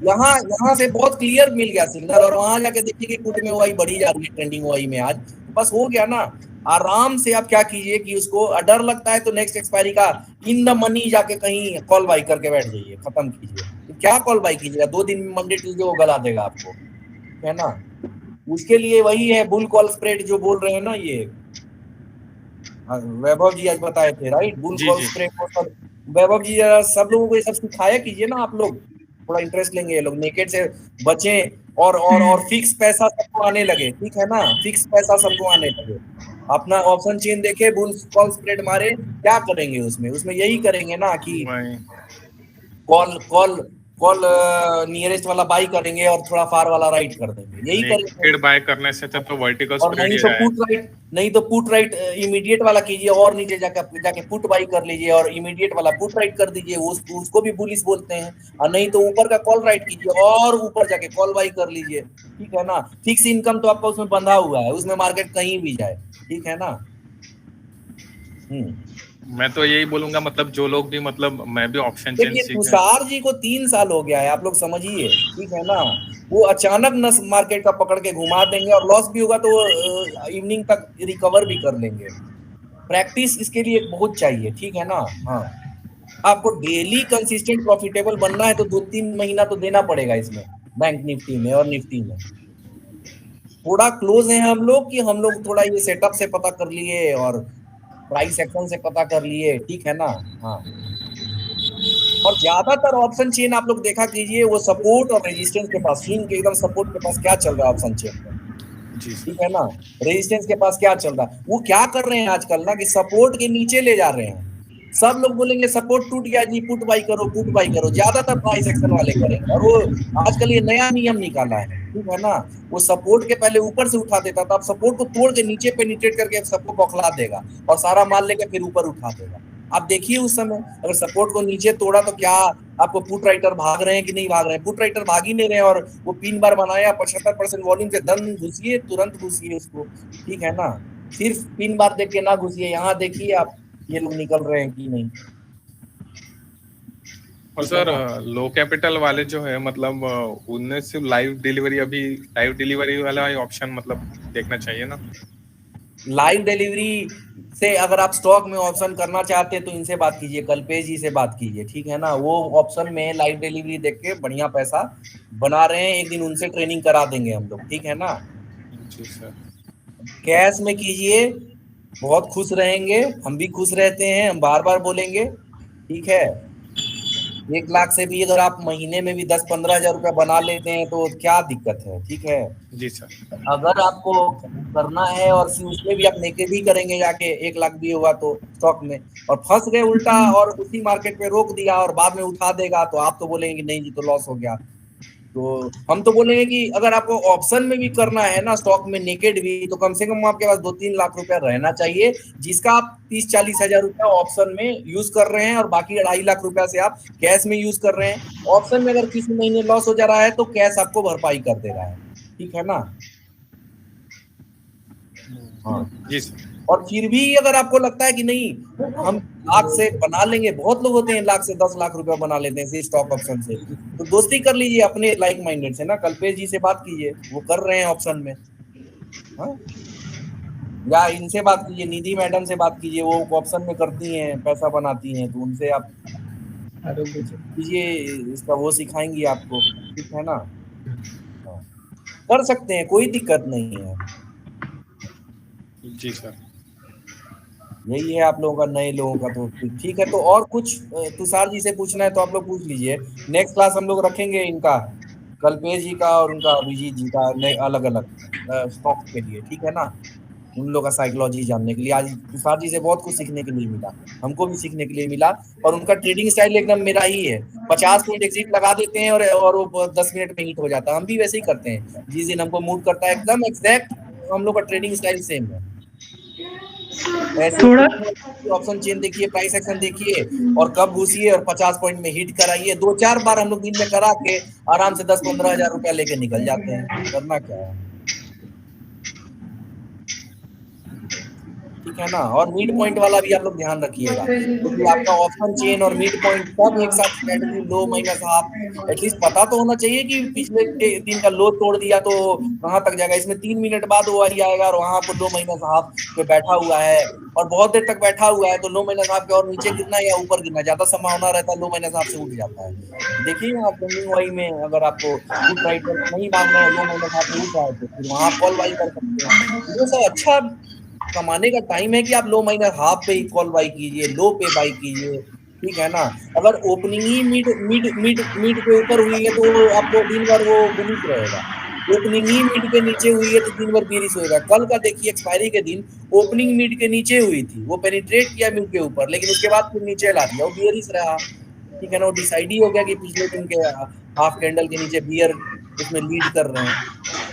यहाँ से बहुत क्लियर मिल गया सिग्नल, और वहां जाके देखिए कि पुट में ओआई बढ़ी जा रही है ट्रेंडिंग ओआई में आज, बस हो गया ना। आराम से आप क्या कीजिए कि उसको डर लगता है तो नेक्स्ट एक्सपायरी का इन द मनी जाके कहीं कॉल बाई करके बैठ जाइए, खत्म कीजिए। तो क्या कॉल बाई कीजिएगा, 2 दिन में मंडे ट्यूजडे वो गला देगा आपको, है ना। उसके लिए वही है बुल कॉल स्प्रेड जो बोल रहे हैं ना, ये वैभव जी आज बताए थे राइट, बुल कॉल स्प्रेड। वैभव जी सब लोगों को ये सब सिखाया कीजिए ना आप लोग, थोड़ा इंटरेस्ट लेंगे ये लोग, नेकेड से बचें और फिक्स पैसा सबको आने लगे, ठीक है ना, फिक्स पैसा सबको आने लगे, अपना ऑप्शन चेन देखे, बुल कॉल स्प्रेड मारे, क्या करेंगे उसमें यही करेंगे ना कि कॉल नियरेस्ट वाला बाई करेंगे और थोड़ा फार वाला राइट कर देंगे, यही करेंगे। बाय करने से तो वर्टिकल और नहीं तो पुट राइट इमीडिएट वाला कीजिए और नीचे जाके पुट बाई कर लीजिए और इमीडिएट वाला पुट राइट कर दीजिए, उसको भी बुलिश बोलते हैं। और नहीं तो ऊपर का कॉल राइट कीजिए और ऊपर जाके कॉल बाई कर लीजिए, ठीक है ना। फिक्स इनकम तो आपका उसमें बंधा हुआ है, उसमें मार्केट कहीं भी जाए, ठीक है ना। मैं तो यही बोलूंगा, मतलब जो लोग भी, मतलब मैं भी ऑप्शन चेन देखिए तुषार जी को 3 साल हो गया है, आप लोग समझिए, ठीक है ना। वो अचानक न मार्केट का पकड़ के घुमा देंगे और लॉस भी होगा तो इवनिंग तक रिकवर भी कर लेंगे। प्रैक्टिस इसके लिए बहुत चाहिए, ठीक है ना। हाँ, आपको डेली कंसिस्टेंट प्रॉफिटेबल बनना है तो 2-3 महीना तो देना पड़ेगा इसमें, बैंक निफ्टी में और निफ्टी में। थोड़ा क्लोज है हम लोग कि हम लोग थोड़ा ये सेटअप से पता कर लिए और प्राइस एक्शन से पता कर लिए, ठीक है ना। हाँ, और ज्यादातर ऑप्शन चेन आप लोग देखा कीजिए, वो सपोर्ट और रेजिस्टेंस के पास, स्विंग के एकदम सपोर्ट के पास क्या चल रहा है ऑप्शन चेन में, ठीक है ना। रेजिस्टेंस के पास क्या चल रहा है, वो क्या कर रहे हैं आजकल ना कि सपोर्ट के नीचे ले जा रहे हैं। सब लोग बोलेंगे सपोर्ट टूट गया जी, पुट बाई करो, ज्यादातर प्राइस एक्शन वाले करेंगे। और वो आजकल ये नया नियम निकाला है, ठीक है ना। वो सपोर्ट के पहले ऊपर से उठा देता था, अब सपोर्ट को तोड़ के नीचे पेनिट्रेट करके सबको बौखला देगा और सारा माल लेके फिर ऊपर उठा देगा। आप देखिए उस समय अगर सपोर्ट को नीचे तोड़ा तो क्या आपको पुट राइटर भाग रहे हैं कि नहीं भाग रहे हैं? पुट राइटर भाग ही नहीं रहे और वो 3 बार बनाया 75% वॉल्यूम से धन घुसिए, तुरंत घुसिए उसको, ठीक है ना। सिर्फ 3 बार देख के ना घुसिए, यहाँ देखिए आप ये लोग निकल रहे हैं कि नहीं। और सर लो कैपिटल वाले जो है, मतलब उनमें सिर्फ लाइव डिलीवरी वाला ऑप्शन मतलब देखना चाहिए ना। लाइव डिलीवरी से अगर आप स्टॉक में ऑप्शन करना चाहते हैं तो इनसे बात कीजिए, कल्पेश जी से बात कीजिए, ठीक है ना। वो ऑप्शन में लाइव डिलीवरी देख के बढ़िया पैसा बना रहे हैं, एक दिन उनसे ट्रेनिंग करा देंगे हम लोग, ठीक है ना। जी सर। कैश में कीजिए, बहुत खुश रहेंगे, हम भी खुश रहते हैं, हम बार बार बोलेंगे, ठीक है। 1 लाख से भी अगर आप महीने में भी 10-15 हजार रुपया बना लेते हैं तो क्या दिक्कत है, ठीक है। जी सर। अगर आपको करना है और उसमें भी आप नेके भी करेंगे जाके 1 लाख भी हुआ तो स्टॉक में, और फंस गए उल्टा और उसी मार्केट पे रोक दिया और बाद में उठा देगा तो आप तो बोलेंगे कि नहीं जी तो लॉस हो गया। तो हम तो बोलेंगे कि अगर आपको ऑप्शन में भी करना है ना, स्टॉक में नेकेड भी, तो कम से कम आपके पास 2-3 लाख रुपया रहना चाहिए, जिसका आप 30-40 हजार रुपया ऑप्शन में यूज कर रहे हैं और बाकी 2.5 लाख रुपया से आप कैश में यूज कर रहे हैं। ऑप्शन में अगर किसी महीने लॉस हो जा रहा है तो कैश आपको भरपाई कर दे रहा है, ठीक है ना। हाँ जी सर। और फिर भी अगर आपको लगता है कि नहीं हम लाख से बना लेंगे, बहुत लोग होते हैं लाख से 10 लाख रुपया बना लेते हैं सिर्फ स्टॉक ऑप्शन से, तो दोस्ती कर लीजिए अपने लाइक माइंडेड से ना, कल्पेश जी से बात कीजिए, वो कर रहे हैं ऑप्शन में। हाँ, या इनसे बात कीजिए, निधि मैडम से बात कीजिए, वो ऑप्शन में करती हैं, पैसा बनाती हैं, तो उनसे आप कीजिए, इसका वो सिखाएंगी आपको, ठीक है ना। हाँ, कर सकते हैं, कोई दिक्कत नहीं है। जी सर। यही है आप लोगों का, नए लोगों का, तो ठीक है। तो और कुछ तुषार जी से पूछना है तो आप लोग पूछ लीजिए। नेक्स्ट क्लास हम लोग रखेंगे इनका, कल्पेश जी का और उनका अभिजीत जी का, अलग अलग स्टॉक के लिए, ठीक है ना। उन लोगों का साइकोलॉजी जानने के लिए आज तुषार जी से बहुत कुछ सीखने के लिए मिला, हमको भी सीखने के लिए मिला। और उनका ट्रेडिंग स्टाइल एकदम मेरा ही है, 50 मिनट एग्जिट लगा देते हैं और वो 10 मिनट में हिट हो जाता है। हम भी वैसे ही करते हैं, जिस दिन हमको मूड करता है एकदम एग्जैक्ट हम लोग का ट्रेडिंग स्टाइल सेम है। थोड़ा ऑप्शन चेन देखिए, प्राइस एक्शन देखिए और कब घुसिए और 50 पॉइंट में हिट कराइए। 2-4 बार हम लोग दिन में करा के आराम से 10-15 हजार रुपया लेके निकल जाते हैं। करना क्या है, ठीक है ना। और मिड पॉइंट वाला भी आप लोग ध्यान रखिएगा, क्योंकि आपका ऑप्शन चेन और मिड पॉइंट सब एक साथ स्ट्रेटजी, लो माइनस हाफ, एटलीस्ट पता तो होना चाहिए कि पिछले दिन का लो तोड़ दिया तो कहां तक जाएगा। इसमें 3 मिनट बाद वो वही आएगा और वहां आपको लो माइनस हाफ पे बैठा हुआ है और बहुत देर तक बैठा हुआ है, तो लो माइनस हाफ के और नीचे गिरना या ऊपर गिरना ज्यादा संभावना रहता है, लो माइनस हाफ से उठ जाता है। देखिए आप ट्रेंडिंग वाई में अगर आपको पुट राइटर नहीं मांगना है, लो माइनस हाफ में उठ रहा है तो फिर वहां कॉल बाई कर सकते हैं। ये सब अच्छा कमाने का टाइम है कि आप लो माइनस हाफ पे ही कॉल बाई कीजिए, लो पे बाई कीजिए, ठीक है ना। अगर ओपनिंग ही मिड मिड मिड मिड के ऊपर हुई है तो आपको दिन भर वो बुलिश रहेगा, ओपनिंग ही मिड के नीचे हुई है तो दिन भर बेरिश होएगा। कल का देखिए एक्सपायरी के दिन ओपनिंग मिड के नीचे हुई थी, वो पेनिट्रेट किया मिड के ऊपर, लेकिन उसके बाद फिर नीचे ला दिया, वो बेरिश रहा, ठीक है ना। वो डिसाइड ही हो गया कि पिछले दिन के हाफ कैंडल के नीचे बियर उसमें लीड कर रहे हैं,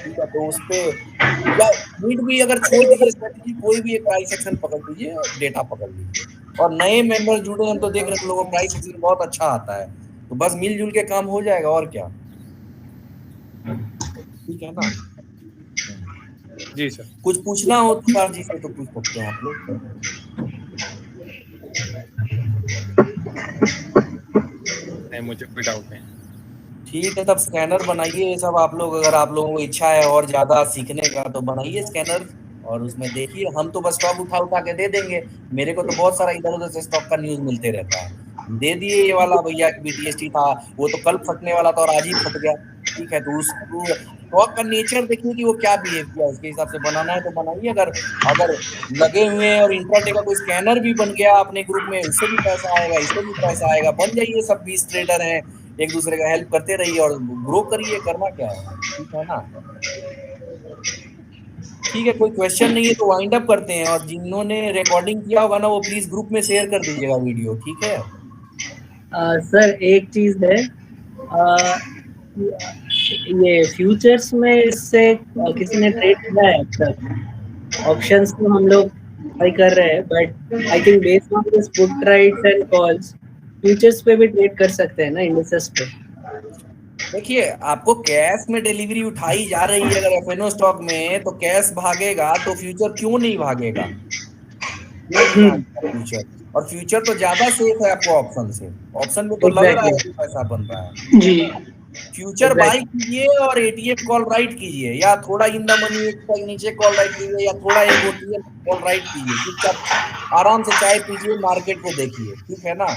ठीक है। तो उस पे या मिड भी अगर छोड़ दीजिए स्ट्रेटेजी, कोई भी एक प्राइस एक्शन पकड़ लीजिए, डेटा पकड़ लीजिए। और नए मेंबर जुड़े हैं तो देख रहे हैं लोगों को प्राइस एक्शन बहुत अच्छा आता है, तो बस मिलजुल के काम हो जाएगा और क्या, ठीक है ना। जी सर। कुछ पूछना हो तो सर जी से तो पूछ सकते हैं आप लोग। नहीं, मुझे कोई डाउट नहीं। ठीक है, तब स्कैनर बनाइए ये सब आप लोग, अगर आप लोगों को इच्छा है और ज्यादा सीखने का तो बनाइए स्कैनर और उसमें देखिए। हम तो बस स्टॉक उठा उठा के दे देंगे, मेरे को तो बहुत सारा इधर उधर से स्टॉक का न्यूज मिलते रहता है। दे दिए ये वाला भैया BTST था, वो तो कल फटने वाला था और आज ही फट गया, ठीक है। तो उस स्टॉक का नेचर देखिए कि वो क्या बिहेव किया, उसके हिसाब से बनाना है तो बनाइए। अगर लगे हुए हैं और इंट्राडे का कोई स्कैनर भी बन गया अपने ग्रुप में, इससे भी पैसा आएगा, इससे भी पैसा आएगा, बन जाइए, सब 20 ट्रेडर हैं, एक दूसरे का हेल्प करते रहिए और ग्रो करिए, करना क्या है, ठीक है ना। ठीक है, कोई क्वेश्चन नहीं है तो वाइंड अप करते हैं, और जिन्होंने रिकॉर्डिंग किया होगा ना वो प्लीज ग्रुप में शेयर कर दीजिएगा वीडियो, ठीक है। सर एक चीज है, ये फ्यूचर्स में इससे किसी ने ट्रेड किया है अब तक? ऑप्शंस तो हम लोग ट्राई कर रहे हैं, but I think based on this put rights and calls futures पे भी ट्रेड कर सकते हैं ना, इंडिसेस पे। देखिए, आपको कैश में डिलीवरी उठाई जा रही है अगर FNO स्टॉक में, तो कैश भागेगा तो फ्यूचर क्यों नहीं भागेगा, फ्यूचर। और फ्यूचर तो ज्यादा सेफ है आपको ऑप्शन से, ऑप्शन में तो लग रहा है कि पैसा बन रहा है जी। फ्यूचर बाय कीजिए और ATM कॉल राइट कीजिए, या थोड़ा इन द मनी एक नीचे कॉल राइट कीजिए, या थोड़ा एक OTM कॉल राइट कीजिए, चुपचाप आराम से चाय पीजिए, मार्केट को देखिए, ठीक है ना।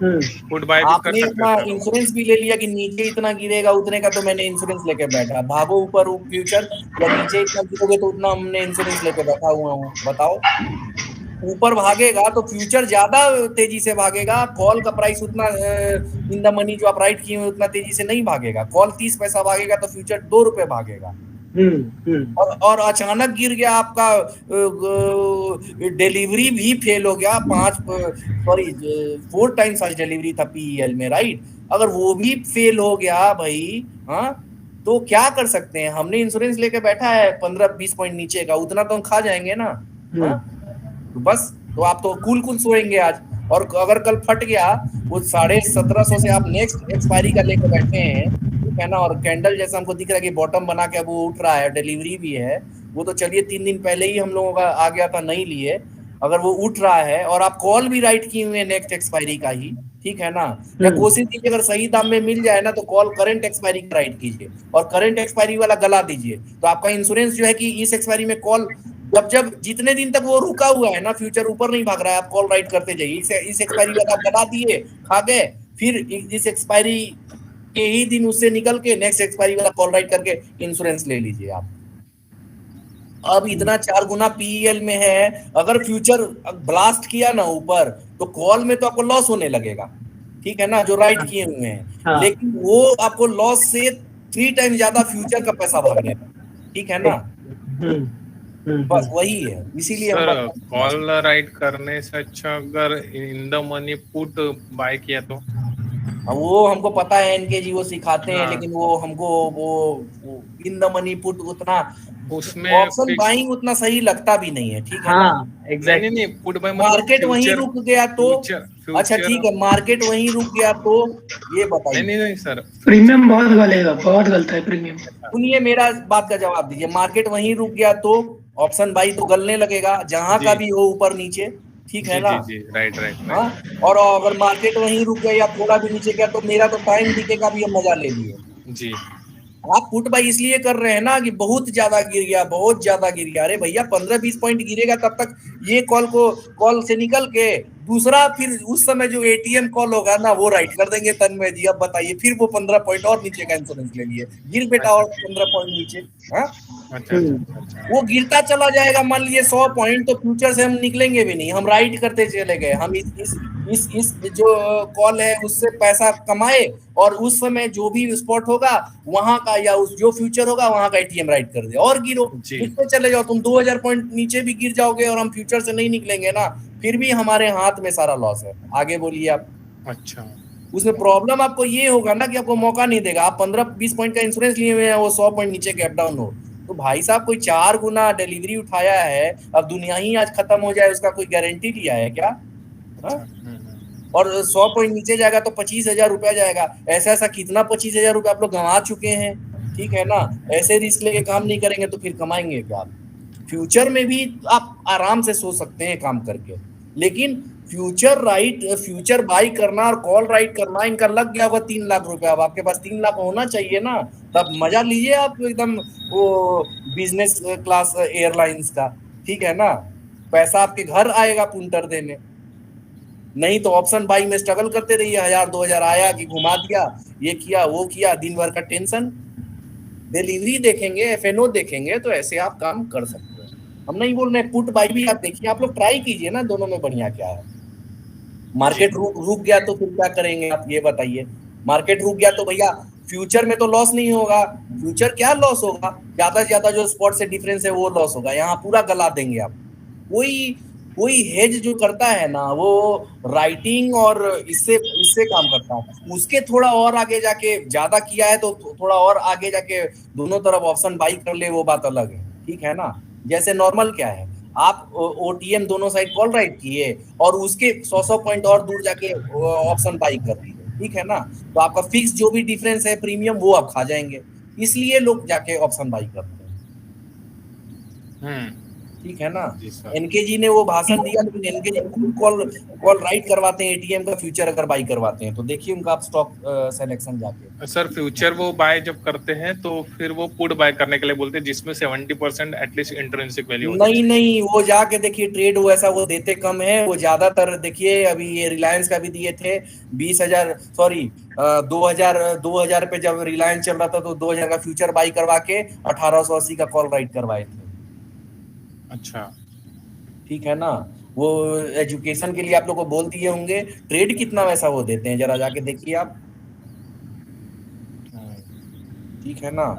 आपने इतना इंश्योरेंस भी ले लिया कि नीचे इतना गिरेगा उतने का, तो मैंने इंश्योरेंस लेके बैठा, भागो ऊपर फ्यूचर, या नीचे इतना गिरोगे तो उतना हमने इंश्योरेंस लेके बैठा हुआ हूँ, बताओ। ऊपर भागेगा तो फ्यूचर ज्यादा तेजी से भागेगा, कॉल का प्राइस उतना इन द मनी जो आप राइट किए उतना तेजी से नहीं भागेगा। कॉल 30 पैसा भागेगा तो फ्यूचर 2 रुपए भागेगा। और अचानक गिर गया आपका, डिलीवरी भी फेल हो गया, 4 टाइम्स आज डिलीवरी था PEL में, राइट। अगर वो भी फेल हो गया भाई, हाँ, तो क्या कर सकते हैं। हमने इंश्योरेंस लेके बैठा है 15-20 पॉइंट नीचे का, उतना तो हम खा जाएंगे ना, तो बस। तो आप तो कूल सोएंगे आज, और अगर कल फट गया वो 1750 से आप नेक्स्ट एक्सपायरी का लेके बैठे हैं, ठीक है ना। और कैंडल जैसा हमको दिख रहा है कि बॉटम बना के अब वो उठ रहा है, डिलीवरी भी है, वो तो चलिए 3 दिन पहले ही हम लोगों का आ गया था, नहीं लिए। अगर वो उठ रहा है और आप कॉल भी राइट किए हुए हैं नेक्स्ट एक्सपायरी का ही, ठीक है ना, या कोशिश कीजिए अगर सही दाम में मिल जाए ना तो कॉल करंट एक्सपायरी का राइट कीजिए और करंट एक्सपायरी वाला गला दीजिए, तो आपका इंश्योरेंस जो है कि इस एक्सपायरी में कॉल जब जितने दिन तक वो रुका हुआ है ना, फ्यूचर ऊपर नहीं भाग रहा है, आप कॉल राइट करते जाइए। इस एक्सपायरी वाला आप गला दिए, खा गए, फिर इस एक्सपायरी के ही दिन उससे निकल के नेक्स्ट एक्सपायरी वाला कॉल राइट करके इंश्योरेंस ले लीजिए आप। अब इतना 4 गुना PEL में है, अगर फ्यूचर ब्लास्ट किया ना ऊपर तो कॉल में तो आपको लॉस होने लगेगा, ठीक है ना, जो राइट किए हुए हैं। लेकिन वो आपको लॉस से 3 टाइम ज्यादा फ्यूचर का पैसा भागेगा, ठीक है ना। बस वही है, इसीलिए कॉल राइट करने से अच्छा अगर in the money put buy किया तो वो हमको पता है NKG वो सिखाते हैं, लेकिन वो हमको वो इन द मनी पुट उतना उसमें ऑप्शन बाइंग उतना सही लगता भी नहीं है, ठीक है ना। एग्जैक्टली नहीं, पुट बाय मार्केट वहीं रुक गया तो अच्छा ठीक है, मार्केट वहीं रुक गया तो ये बताइए। नहीं सर, प्रीमियम बहुत गलेगा, बहुत गलता है प्रीमियम। सुनिए मेरा बात का जवाब दीजिए, मार्केट वहीं रुक गया तो ऑप्शन बाई तो गलने लगेगा, जहां का भी हो ऊपर नीचे, ठीक है ना। जी, राइट। हाँ, और अगर मार्केट वहीं रुक गया या थोड़ा भी नीचे गया तो मेरा तो टाइम दिखेगा भी, हम मजा ले लिए जी। आप पुट बाई इसलिए कर रहे हैं ना कि बहुत ज्यादा गिर गया, बहुत ज्यादा गिर गया। अरे भैया 15-20 पॉइंट गिरेगा तब तक ये कॉल से निकल के दूसरा, फिर उस समय जो ATM कॉल होगा ना वो राइट कर देंगे तन्मय जी। अब बताइए, फिर वो 15 पॉइंट और नीचे का इंश्योरेंस ले लिए, गिर बेटा और 15 पॉइंट नीचे। वो गिरता चला जाएगा, मान लीजिए 100 पॉइंट, तो फ्यूचर से हम निकलेंगे भी नहीं, हम राइट करते चले गए, हम इस जो कॉल है उससे पैसा कमाए और उस समय जो भी स्पॉट होगा वहां का या उस जो फ्यूचर होगा वहां का एटीएम राइट कर दे और गिरो, इसमें चले जाओ। तुम 2000 पॉइंट नीचे भी गिर जाओगे और हम फ्यूचर से नहीं निकलेंगे ना, फिर भी हमारे हाथ में सारा लॉस है। आगे बोलिए आप। अच्छा, उसमें प्रॉब्लम आपको ये होगा ना कि आपको मौका नहीं देगा। आप 15-20 पॉइंट का इंश्योरेंस लिए हुए हैं, वो 100 पॉइंट नीचे गैप डाउन हो, तो भाई साहब कोई 4 गुना डिलीवरी उठाया है, अब दुनिया ही आज खत्म हो जाए उसका कोई गारंटी लिया है क्या? और 100 पॉइंट नीचे जाएगा तो 25,000 रुपया जाएगा। ऐसा कितना 25,000 रुपया आप लोग गंवा चुके हैं, ठीक है ना। ऐसे रिस्क लेके काम नहीं करेंगे तो फिर कमाएंगे क्या? फ्यूचर में भी आप आराम से सोच सकते हैं काम करके, लेकिन फ्यूचर बाई करना और कॉल राइट करना, इनका लग गया होगा 3 लाख रुपया। अब आपके पास 3 लाख होना चाहिए ना, तब मजा लीजिए आप एकदम वो बिजनेस क्लास एयरलाइंस का, ठीक है ना। पैसा आपके घर आएगा पुंटर देने, नहीं तो ऑप्शन बाई में स्ट्रगल करते रहिए। 1000-2000 आया कि घुमा दिया, ये किया वो किया, दिन भर का टेंशन। डिलीवरी देखेंगे, एफएनओ देखेंगे तो ऐसे आप काम कर सकते हैं। हम नहीं बोल रहे पुट बाई भी आप देखिए, आप लोग ट्राई कीजिए ना, दोनों में बढ़िया क्या है। मार्केट रुक गया तो फिर क्या करेंगे आप ये बताइए। मार्केट रुक गया तो भैया फ्यूचर में तो लॉस नहीं होगा, फ्यूचर क्या लॉस होगा, ज्यादा से ज्यादा जो स्पॉट से डिफरेंस है वो लॉस होगा, यहाँ पूरा गला देंगे आप। कोई हेज जो करता है ना वो राइटिंग और इससे काम करता है। उसके थोड़ा और आगे जाके ज्यादा किया है तो थोड़ा और आगे जाके दोनों तरफ ऑप्शन बाई कर ले, वो बात अलग है, ठीक है ना। जैसे नॉर्मल क्या है, आप ओटीएम दोनों साइड कॉल राइट किए और उसके 100 पॉइंट और दूर जाके ऑप्शन बाई कर दिए, ठीक है ना, तो आपका फिक्स जो भी डिफरेंस है प्रीमियम वो आप खा जाएंगे, इसलिए लोग जाके ऑप्शन बाई करते हैं, ठीक है ना। एनकेजी ने वो भाषण दिया, लेकिन एनकेजी कॉल राइट करवाते हैं एटीएम का फ्यूचर अगर बाई करवाते हैं तो देखिए उनका आप स्टॉक सिलेक्शन जाके। सर फ्यूचर वो बाय जब करते हैं तो फिर वो पुट बाय करने के लिए बोलते हैं जिसमें 70% एटलीस्ट इंट्रिंसिक वैल्यू नहीं, वो जाके देखिए ट्रेड वो ऐसा वो देते कम है, वो ज्यादातर देखिए अभी ये रिलायंस का भी दिए थे 20,000 सॉरी 2000 पे जब रिलायंस चल रहा था तो 2000 का फ्यूचर बाई करवा के 1880 का कॉल राइट करवाए थे। अच्छा, ठीक है ना। वो एजुकेशन के लिए आप लोग को बोल दिए होंगे, ट्रेड कितना वैसा वो देते हैं जरा जाके देखिए आप, ठीक है ना।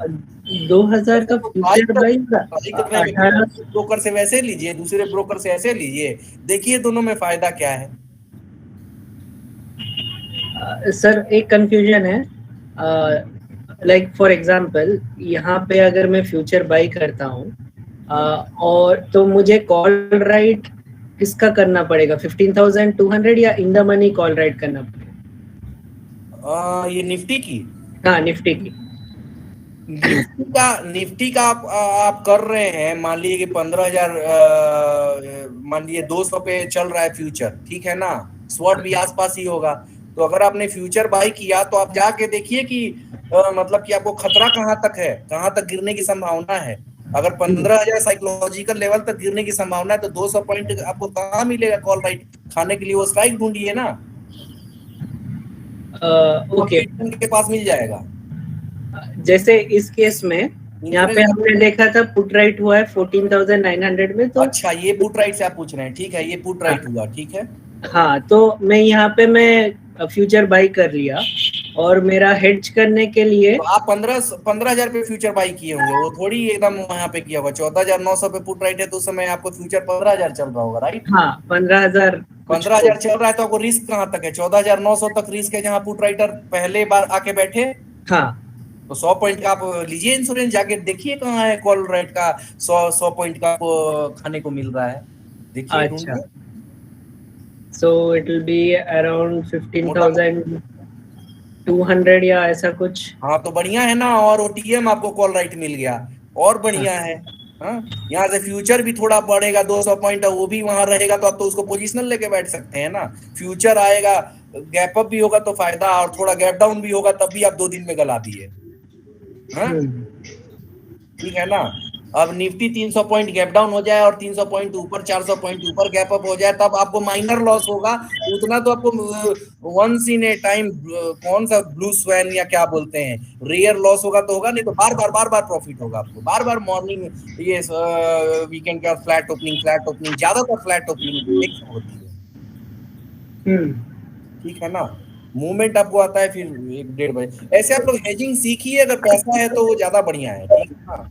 2000 का फ्यूचर बाई ब्रोकर से वैसे लीजिए, दूसरे ब्रोकर से ऐसे लीजिए, देखिए दोनों में फायदा क्या है। सर एक कंफ्यूजन है, लाइक फॉर एग्जांपल यहाँ पे अगर मैं फ्यूचर बाई करता हूँ और तो मुझे कॉल राइट किसका करना पड़ेगा, 15,200 या in the money call right करना पड़ेगा? ये निफ्टी की, हाँ निफ्टी की। निफ्टी का आप कर रहे हैं, मान लीजिए कि 15,000 मान लीजिए 200 पे चल रहा है फ्यूचर, ठीक है ना, स्वॉट भी आसपास ही होगा। तो अगर आपने फ्यूचर बाई किया तो आप जाके देखिए कि मतलब कि आपको खतरा कहाँ तक है, कहाँ तक गिरने की संभावना है। अगर 15,000 साइकोलॉजिकल लेवल तक गिरने की संभावना है तो 200 पॉइंट आपको कहाँ मिलेगा कॉल राइट खाने के लिए, वो स्ट्राइक ढूंढिए ना। ओके, के पास मिल जाएगा। जैसे इस केस में यहाँ पे हमने देखा था पुट राइट हुआ है 14,900 में, तो अच्छा ये पुट राइट से आप पूछ रहे हैं, ठीक है, ये पुट राइट हुआ, ठीक है। हाँ, तो मैं यहाँ पे मैं फ्यूचर बाई कर लिया और मेरा हेड्ज करने के लिए तो आप 15,000 पे फ्यूचर बाई किए होंगे, वो थोड़ी एकदम वहाँ पे किया होगा। 14,900 पे पुट राइट है तो उस समय आपको फ्यूचर 15,000 चल रहा होगा, राइट। हाँ 15,000 चल रहा है तो आपको रिस्क कहाँ तक है, 14,900 तक रिस्क है, जहाँ पुट राइटर पहले बार आके बैठे। हाँ, तो 100 पॉइंट का आप लीजिए इंश्योरेंस, जाके देखिए कहाँ है कॉल राइट का 100 पॉइंट का आपको खाने को मिल रहा है, देखिए। अच्छा, so it will be around 15,200 या ऐसा कुछ। हाँ तो बढ़िया है ना, और ओटीएम आपको कॉल राइट मिल गया और बढ़िया है। हाँ, यहाँ से फ्यूचर भी थोड़ा बढ़ेगा 200 पॉइंट, वो भी वहां रहेगा तो आप तो उसको पोजिशनल लेके बैठ सकते हैं ना। फ्यूचर आएगा, गैप अप भी होगा तो फायदा, और थोड़ा गैप डाउन भी होगा तब भी आप 2 दिन में गला दिए, ठीक है ना। अब निफ्टी 300 पॉइंट गैप डाउन हो जाए और 300 पॉइंट ऊपर, 400 पॉइंट ऊपर गैप अप हो जाए, तब आपको माइनर लॉस होगा। उतना तो आपको वंस इन ए टाइम, कौन सा ब्लू स्वैन या क्या बोलते हैं, रेयर लॉस होगा तो होगा, नहीं तो बार बार प्रॉफिट होगा आपको। बार मॉर्निंग ये वीकेंड का फ्लैट ओपनिंग ज्यादातर फ्लैट ओपनिंग होती है। ठीक है ना। मूवमेंट आपको आता है फिर 1-1.5 बजे। ऐसे आप लोग हेजिंग सीखिए, अगर पैसा है तो वो ज्यादा बढ़िया है, ठीक है ना।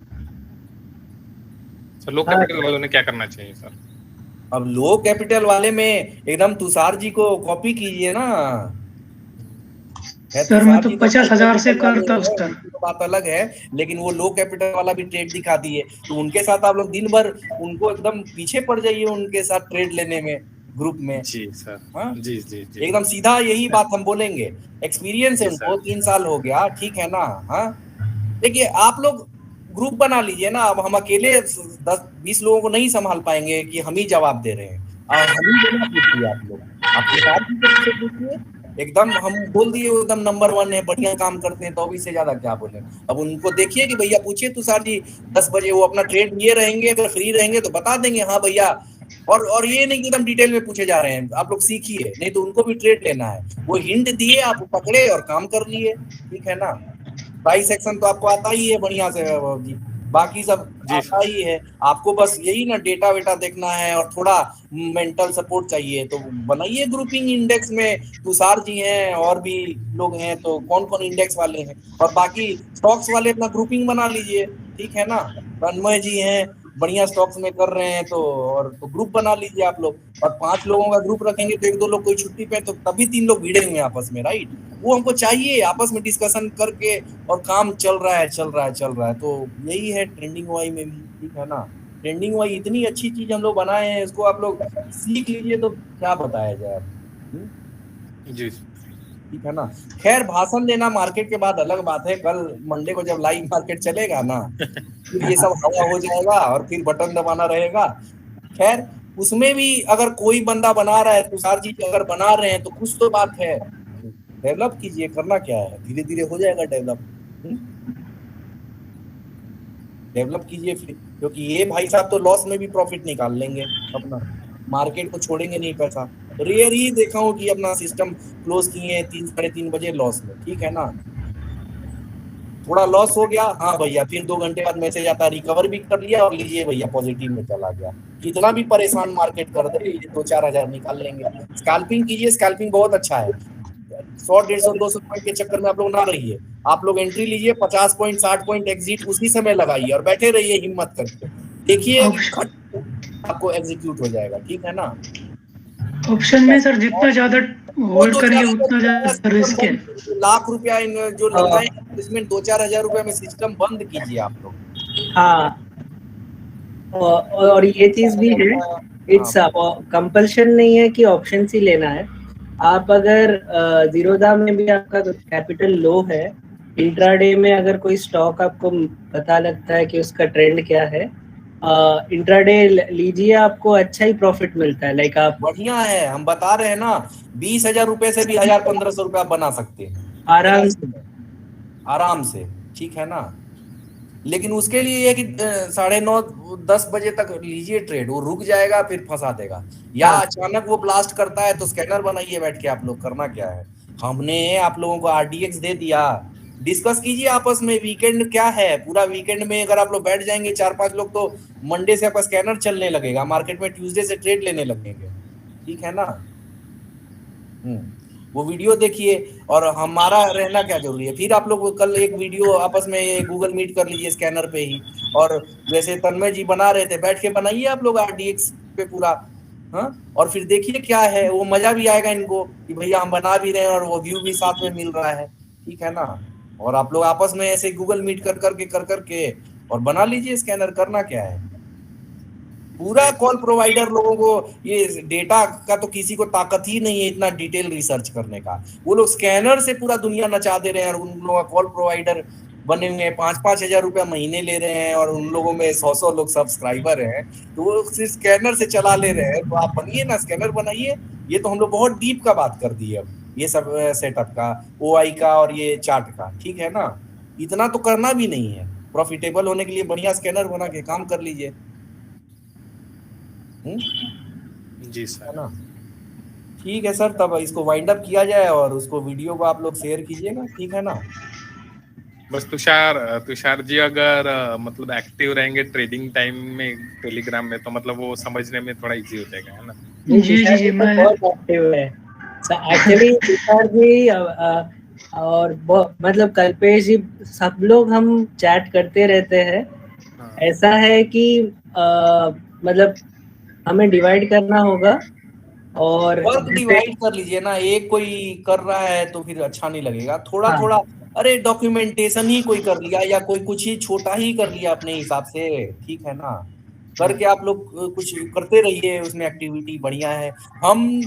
सर लो कैपिटल वालों ने क्या करना चाहिए सर? अब लो कैपिटल वाले में एकदम तुषार जी को कॉपी कीजिए ना। है सर मैं तुषार तो जी 50,000 से कैपिटल वाले करता हूँ हैं, सर। उनकी तो बात अलग है, लेकिन वो लो कैपिटल वाला भी ट्रेड दिखा दिए, तो उनके साथ आप लोग दिन भर उनको एकदम पीछे पड़ जाइए उनके साथ ट्रेड लेने में, ग्रुप में। जी सर। हाँ, जी जी जी एकदम सीधा यही बात हम बोलेंगे। एक्सपीरियंस है जी उनको, सर। 3 साल हो गया, ठीक है ना। हाँ, देखिए आप लोग ग्रुप बना लीजिए ना। अब हम अकेले 10-20 लोगों को नहीं संभाल पाएंगे कि हम ही जवाब दे रहे हैं। हम ही देना पूछिए आप लोग, आप तुषार जी से पूछिए। एकदम हम बोल दिए वो एकदम नंबर 1 है, बढ़िया काम करते हैं, तो अभी से ज्यादा क्या बोले। अब उनको देखिए कि भैया पूछिए तुषार जी 10 बजे वो अपना ट्रेड लिए रहेंगे, अगर फ्री रहेंगे तो बता देंगे हाँ भैया। और ये नहीं कि एकदम डिटेल में पूछे जा रहे हैं, आप लोग सीखिए, नहीं तो उनको भी ट्रेड लेना है। वो हिंट दिए, आप पकड़े और काम कर लिए, ठीक है ना। प्राइस सेक्शन तो आपको आता ही है बढ़िया से जी, बाकी सब जी आता सर। ही है। आपको बस यही ना डेटा वेटा देखना है और थोड़ा मेंटल सपोर्ट चाहिए, तो बनाइए ग्रुपिंग इंडेक्स में। तुषार जी हैं और भी लोग हैं, तो कौन कौन इंडेक्स वाले हैं, और बाकी स्टॉक्स वाले अपना ग्रुपिंग बना लीजिए, ठीक है ना। तन्मय जी हैं, बढ़िया स्टॉक्स में कर रहे हैं, तो और तो ग्रुप बना लीजिए आप लोग। और 5 लोगों का ग्रुप रखेंगे तो 1-2 लोग कोई छुट्टी पे, तो तभी 3 लोग भिड़ेंगे आपस में, राइट। वो हमको चाहिए आपस में डिस्कशन करके, और काम चल रहा है चल रहा है चल रहा है। तो यही है ट्रेंडिंग वाई में भी, ठीक है ना। ट्रेंडिंग वाई इतनी अच्छी चीज हम लोग बनाए हैं, इसको आप लोग सीख लीजिए तो क्या बताया जाए। जी ठीक है ना। खैर, भाषण देना मार्केट के बाद अलग बात है, कल मंडे को जब लाइव मार्केट चलेगा ना, फिर ये सब हवा हो जाएगा और फिर बटन दबाना रहेगा। खैर, उसमें भी अगर कोई बंदा बना रहा है, तुषार जी अगर बना रहे हैं, तो कुछ तो बात है। डेवलप कीजिए, करना क्या है, धीरे धीरे हो जाएगा डेवलप। डेवलप कीजिए फिर, क्योंकि ये भाई साहब तो लॉस में भी प्रॉफिट निकाल लेंगे अपना, मार्केट को छोड़ेंगे नहीं पैसा। रेयर ही देखा हूँ कि अपना सिस्टम क्लोज किए 3-3:30 बजे लॉस में, ठीक है ना। थोड़ा लॉस हो गया, हाँ भैया, फिर 2 घंटे बाद मैसेज आता, रिकवर भी कर लिया और लीजिए भैया पॉजिटिव में चला गया। कितना भी परेशान मार्केट कर दे, 2-4 हजार निकाल लेंगे। स्कैल्पिंग कीजिए, स्कैल्पिंग बहुत अच्छा है। 100, 150, 200 पॉइंट के चक्कर में आप लोग ना रहिए। आप लोग एंट्री लीजिए, 50 पॉइंट 60 पॉइंट एग्जिट उसी समय लगाइए और बैठे रहिए हिम्मत करके, देखिए कि खट आपको एग्जीक्यूट हो जाएगा, ठीक है ना। ऑप्शन में सर जितना ज्यादा होल्ड करेंगे उतना ज्यादा रिस्क है। लाख रुपया जो लगाए इसमें 2-4 हजार रुपए में सिस्टम बंद कीजिए आप लोग। हाँ, और ये चीज भी है, इट्स कंपल्शन नहीं है कि ऑप्शन ही लेना है। आप अगर जीरोधा में भी आपका कैपिटल लो है, इंट्राडे में अगर कोई स्टॉक आपको पता लगता है कि उसका ट्रेंड क्या है, इंट्राडे लीजिए, आपको अच्छा ही प्रॉफिट मिलता है। लाइक आप बढ़िया है, हम बता रहे हैं ना, 20,000 रुपए से भी 1,000-1,500 रुपया बना सकते हैं आराम से, ठीक है ना। लेकिन उसके लिए ये कि 9:30-10 बजे तक लीजिए ट्रेड, वो रुक जाएगा फिर फंसा देगा, या अचानक वो ब्लास्ट करता है तो स्कैनर बनाइए बैठ के आप लोग, करना क्या है। हमने आप लोगों को आरडीएक्स दे दिया, डिस्कस कीजिए आपस में, वीकेंड क्या है, पूरा वीकेंड में अगर आप लोग बैठ जाएंगे 4-5 लोग, तो मंडे से आपका स्कैनर चलने लगेगा मार्केट में, ट्यूसडे से ट्रेड लेने लगेंगे, ठीक है ना। वो वीडियो देखिए, और हमारा रहना क्या जरूरी है। फिर आप लोग कल एक वीडियो आपस में गूगल मीट कर लीजिए स्कैनर पे ही, और जैसे तन्मय जी बना रहे थे, बैठ के बनाइए आप लोग आरडीएक्स पे पूरा। हाँ, और फिर देखिए क्या है, वो मजा भी आएगा इनको कि भैया हम बना भी रहे हैं और वो व्यू भी साथ में मिल रहा है, ठीक है ना। और आप लोग आपस में ऐसे गूगल मीट कर करके और बना लीजिए स्कैनर, करना क्या है। पूरा कॉल प्रोवाइडर लोगों को ये डेटा का तो किसी को ताकत ही नहीं है इतना डिटेल रिसर्च करने का। वो लोग स्कैनर से पूरा दुनिया नचा दे रहे हैं, और उन लोगों का कॉल प्रोवाइडर बने हुए हैं, 5-5 हजार रुपया महीने ले रहे हैं, और उन लोगों में 100 लोग सब्सक्राइबर हैं, तो वो सिर्फ स्कैनर से चला ले रहे हैं। तो आप बनिए ना, स्कैनर बनाइए। ये तो हम लोग बहुत डीप का बात कर दी अब, ये सब सेटअप का, ओआई का और ये चार्ट का, ठीक है ना। इतना तो करना भी नहीं है, प्रॉफिटेबल होने के लिए बढ़िया स्कैनर बना के काम कर लीजिए। जी सर, है ना। ठीक है सर, तब इसको वाइंड अप किया जाए और उसको वीडियो को आप लोग शेयर कीजिएगा, ठीक है ना। बस तुषार जी अगर मतलब एक्टिव रहेंगे ट्रेडिंग टाइम में टेलीग्राम में, तो मतलब वो समझने में थोड़ा इजी हो जाएगा, है ना। जी मैं बहुत एक्टिव है। एक्चुअली तुषार जी और मतलब कल्पेश जी, सब लोग हम चैट करते रहते हैं। ऐसा है कि मतलब हमें डिवाइड करना होगा और वर्क डिवाइड कर लीजिए ना, एक कोई कर रहा है तो फिर अच्छा नहीं लगेगा। थोड़ा हाँ। थोड़ा, अरे डॉक्यूमेंटेशन ही कोई कर लिया या कोई कुछ ही छोटा ही कर लिया अपने हिसाब से, ठीक है ना। करके आप लोग कुछ करते रहिए, उसमें एक्टिविटी बढ़िया है। हम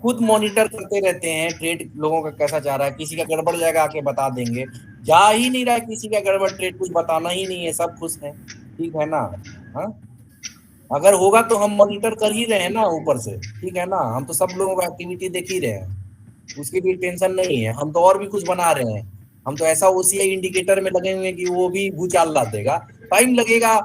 खुद मॉनिटर करते रहते हैं ट्रेड लोगों का कैसा जा रहा है। किसी का गड़बड़ जाएगा आके बता देंगे, जा ही नहीं रहा है किसी का गड़बड़ ट्रेड, कुछ बताना ही नहीं है, सब खुश है, ठीक है ना। हाँ, अगर होगा तो हम मॉनिटर कर ही रहे हैं ना ऊपर से, ठीक है ना। हम तो सब लोगों का एक्टिविटी देख ही रहे हैं, उसकी भी टेंशन नहीं है। हम तो और भी कुछ बना रहे हैं, हम तो ऐसा ओसीआई इंडिकेटर में लगे हुए हैं कि वो भी भूचाल ला देगा। टाइम लगेगा,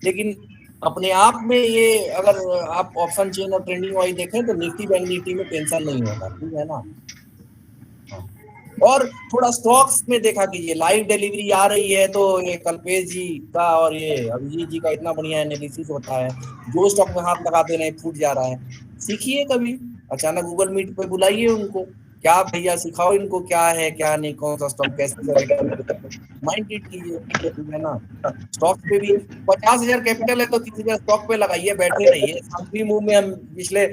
लेकिन अपने आप में ये अगर आप ऑप्शन चेन और ट्रेंडिंग वाइज देखें तो निफ्टी बैंक निफ्टी में टेंशन नहीं होगा, ठीक है ना। हाँ। और थोड़ा स्टॉक्स में देखा कीजिए, लाइव डिलीवरी आ रही है तो ये कल्पेश जी का और ये अभिजीत जी का इतना बढ़िया एनालिसिस होता है। जो स्टॉक में हाथ लगाते नहीं फूट जा रहा है, सीखिए कभी, अचानक गूगल मीट पे बुलाइए उनको, क्या भैया सिखाओ इनको क्या है क्या नहीं, कौन सा स्टॉक कैसे माइंड रीड कीजिए, ठीक है ना। स्टॉक पे भी 50,000 कैपिटल है तो 30,000 स्टॉक पे लगाइए, बैठे रहिए। सांफी मूव में हम पिछले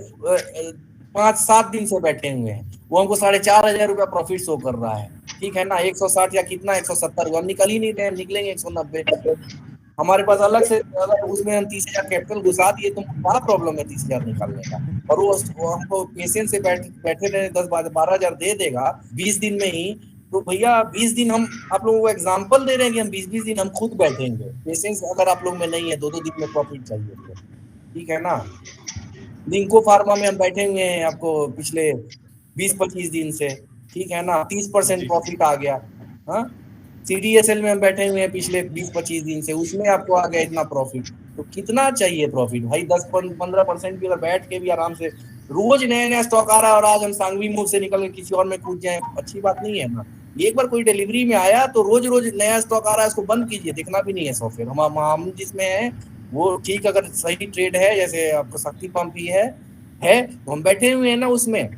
5-7 दिन से बैठे हुए हैं, वो हमको 4,500 रुपया प्रॉफिट शो कर रहा है, ठीक है ना। 160 या कितना 170 हम निकल ही नहीं रहे, निकलेंगे 190। हमारे पास अलग से अगर उसमें हम 30,000 कैपिटल घुसा दिए तो क्या प्रॉब्लम है 30,000 निकालने का। और वो हमको पेशेंस से बैठे रहे, 10-12,000 दे देगा 20 दिन में ही, तो भैया 20 दिन हम आप लोगों को एग्जांपल दे रहे हैं कि हम 20-20 दिन हम खुद बैठेंगे। पेशेंस अगर आप लोग में नहीं है, 2-2 दिन में प्रॉफिट चाहिए तो, ठीक है ना। लिंको फार्मा में हम बैठे हुए हैं आपको पिछले 20-25 दिन से, ठीक है ना, 30% प्रॉफिट आ गया। हाँ, सीडीएसएल में हम बैठे हुए हैं पिछले 20-25 दिन से, उसमें आपको आ गया इतना प्रॉफिट। तो कितना चाहिए प्रॉफिट भाई, 10-15% भी अगर बैठ के भी आराम से, रोज नया नया स्टॉक आ रहा है और आज हम सांगवी मूव से निकल के किसी और में कूद जाए, अच्छी बात नहीं है ना। एक बार कोई डिलीवरी में आया तो रोज रोज नया स्टॉक आ रहा है, उसको बंद कीजिए, देखना भी नहीं है सॉफ्टवेयर। हम जिसमें है वो ठीक, अगर सही ट्रेड है, जैसे आपको शक्ति पंप ही है तो हम बैठे हुए हैं ना, उसमें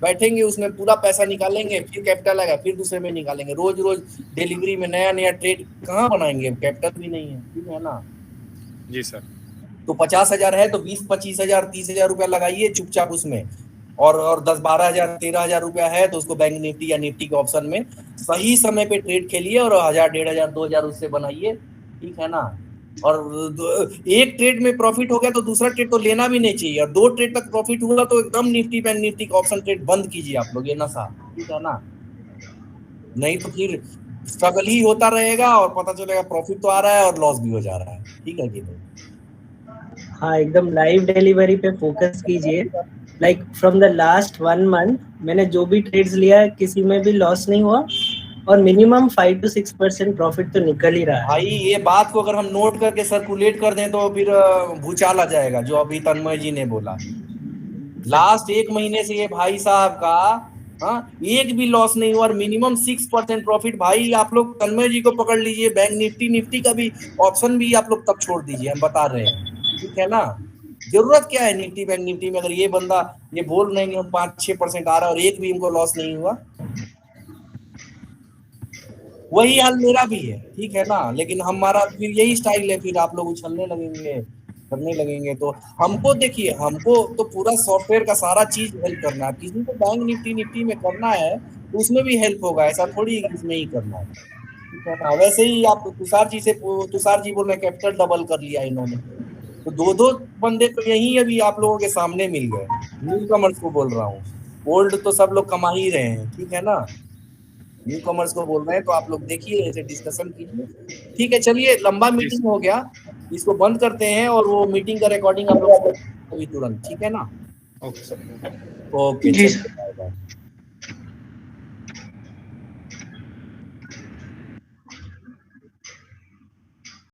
बैठेंगे, उसमें पूरा पैसा निकालेंगे, फिर कैपिटल आएगा, फिर दूसरे में निकालेंगे। रोज रोज डिलीवरी में नया नया ट्रेड कहाँ बनाएंगे, कैपिटल भी नहीं है, ठीक है ना। जी सर। तो 50,000 है तो 20-25,000 30,000 रुपया लगाइए चुपचाप उसमें, और 10-12,000 13,000 रुपया है तो उसको बैंक निफ्टी या निफ्टी के ऑप्शन में सही समय पे ट्रेड खेलिए और 1,000 1,500 2,000 उससे बनाइए, ठीक है ना। और एक ट्रेड में प्रॉफिट हो गया तो दूसरा ट्रेड तो लेना भी नहीं चाहिए, और 2 ट्रेड तक प्रॉफिट हुआ तो एकदम निफ्टी बैंक निफ्टी का ऑप्शन ट्रेड बंद कीजिए आप लोग, ये नशा, ठीक है ना। नहीं तो फिर स्ट्रगल ही होता रहेगा और पता चलेगा प्रॉफिट तो आ रहा है और लॉस भी हो जा रहा है, ठीक है कि नहीं। हाँ, एकदम लाइव डिलीवरी पे फोकस कीजिए। Like from the last 1 month मैंने जो भी ट्रेड्स लिया है किसी में भी लॉस नहीं हुआ, और मिनिमम 5 to 6% प्रॉफिट तो निकल ही रहा है। भाई ये बात को अगर हम नोट करके सर्कुलेट कर दें तो फिर भूचाल आ जाएगा, जो अभी तन्मय जी ने बोला। लास्ट 1 महीने से ये भाई साहब का एक भी लॉस नहीं हुआ और मिनिमम 6% प्रॉफिट। भाई आप लोग तन्मय जी को पकड़ लीजिए, बैंक निफ्टी का भी ऑप्शन भी आप लोग तब छोड़ दीजिए, हम बता रहे हैं, ठीक है ना। जरूरत क्या है निफ्टी बैंक निफ्टी में, अगर ये बंदा ये बोल रहे हैं कि हम 5-6% आ रहा है और एक भी इनको लॉस नहीं हुआ। वही हाल मेरा भी है, ठीक है ना। लेकिन हमारा फिर यही स्टाइल है, फिर आप लोग उछलने लगेंगे, करने लगेंगे। तो हमको देखिए, हमको तो पूरा सॉफ्टवेयर का सारा चीज हेल्प करना है। किसी को बैंक निफ्टी में करना है तो उसमें भी हेल्प होगा, ऐसा थोड़ी इसमें ही करना है, ठीक है ना। वैसे ही आप तुषार जी बोल रहे कैपिटल डबल कर लिया इन्होंने, तो 2-2 बंदे तो यही अभी आप लोगों के सामने मिल गए। न्यू कमर्स को बोल रहा हूँ, ओल्ड तो सब लोग कमा ही रहे हैं, ठीक है ना। न्यू कमर्स को बोल रहे हैं तो आप लोग देखिए, ऐसे डिस्कशन कीजिए, ठीक है। चलिए, लंबा मीटिंग हो गया, इसको बंद करते हैं और वो मीटिंग का रिकॉर्डिंग आप लोग अभी तुरंत, ठीक है ना। Okay sir. ओके, जी चलिए, बाय बाय।